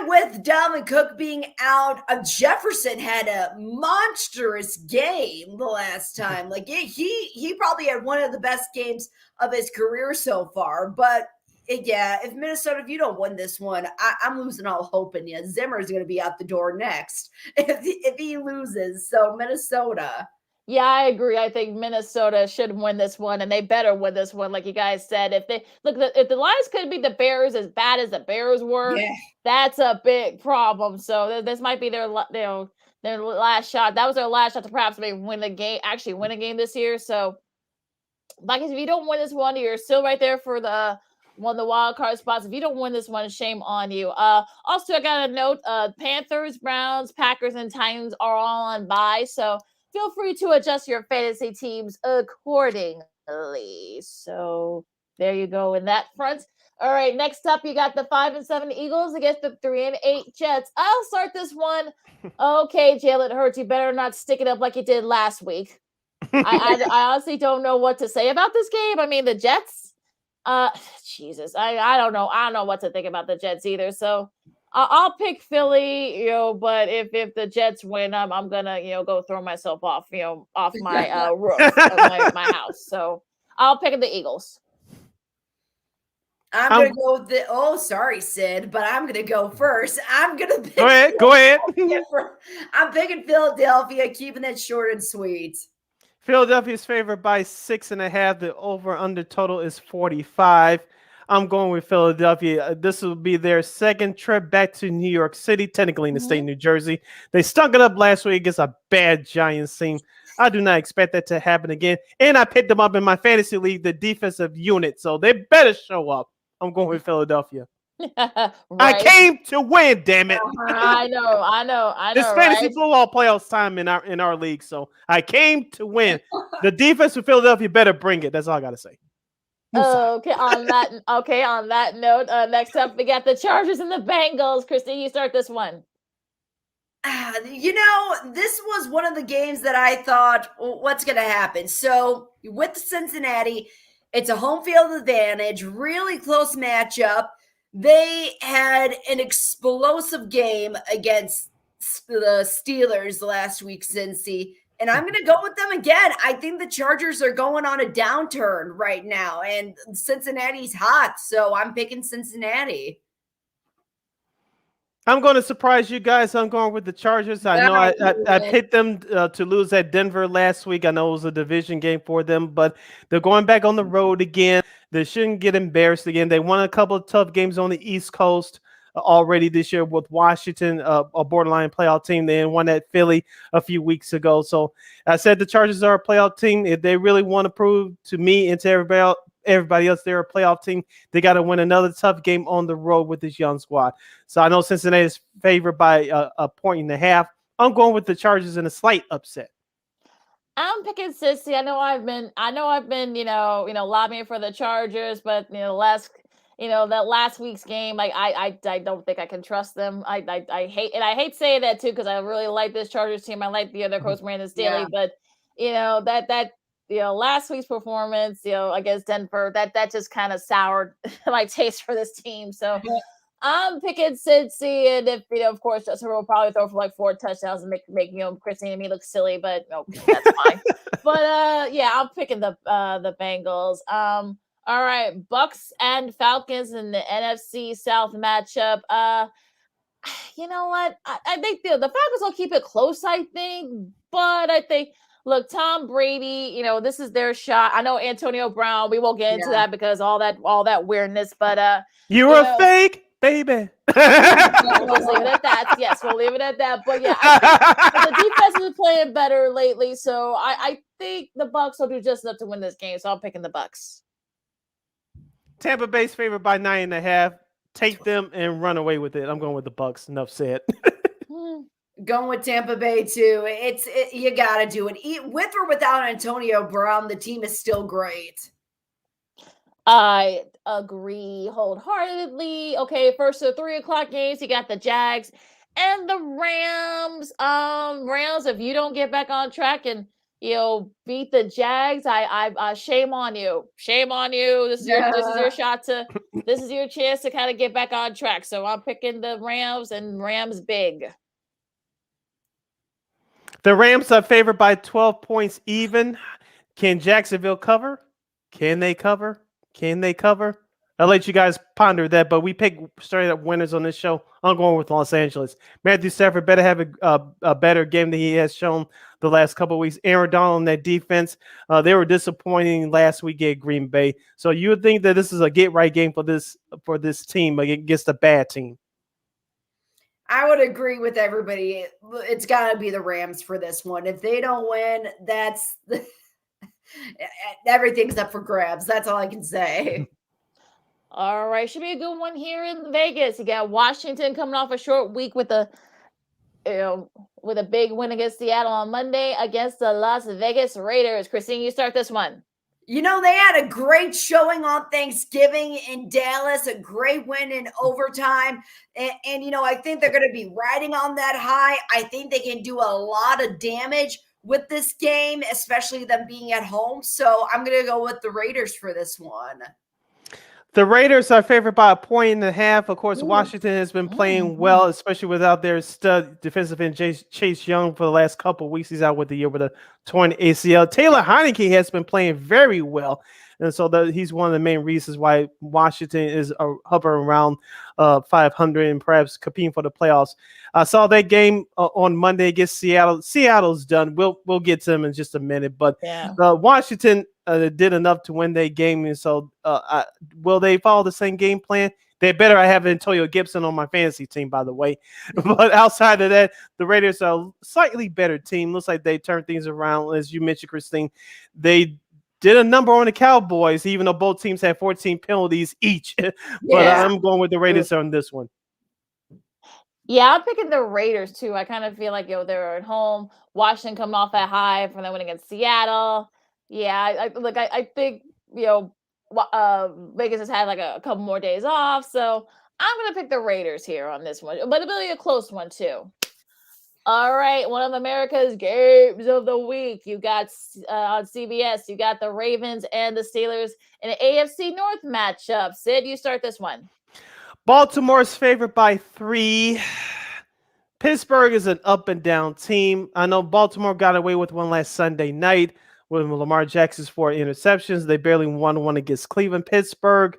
with Dalvin Cook being out, Jefferson had a monstrous game the last time. Like he probably had one of the best games of his career so far, but if Minnesota, if you don't win this one, I'm losing all hope in you. Zimmer is going to be out the door next if he loses. So Minnesota. Yeah, I agree. I think Minnesota should win this one, and they better win this one, like you guys said. If the Lions could beat the Bears as bad as the Bears were, that's a big problem. So this might be their last shot. That was their last shot to perhaps maybe win a game this year. So, like, if you don't win this one, you're still right there for the won the wild card spots. If you don't win this one, shame on you. Also, I got a note: Panthers, Browns, Packers, and Titans are all on bye, so feel free to adjust your fantasy teams accordingly. So there you go in that front. All right, next up, you got the 5-7 Eagles against the 3-8 Jets. I'll start this one. Okay, Jalen Hurts, you better not stick it up like you did last week. I honestly don't know what to say about this game. I mean, the Jets, Jesus, I don't know. I don't know what to think about the Jets either. So I'll pick Philly, but if the Jets win, I'm gonna, go throw myself off, off my roof of my house. So I'll pick the Eagles. I'm going to go with sorry, Sid, but I'm going to go first. I'm going to pick. Go ahead. I'm picking Philadelphia, keeping it short and sweet. Philadelphia's favored by 6.5. The over-under total is 45. I'm going with Philadelphia. This will be their second trip back to New York City, technically in the state of New Jersey. They stunk it up last week against a bad Giants team. I do not expect that to happen again. And I picked them up in my fantasy league, the defensive unit, so they better show up. I'm going with Philadelphia. Right. I came to win, damn it. I know. It's fantasy football playoffs time in our league, so I came to win. The defense for Philadelphia better bring it. That's all I gotta say. Okay. On that note, next up we got the Chargers and the Bengals. Christine, you start this one. This was one of the games that I thought, what's going to happen? So with Cincinnati, it's a home field advantage, really close matchup. They had an explosive game against the Steelers last week, Cincy, and I'm going to go with them again. I think the Chargers are going on a downturn right now, and Cincinnati's hot, so I'm picking Cincinnati. I'm going to surprise you guys. I'm going with the Chargers. I know I picked them to lose at Denver last week. I know it was a division game for them, but they're going back on the road again. They shouldn't get embarrassed again. They won a couple of tough games on the East Coast already this year with Washington, a borderline playoff team. They won at Philly a few weeks ago. So I said the Chargers are a playoff team. If they really want to prove to me and to everybody else they're a playoff team, they got to win another tough game on the road with this young squad. So I know Cincinnati is favored by 1.5. I'm going with the Chargers in a slight upset. I'm picking Cincy. I know I've been, lobbying for the Chargers, but that last week's game, I don't think I can trust them. I hate saying that too, because I really like this Chargers team. I like the other coach, Brandon Staley, but last week's performance, against Denver, that just kind of soured my taste for this team. So I'm picking Cincy, and if of course, Justin will probably throw for like 4 touchdowns and make Christine and me look silly, but that's fine. But I'm picking the Bengals. All right, Bucks and Falcons in the NFC South matchup. You know what? I think the Falcons will keep it close, I think, but I think. Look, Tom Brady, this is their shot. I know Antonio Brown. We won't get into that because all that weirdness. But you're a fake baby. We'll leave it at that. Yes, we'll leave it at that. But yeah, I think the defense is playing better lately, so I think the Bucks will do just enough to win this game. So I'm picking the Bucks. Tampa Bay's favored by 9.5. Take them and run away with it. I'm going with the Bucks. Enough said. Going with Tampa Bay too. You got to do it. With or without Antonio Brown, the team is still great. I agree wholeheartedly. Okay, first of 3:00 games, you got the Jags and the Rams. Rams, if you don't get back on track and beat the Jags, I shame on you. Shame on you. This is your shot to. This is your chance to kind of get back on track. So I'm picking the Rams and Rams big. The Rams are favored by 12 points even. Can Jacksonville cover? Can they cover? Can they cover? I'll let you guys ponder that, but we pick straight up winners on this show. I'm going with Los Angeles. Matthew Stafford better have a better game than he has shown the last couple of weeks. Aaron Donald and that defense, they were disappointing last week at Green Bay. So you would think that this is a get-right game for this team against a bad team. I would agree with everybody. It's got to be the Rams for this one. If they don't win, that's everything's up for grabs. That's all I can say. All right, should be a good one here in Vegas. You got Washington coming off a short week with a with a big win against Seattle on Monday against the Las Vegas Raiders. Christine, you start this one. You know, they had a great showing on Thanksgiving in Dallas, a great win in overtime. And you know, I think they're going to be riding on that high. I think they can do a lot of damage with this game, especially them being at home. So I'm going to go with the Raiders for this one. The Raiders are favored by 1.5. Of course, Washington has been playing well, especially without their stud defensive end Chase Young for the last couple of weeks. He's out with the year with a torn ACL. Taylor Heineke has been playing very well, and so he's one of the main reasons why Washington is hovering around 500 and perhaps competing for the playoffs. I saw that game on Monday against Seattle. Seattle's done. We'll get to them in just a minute, but Washington did enough to win that game, and so will they follow the same game plan? They better. I have Antonio Gibson on my fantasy team, by the way. But outside of that, the Raiders are a slightly better team. Looks like they turned things around, as you mentioned, Christine. They did a number on the Cowboys, even though both teams had 14 penalties each. But I'm going with the Raiders on this one. Yeah, I'm picking the Raiders too. I kind of feel like they're at home. Washington coming off that high from that win against Seattle. Yeah, I think Vegas has had like a couple more days off, so I'm gonna pick the Raiders here on this one, but it'll be a close one too. All right, one of America's games of the week. You got on CBS. You got the Ravens and the Steelers in an AFC North matchup. Sid, you start this one. Baltimore's favored by 3. Pittsburgh is an up and down team. I know Baltimore got away with one last Sunday night with Lamar Jackson's 4 interceptions. They barely won one against Cleveland. Pittsburgh,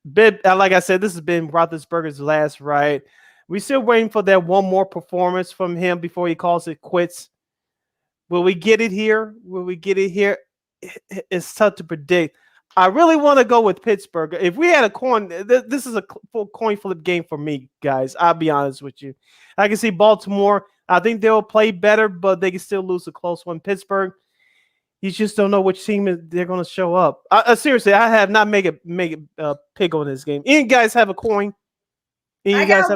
like I said, this has been Roethlisberger's last ride. We're still waiting for that one more performance from him before he calls it quits. Will we get it here? It's tough to predict. I really want to go with Pittsburgh. If we had a coin, this is a full coin flip game for me, guys. I'll be honest with you. I can see Baltimore. I think they'll play better, but they can still lose a close one. Pittsburgh, you just don't know which team they're going to show up. Seriously, I have not make a pick on this game. Any guys have a coin? I got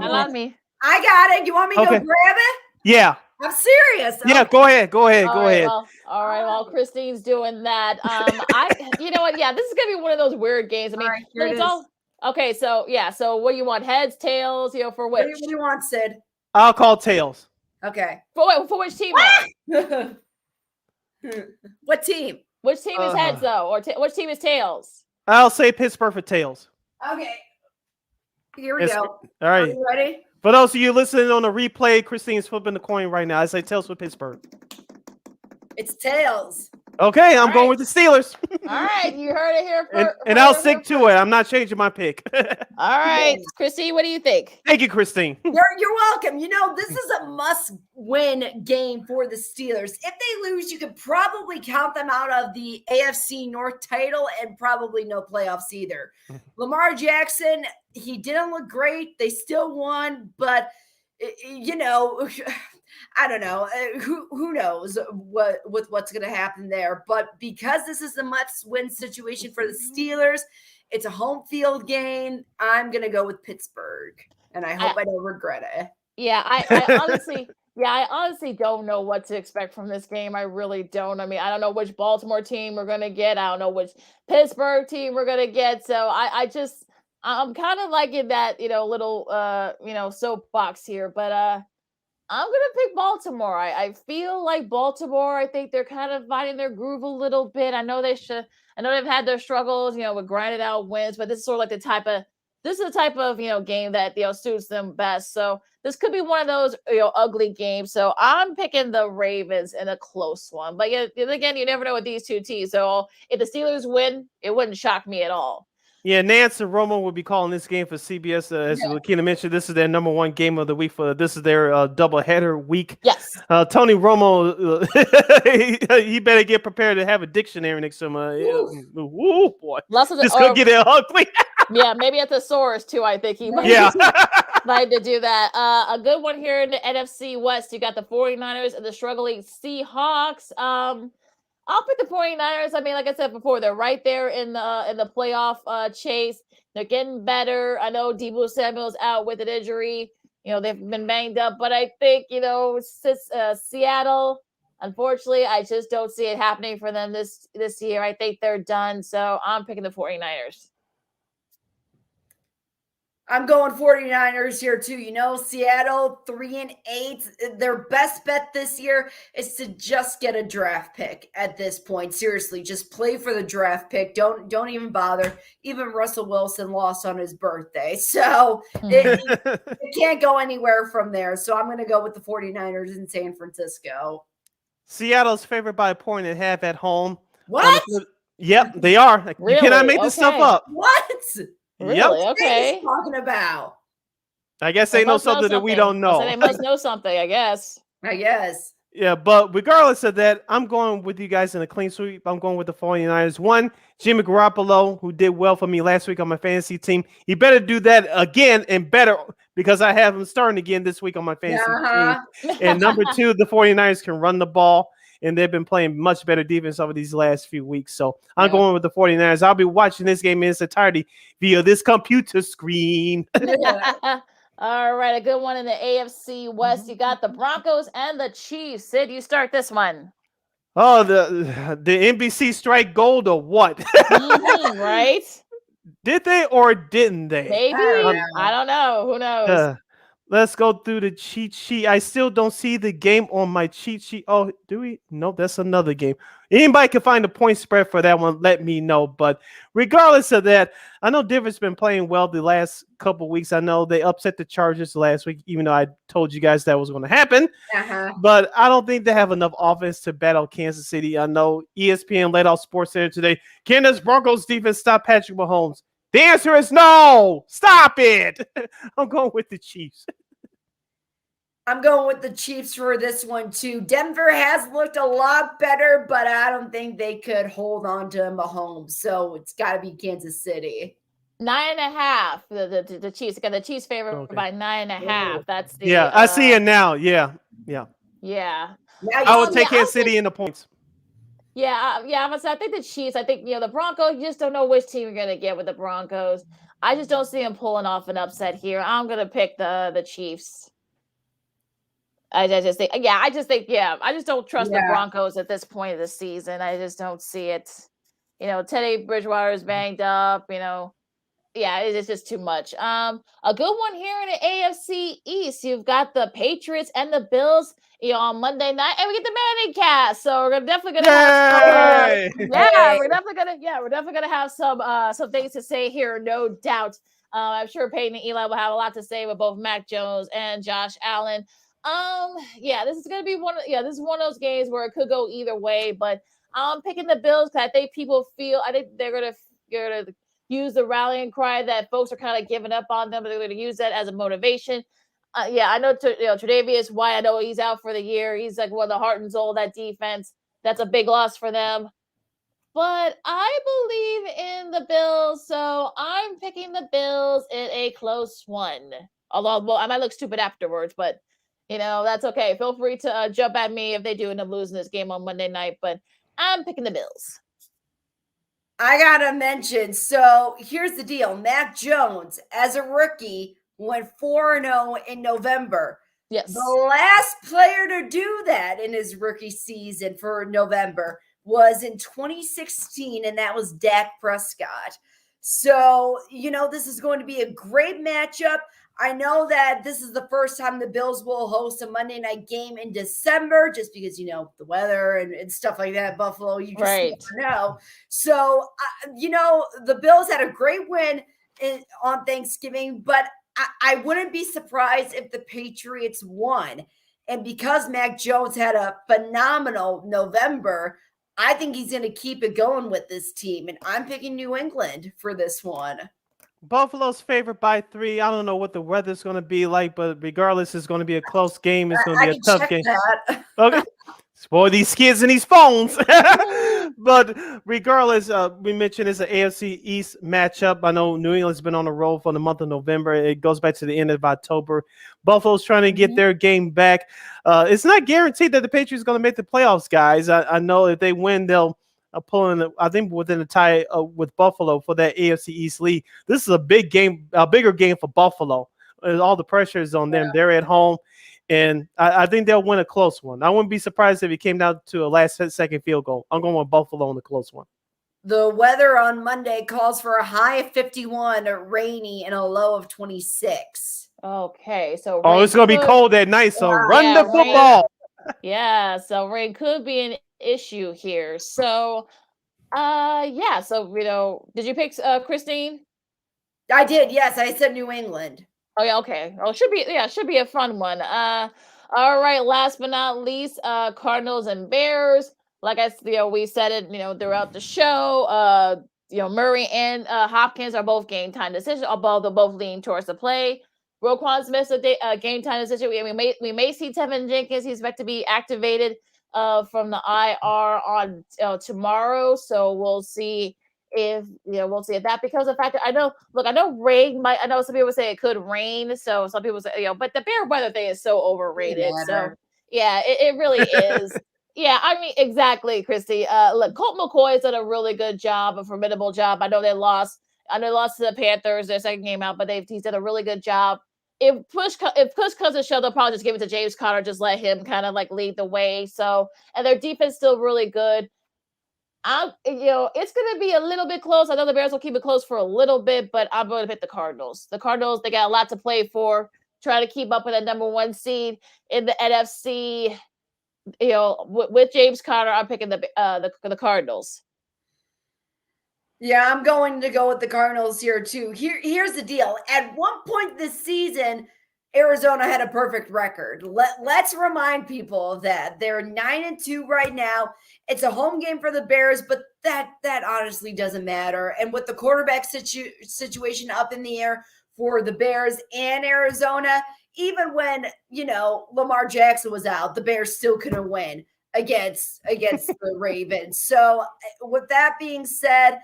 it. You want me to go grab it? Yeah. I'm serious. Yeah, go ahead. All right. Well, Christine's doing that. You know what? Yeah, this is gonna be one of those weird games. I mean, it's all okay. So yeah. So what do you want? Heads, tails? For which? What do you want, Sid? I'll call tails. Okay. For which team? What team? Which team is heads though, or which team is tails? I'll say Pittsburgh for tails. Okay. Here we go. All right. Are you ready? For those of you listening on the replay, Christine's flipping the coin right now. I say tails for Pittsburgh. It's tails. Okay, I'm going with the Steelers. All right, you heard it here. And I'll stick to it. I'm not changing my pick. All right, Christine, what do you think? Thank you, Christine. You're welcome. You know, this is a must-win game for the Steelers. If they lose, you could probably count them out of the AFC North title and probably no playoffs either. Lamar Jackson, he didn't look great. They still won, but you know, I don't know. Who knows what's going to happen there? But because this is a must-win situation for the Steelers, it's a home field game. I'm going to go with Pittsburgh, and I hope I don't regret it. Yeah, I honestly don't know what to expect from this game. I really don't. I mean, I don't know which Baltimore team we're going to get. I don't know which Pittsburgh team we're going to get. So I'm kind of liking that, little, soapbox here, but I'm going to pick Baltimore. I feel like Baltimore, I think they're kind of finding their groove a little bit. I know they've had their struggles, with grinded out wins, but this is sort of like the type of, game that, suits them best. So this could be one of those, ugly games. So I'm picking the Ravens in a close one. But again, you never know with these two teams. So if the Steelers win, it wouldn't shock me at all. Yeah, Nance and Romo will be calling this game for CBS. As Lakeena mentioned, this is their number 1 game of the week. This is their doubleheader week. Yes. Tony Romo, he better get prepared to have a dictionary next to him. Ooh, boy. This could get ugly. Yeah, maybe a thesaurus too, I think he might. Like to do that. A good one here in the NFC West. You got the 49ers and the struggling Seahawks. I'll pick the 49ers. I mean, like I said before, they're right there in the playoff chase. They're getting better. I know Deebo Samuel's out with an injury. They've been banged up, but I think, Seattle, unfortunately, I just don't see it happening for them this year. I think they're done. So I'm picking the 49ers. I'm going 49ers here too. Seattle 3-8. Their best bet this year is to just get a draft pick at this point. Seriously, just play for the draft pick. Don't even bother. Even Russell Wilson lost on his birthday. So it can't go anywhere from there. So I'm going to go with the 49ers in San Francisco. Seattle's favored by 1.5 at home. What? Yep, they are. Really? You cannot make this stuff up. What? Really? Yep. Okay. What are you talking about? I guess they know something that we don't know. So they must know something, I guess. I guess. Yeah, but regardless of that, I'm going with you guys in a clean sweep. I'm going with the 49ers. One, Jimmy Garoppolo, who did well for me last week on my fantasy team. He better do that again and better because I have him starting again this week on my fantasy team. And number two, the 49ers can run the ball, and they've been playing much better defense over these last few weeks. So I'm going with the 49ers. I'll be watching this game in its entirety via this computer screen. All right, a good one in the AFC West. You got the Broncos and the Chiefs. Sid, you start this one. Oh, the NBC strike gold or what? Right? Did they or didn't they? Maybe. I don't know. Who knows? Let's go through the cheat sheet. I still don't see the game on my cheat sheet. Oh, do we? No, that's another game. Anybody can find the point spread for that one, let me know. But regardless of that, I know Denver's been playing well the last couple weeks. I know they upset the Chargers last week, even though I told you guys that was going to happen. But I don't think they have enough offense to battle Kansas City. I know ESPN laid out SportsCenter today. Can this Broncos defense stop Patrick Mahomes? The answer is no. Stop it. I'm going with the Chiefs. I'm going with the Chiefs for this one, too. Denver has looked a lot better, but I don't think they could hold on to Mahomes. So it's got to be Kansas City. 9.5. The Chiefs. Got the Chiefs favored by 9.5. That's the. Yeah, I see it now. Yeah. I would take Kansas City in the points. Yeah. I think the Chiefs. I think the Broncos. You just don't know which team you're gonna get with the Broncos. I just don't see them pulling off an upset here. I'm gonna pick the Chiefs. I just think. I just don't trust the Broncos at this point of the season. I just don't see it. Teddy Bridgewater is banged up. It's just too much. A good one here in the AFC East. You've got the Patriots and the Bills, on Monday night, and we get the Manning cast. So we're definitely gonna have we're definitely gonna have some things to say here, no doubt. I'm sure Peyton and Eli will have a lot to say with both Mac Jones and Josh Allen. This is gonna be this is one of those games where it could go either way, but I'm picking the Bills because I think they're gonna use the rallying cry that folks are kind of giving up on them, but they're going to use that as a motivation. I know Tre'Davious White, I know he's out for the year. He's like one of the heart and soul of that defense. That's a big loss for them. But I believe in the Bills, so I'm picking the Bills in a close one. Although, I might look stupid afterwards, but, that's okay. Feel free to jump at me if they do end up losing this game on Monday night, but I'm picking the Bills. I got to mention, so here's the deal. Mac Jones, as a rookie, went 4-0 in November. Yes. The last player to do that in his rookie season for November was in 2016, and that was Dak Prescott. So, this is going to be a great matchup. I know that this is the first time the Bills will host a Monday night game in December just because, the weather and stuff like that, Buffalo, you just never know. So, the Bills had a great win on Thanksgiving, but I wouldn't be surprised if the Patriots won. And because Mac Jones had a phenomenal November, I think he's going to keep it going with this team. And I'm picking New England for this one. Buffalo's favored by 3. I don't know what the weather's going to be like, but regardless, it's going to be a close game. It's going to be a tough game. Okay. Spoil these kids and these phones. But regardless, we mentioned it's an AFC East matchup. I know New England's been on the roll for the month of November. It goes back to the end of October. Buffalo's trying to get their game back. It's not guaranteed that the Patriots are going to make the playoffs, guys. I know if they win, they'll pull in, I think, within a tie with Buffalo for that AFC East lead. This is a big game, a bigger game for Buffalo. All the pressure is on them. They're at home. And I think they'll win a close one. I wouldn't be surprised if it came down to a last-second field goal. I'm going with Buffalo in the close one. The weather on Monday calls for a high of 51, rainy, and a low of 26. Okay, so it's going to be cold at night, so run the football. So rain could be an issue here. So, so, did you pick Christine? I did, yes. I said New England. Oh yeah, okay. Oh, should be a fun one. All right. Last but not least, Cardinals and Bears. Like we said it, throughout the show. Murray and Hopkins are both game time decisions. Although they both lean towards the play. Roquan Smith's a game time decision. We may see Tevin Jenkins. He's expected to be activated from the IR on tomorrow. So we'll see. If if that becomes a factor. I know rain I know some people say it could rain, so some people say, but the bear weather thing is so overrated. So it really is. Yeah, I mean, exactly, Christy. Look, Colt McCoy has done a really good job, a formidable job. I know they lost to the Panthers, their second game out, but he's done a really good job. If push comes to shove, they'll probably just give it to James Conner, just let him kind of lead the way. So, and their defense still really good. It's going to be a little bit close. I know the Bears will keep it close for a little bit, but I'm going to pick the Cardinals. The Cardinals, they got a lot to play for. Try to keep up with that number 1 seed in the NFC. With James Conner, I'm picking the Cardinals. Yeah, I'm going to go with the Cardinals here too. Here's the deal. At one point this season, Arizona had a perfect record. Let's remind people of that. They're 9-2 right now. It's a home game for the Bears, but that honestly doesn't matter. And with the quarterback situation up in the air for the Bears and Arizona, even when, Lamar Jackson was out, the Bears still couldn't win against the Ravens. So with that being said,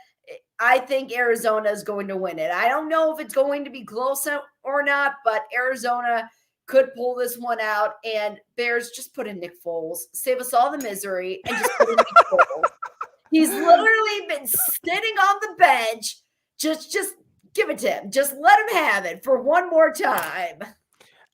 I think Arizona is going to win it. I don't know if it's going to be close or not, but Arizona could pull this one out. And Bears, just put in Nick Foles. Save us all the misery and just put in Nick Foles. He's literally been sitting on the bench. Just give it to him. Just let him have it for one more time.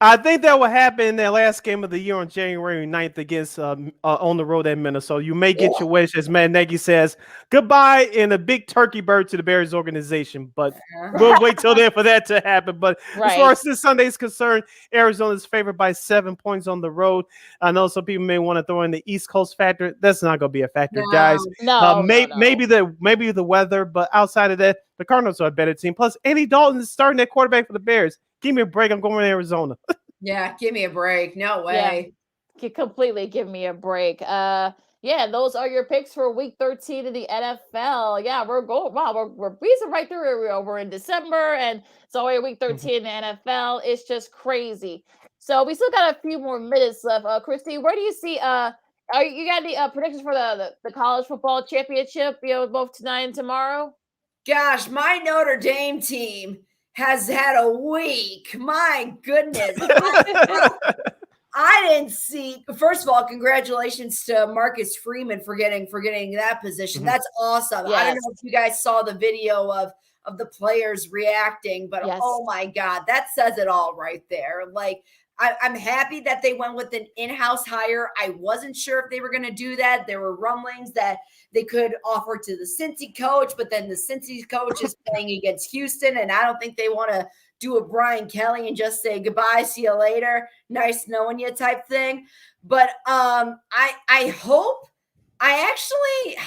I think that will happen in their last game of the year on January 9th against on the road at Minnesota. You may get your wish, as Matt Nagy says, goodbye and a big turkey bird to the Bears organization. But we'll wait till then for that to happen. But as far as this Sunday is concerned, Arizona is favored by 7 points on the road. I know some people may want to throw in the East Coast factor. That's not going to be a factor, guys. No, maybe the weather, but outside of that, the Cardinals are a better team. Plus, Andy Dalton is starting at quarterback for the Bears. Give me a break. I'm going to Arizona. Yeah, give me a break. No way. Yeah, completely give me a break. Those are your picks for week 13 of the NFL. Yeah, we're going. Wow, we're breezing right through it. We're in December, and it's already week 13 in the NFL. It's just crazy. So we still got a few more minutes left. Christine, where do you see? You got any predictions for the college football championship? Both tonight and tomorrow. Gosh, my Notre Dame team has had a week. My goodness. I didn't see. First of all, congratulations to Marcus Freeman for getting that position. That's awesome. Yes. I don't know if you guys saw the video of the players reacting, but oh my God, that says it all right there. I'm happy that they went with an in-house hire. I wasn't sure if they were going to do that. There were rumblings that they could offer to the Cincy coach, but then the Cincy coach is playing against Houston, and I don't think they want to do a Brian Kelly and just say goodbye, see you later, nice knowing you type thing. But I hope I actually,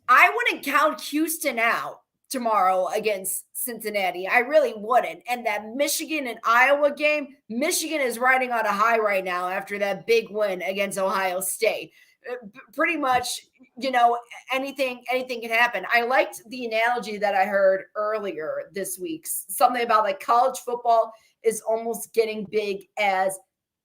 I wouldn't count Houston out tomorrow against Cincinnati. I really wouldn't. And that Michigan and Iowa game, Michigan is riding on a high right now after that big win against Ohio State. Pretty much, anything can happen. I liked the analogy that I heard earlier this week. Something about college football is almost getting big as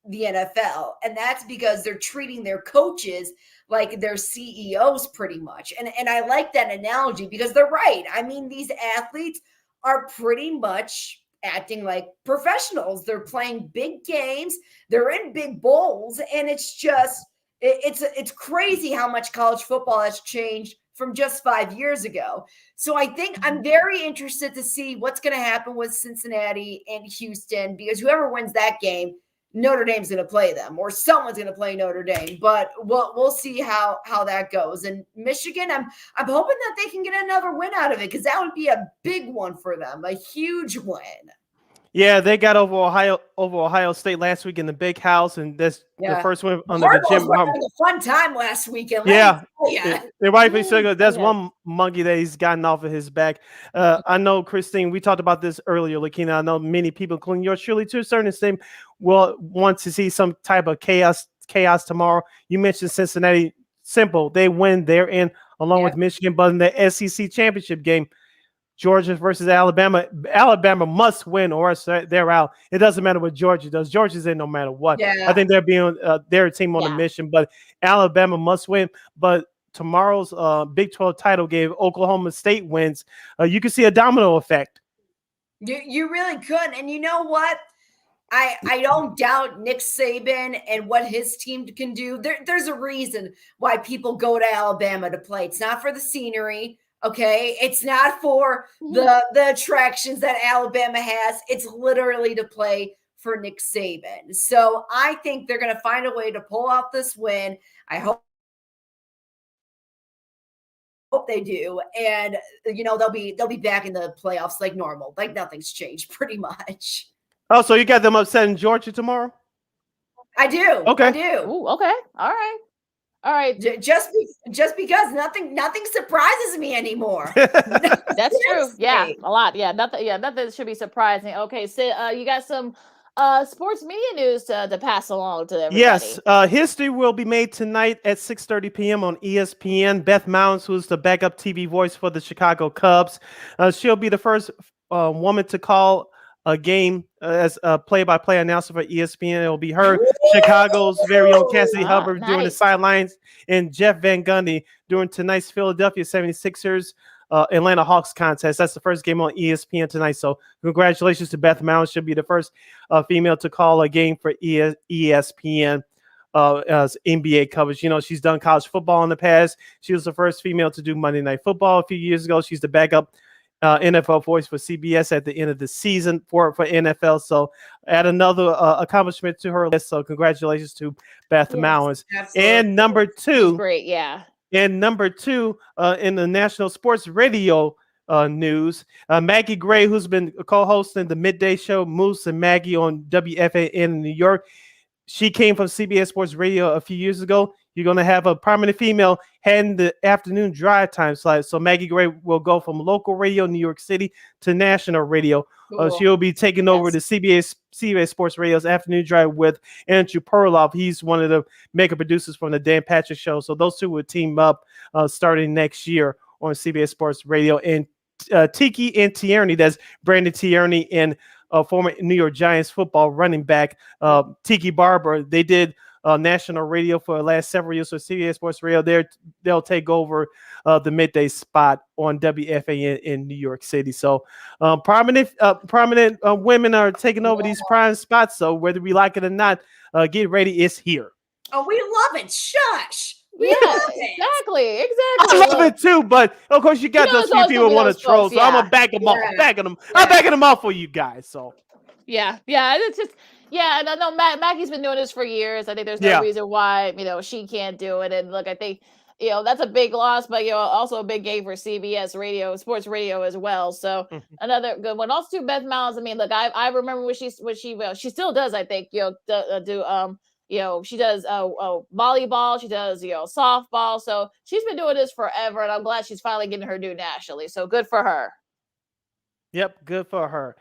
the NFL. And that's because they're treating their coaches like they're CEOs pretty much. And I like that analogy because they're right. I mean, these athletes are pretty much acting like professionals. They're playing big games. They're in big bowls. And it's just, it's crazy how much college football has changed from just 5 years ago. So I think I'm very interested to see what's going to happen with Cincinnati and Houston, because whoever wins that game, Notre Dame's going to play them, or someone's going to play Notre Dame. But we'll see how that goes. And Michigan, I'm hoping that they can get another win out of it, because that would be a big one for them, a huge win. Yeah, they got over Ohio State last week in the big house, and that's the first one under the Jim. Having a fun time last weekend. Yeah, they rightfully so. That's one monkey that he's gotten off of his back. I know, Christine, we talked about this earlier, Lakeena. I know many people, including yours truly, to a certain extent, will want to see some type of chaos tomorrow. You mentioned Cincinnati. Simple, they win. They're in along with Michigan, but in the SEC championship game, Georgia versus Alabama. Alabama must win, or else they're out. It doesn't matter what Georgia does. Georgia's in no matter what. Yeah. I think they're being their team on a mission, but Alabama must win. But tomorrow's Big 12 title game, Oklahoma State wins. You can see a domino effect. You really could. And you know what? I don't doubt Nick Saban and what his team can do. There's a reason why people go to Alabama to play. It's not for the scenery. Okay, it's not for the attractions that Alabama has. It's literally to play for Nick Saban. So I think they're going to find a way to pull out this win. I hope they do, and they'll be back in the playoffs like normal, like nothing's changed, pretty much. Oh, so you got them upset in Georgia tomorrow? I do. Okay. I do. Ooh, okay. All right. Just because nothing surprises me anymore. That's true. Yeah, a lot. Yeah, nothing should be surprising. Okay, Sid, you got some sports media news to pass along to everybody. Yes, history will be made tonight at 6:30 p.m. on ESPN. Beth Mounds, who's the backup TV voice for the Chicago Cubs, she'll be the first woman to call a game as a play-by-play announcer for ESPN. It will be her, Chicago's very own Cassidy Hubbard doing the sidelines, and Jeff Van Gundy during tonight's Philadelphia 76ers Atlanta Hawks contest. That's the first game on ESPN tonight. So congratulations to Beth Mounds. She'll be the first female to call a game for ESPN as NBA coverage. She's done college football in the past. She was the first female to do Monday Night Football a few years ago. She's the backup NFL voice for CBS at the end of the season for NFL. So add another accomplishment to her list. So congratulations to Beth Mounds. Absolutely. And number two, great, yeah. And number two, in the national sports radio news, Maggie Gray, who's been co-hosting the midday show Moose and Maggie on WFAN in New York, she came from CBS Sports Radio a few years ago. You're going to have a prominent female heading the afternoon drive time slot. So Maggie Gray will go from local radio in New York City to national radio. Cool. She'll be taking over the CBS Sports Radio's afternoon drive with Andrew Perloff. He's one of the mega producers from the Dan Patrick Show. So those two will team up starting next year on CBS Sports Radio. And Tiki and Tierney, that's Brandon Tierney and former New York Giants football running back Tiki Barber. They did national radio for the last several years. So CBS Sports Radio, they'll take over the midday spot on WFAN in New York City. So prominent women are taking over these prime spots. So whether we like it or not, get ready. It's here. Oh, we love it. Shush. Yeah, exactly. I love it too, but of course you got those few people want to troll, so I'm gonna back them off. I'm backing them off for you guys. So yeah, it's just and I know Maggie's been doing this for years. I think there's no reason why she can't do it. And look, I think that's a big loss, but also a big gain for CBS Radio, sports radio as well. So another good one. Also, Beth Mounds. I mean, look, I remember when she still does. I think she does volleyball, she does softball. So she's been doing this forever, and I'm glad she's finally getting her due nationally. So good for her. Yep, good for her.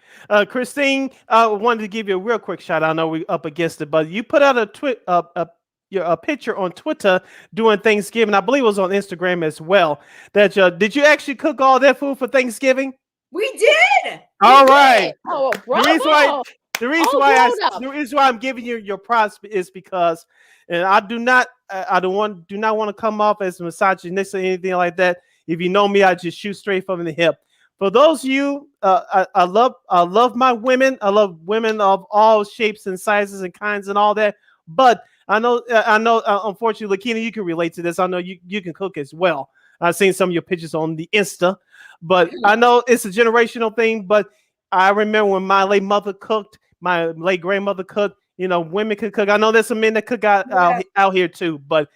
Christine, I wanted to give you a real quick shout out. I know we're up against it, but you put out a picture on Twitter during Thanksgiving. I believe it was on Instagram as well. Did you actually cook all that food for Thanksgiving? We did. All right. Oh, The The reason All why grown up. the reason why I'm giving you your props is because, and I do not want to come off as misogynistic or anything like that. If you know me, I just shoot straight from the hip. For those of you, I love my women. I love women of all shapes and sizes and kinds and all that. But I know, unfortunately, Lakeena, you can relate to this. I know you can cook as well. I've seen some of your pictures on the Insta, but I know it's a generational thing. But I remember when my late mother cooked, my late grandmother cooked. You know, women could cook. I know there's some men that cook out here too, but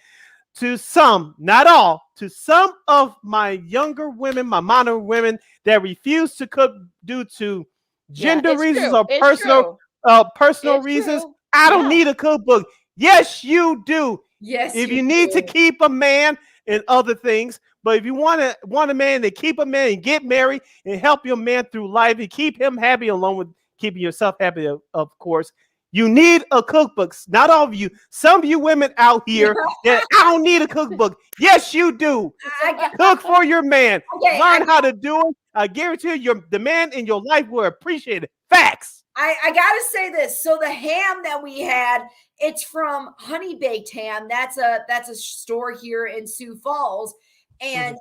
to some, not all, to some of my younger women, my modern women that refuse to cook due to gender reasons or personal reasons, I don't need a cookbook. Yes, you do. Yes, if you need to keep a man and other things, but if you want a man to keep a man and get married and help your man through life and keep him happy along with keeping yourself happy, of course, you need a cookbook. Not all of you. Some of you women out here that I don't need a cookbook. Yes, you do. Cook for your man. Learn how to do it. I guarantee you, the man in your life will appreciate it. Facts. I gotta say this. So the ham that we had, it's from Honey Baked Ham. That's a store here in Sioux Falls. And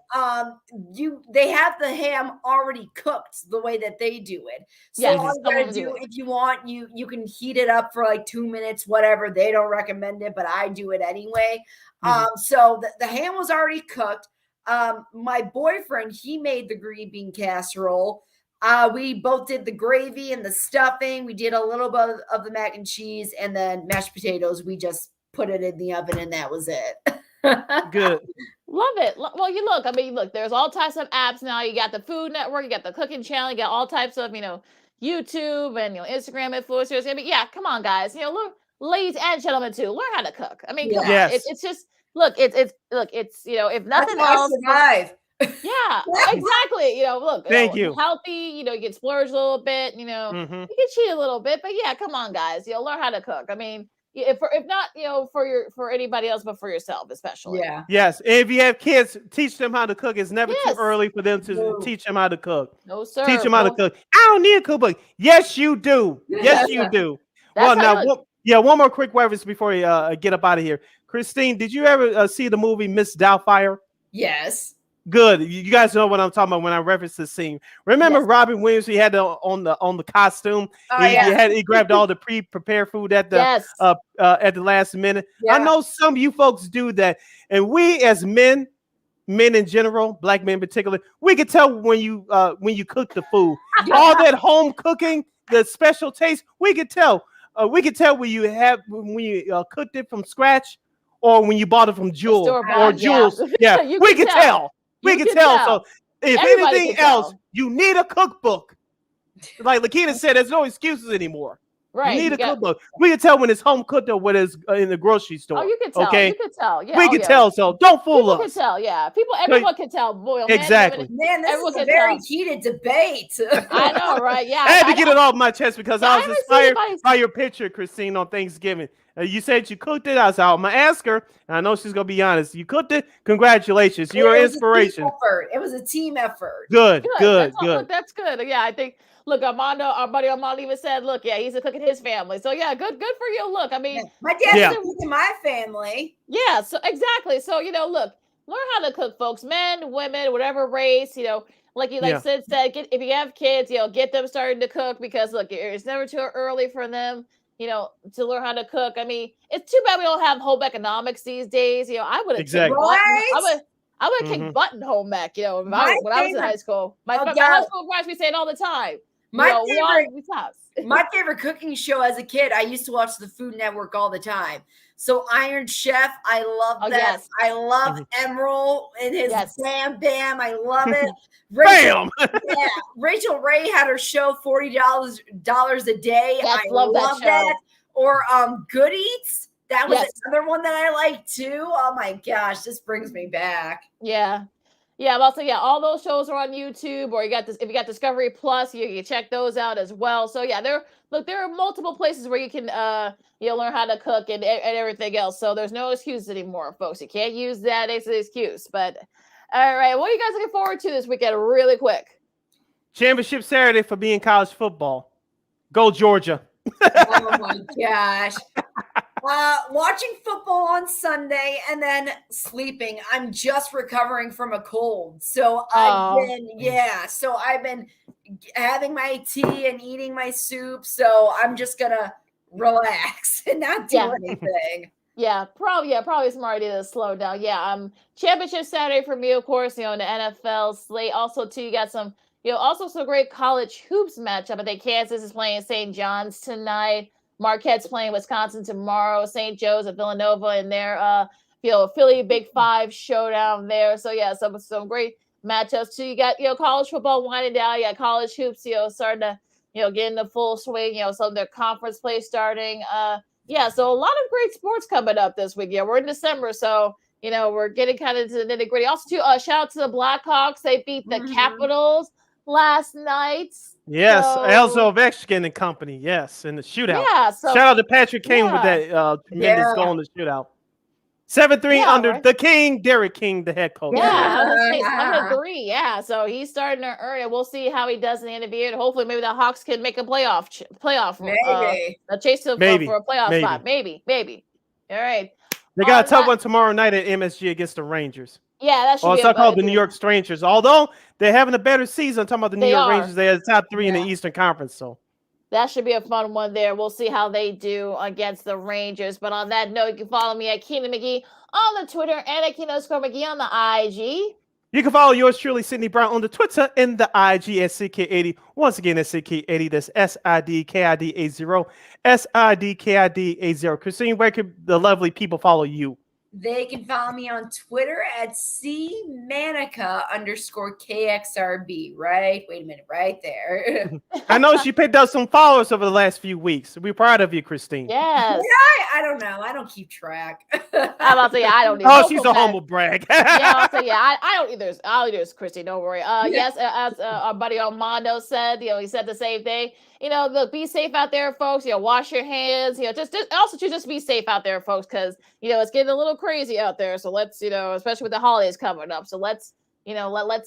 they have the ham already cooked the way that they do it. So all you gotta do, if you want, you can heat it up for like 2 minutes, whatever. They don't recommend it, but I do it anyway. So the ham was already cooked. My boyfriend, he made the green bean casserole. We both did the gravy and the stuffing. We did a little bit of the mac and cheese, and then mashed potatoes. We just put it in the oven, and that was it. Good. Love it. Well, look, there's all types of apps now. You got the Food Network, you got the cooking channel, you got all types of, YouTube and, Instagram influencers. I mean, yeah, come on, guys. Look, ladies and gentlemen too, learn how to cook. I mean, come on. It's just, if nothing else. Survive. Yeah, exactly. Look, thank you. Healthy, you can splurge a little bit, you can cheat a little bit, but yeah, come on, guys. Learn how to cook. I mean, if not, for anybody else, but for yourself, especially. Yeah. Yes. And if you have kids, teach them how to cook. It's never too early for them to teach them how to cook. No, sir. Teach them how to cook. I don't need a cookbook. Yes, you do. Yes, you do. Well, now, one more quick reference before you get up out of here. Christine, did you ever see the movie Miss Doubtfire? Yes. Good. You guys know what I'm talking about when I reference the scene. Remember Robin Williams? He had on the costume. He grabbed all the prepared food at the last minute. I know some of you folks do that, and we as men in general, black men in particular, we can tell when you cook the food. All that home cooking, the special taste, we can tell. We can tell when you cooked it from scratch, or when you bought it from Jewel or Jules. Yeah, we can tell. We can tell. So if anything else, you need a cookbook. Like Lakeena said, there's no excuses anymore. Right. You need a cookbook. We can tell when it's home cooked or when it's in the grocery store. Oh, you can tell. Okay? You can tell. Yeah. We can tell. So don't fool us. People can tell. Yeah. Everyone can tell. Boy, exactly. Man, this is a very heated debate. I know, right? Yeah. I had to get it off my chest because I was inspired by your picture, Christine, on Thanksgiving. You said you cooked it. I said, I'm going to ask her. And I know she's going to be honest. You cooked it. Congratulations. You're an inspiration. It was a team effort. Good. That's good. Yeah, I think, look, Armando, our buddy Armando even said, look, he's a cook in his family. So, yeah, good for you. Look, I mean. My dad's in my family. Yeah, so exactly. So, look, learn how to cook, folks. Men, women, whatever race, like Sid said, if you have kids, get them starting to cook because, look, it's never too early for them. To learn how to cook. I mean, it's too bad we don't have home economics these days. I would have I would have kicked butt in home ec, when I was in high school. My high school friends, we say it all the time. My favorite cooking show as a kid, I used to watch the Food Network all the time. So Iron Chef, I love that. Yes. I love Emerald and his Bam Bam. I love it. Rachel Ray had her show $40 a day. I love that. Or Good Eats. That was another one that I like too. Oh my gosh, this brings me back. Yeah. Yeah, well, so all those shows are on YouTube, or if you got Discovery Plus, you can check those out as well. So yeah, there are multiple places where you can learn how to cook and everything else. So there's no excuse anymore, folks. You can't use that as an excuse. But all right, what are you guys looking forward to this weekend? Really quick. Championship Saturday for being college football. Go Georgia. Oh my gosh. Watching football on Sunday and then sleeping. I'm just recovering from a cold. So I've been having my tea and eating my soup. So I'm just gonna relax and not do anything. Yeah, probably a smart idea to slow down. Yeah, championship Saturday for me, of course, in the NFL slate. Also, too, you got some, also some great college hoops matchup. I think Kansas is playing St. John's tonight. Marquette's playing Wisconsin tomorrow. St. Joe's at Villanova in their, Philly Big Five showdown there. So yeah, some great matchups too. You got, college football winding down. You got college hoops, starting to, get in the full swing. Some of their conference play starting. Yeah, so a lot of great sports coming up this week. Yeah, we're in December, so we're getting kind of to the nitty gritty. Also, too, shout out to the Blackhawks. They beat the Capitals last night. Yes, Elzo Ovechkin and company. Yes, in the shootout. Yeah, so shout out to Patrick Kane with that tremendous goal in the shootout. 7-3 under the King, Derek King, the head coach. Yeah, 7-3. Yeah, so he's starting to earn it. We'll see how he does in the end of the year. Hopefully, maybe the Hawks can make a playoff chase for a playoff spot. Maybe. All right. They got a tough one tomorrow night at MSG against the Rangers. Yeah, that should be. It's called the New York Strangers. Although they're having a better season, I'm talking about the New York Rangers. They're the top 3 in the Eastern Conference. So that should be a fun one there. We'll see how they do against the Rangers. But on that note, you can follow me at Keenan McGee on the Twitter and at Keenan_McGee on the IG. You can follow yours truly, Sydney Brown, on the Twitter and the IG at CK80. Once again, that's CK80. That's SIDKID80. SIDKID80. Christine, where can the lovely people follow you? They can follow me on Twitter at _KXRB. Right? Wait a minute, right there. I know she picked up some followers over the last few weeks. We're proud of you, Christine. Yes. I don't know. I don't keep track. I'm about to say I don't. Oh, she's a humble brag. I don't either. I'll either, Christine. Don't worry. Yes, as our buddy Armando said, he said the same thing. Look, be safe out there, folks. Wash your hands. Just be safe out there, folks, because it's getting a little crazy out there. So let's, especially with the holidays coming up. So let's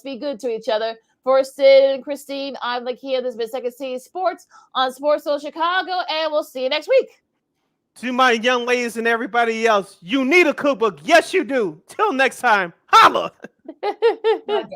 be good to each other. For Sid and Christine, I'm Lakeena. This has been Second City Sports on Sports Social Chicago, and we'll see you next week. To my young ladies and everybody else, you need a cookbook. Yes, you do. Till next time, holla.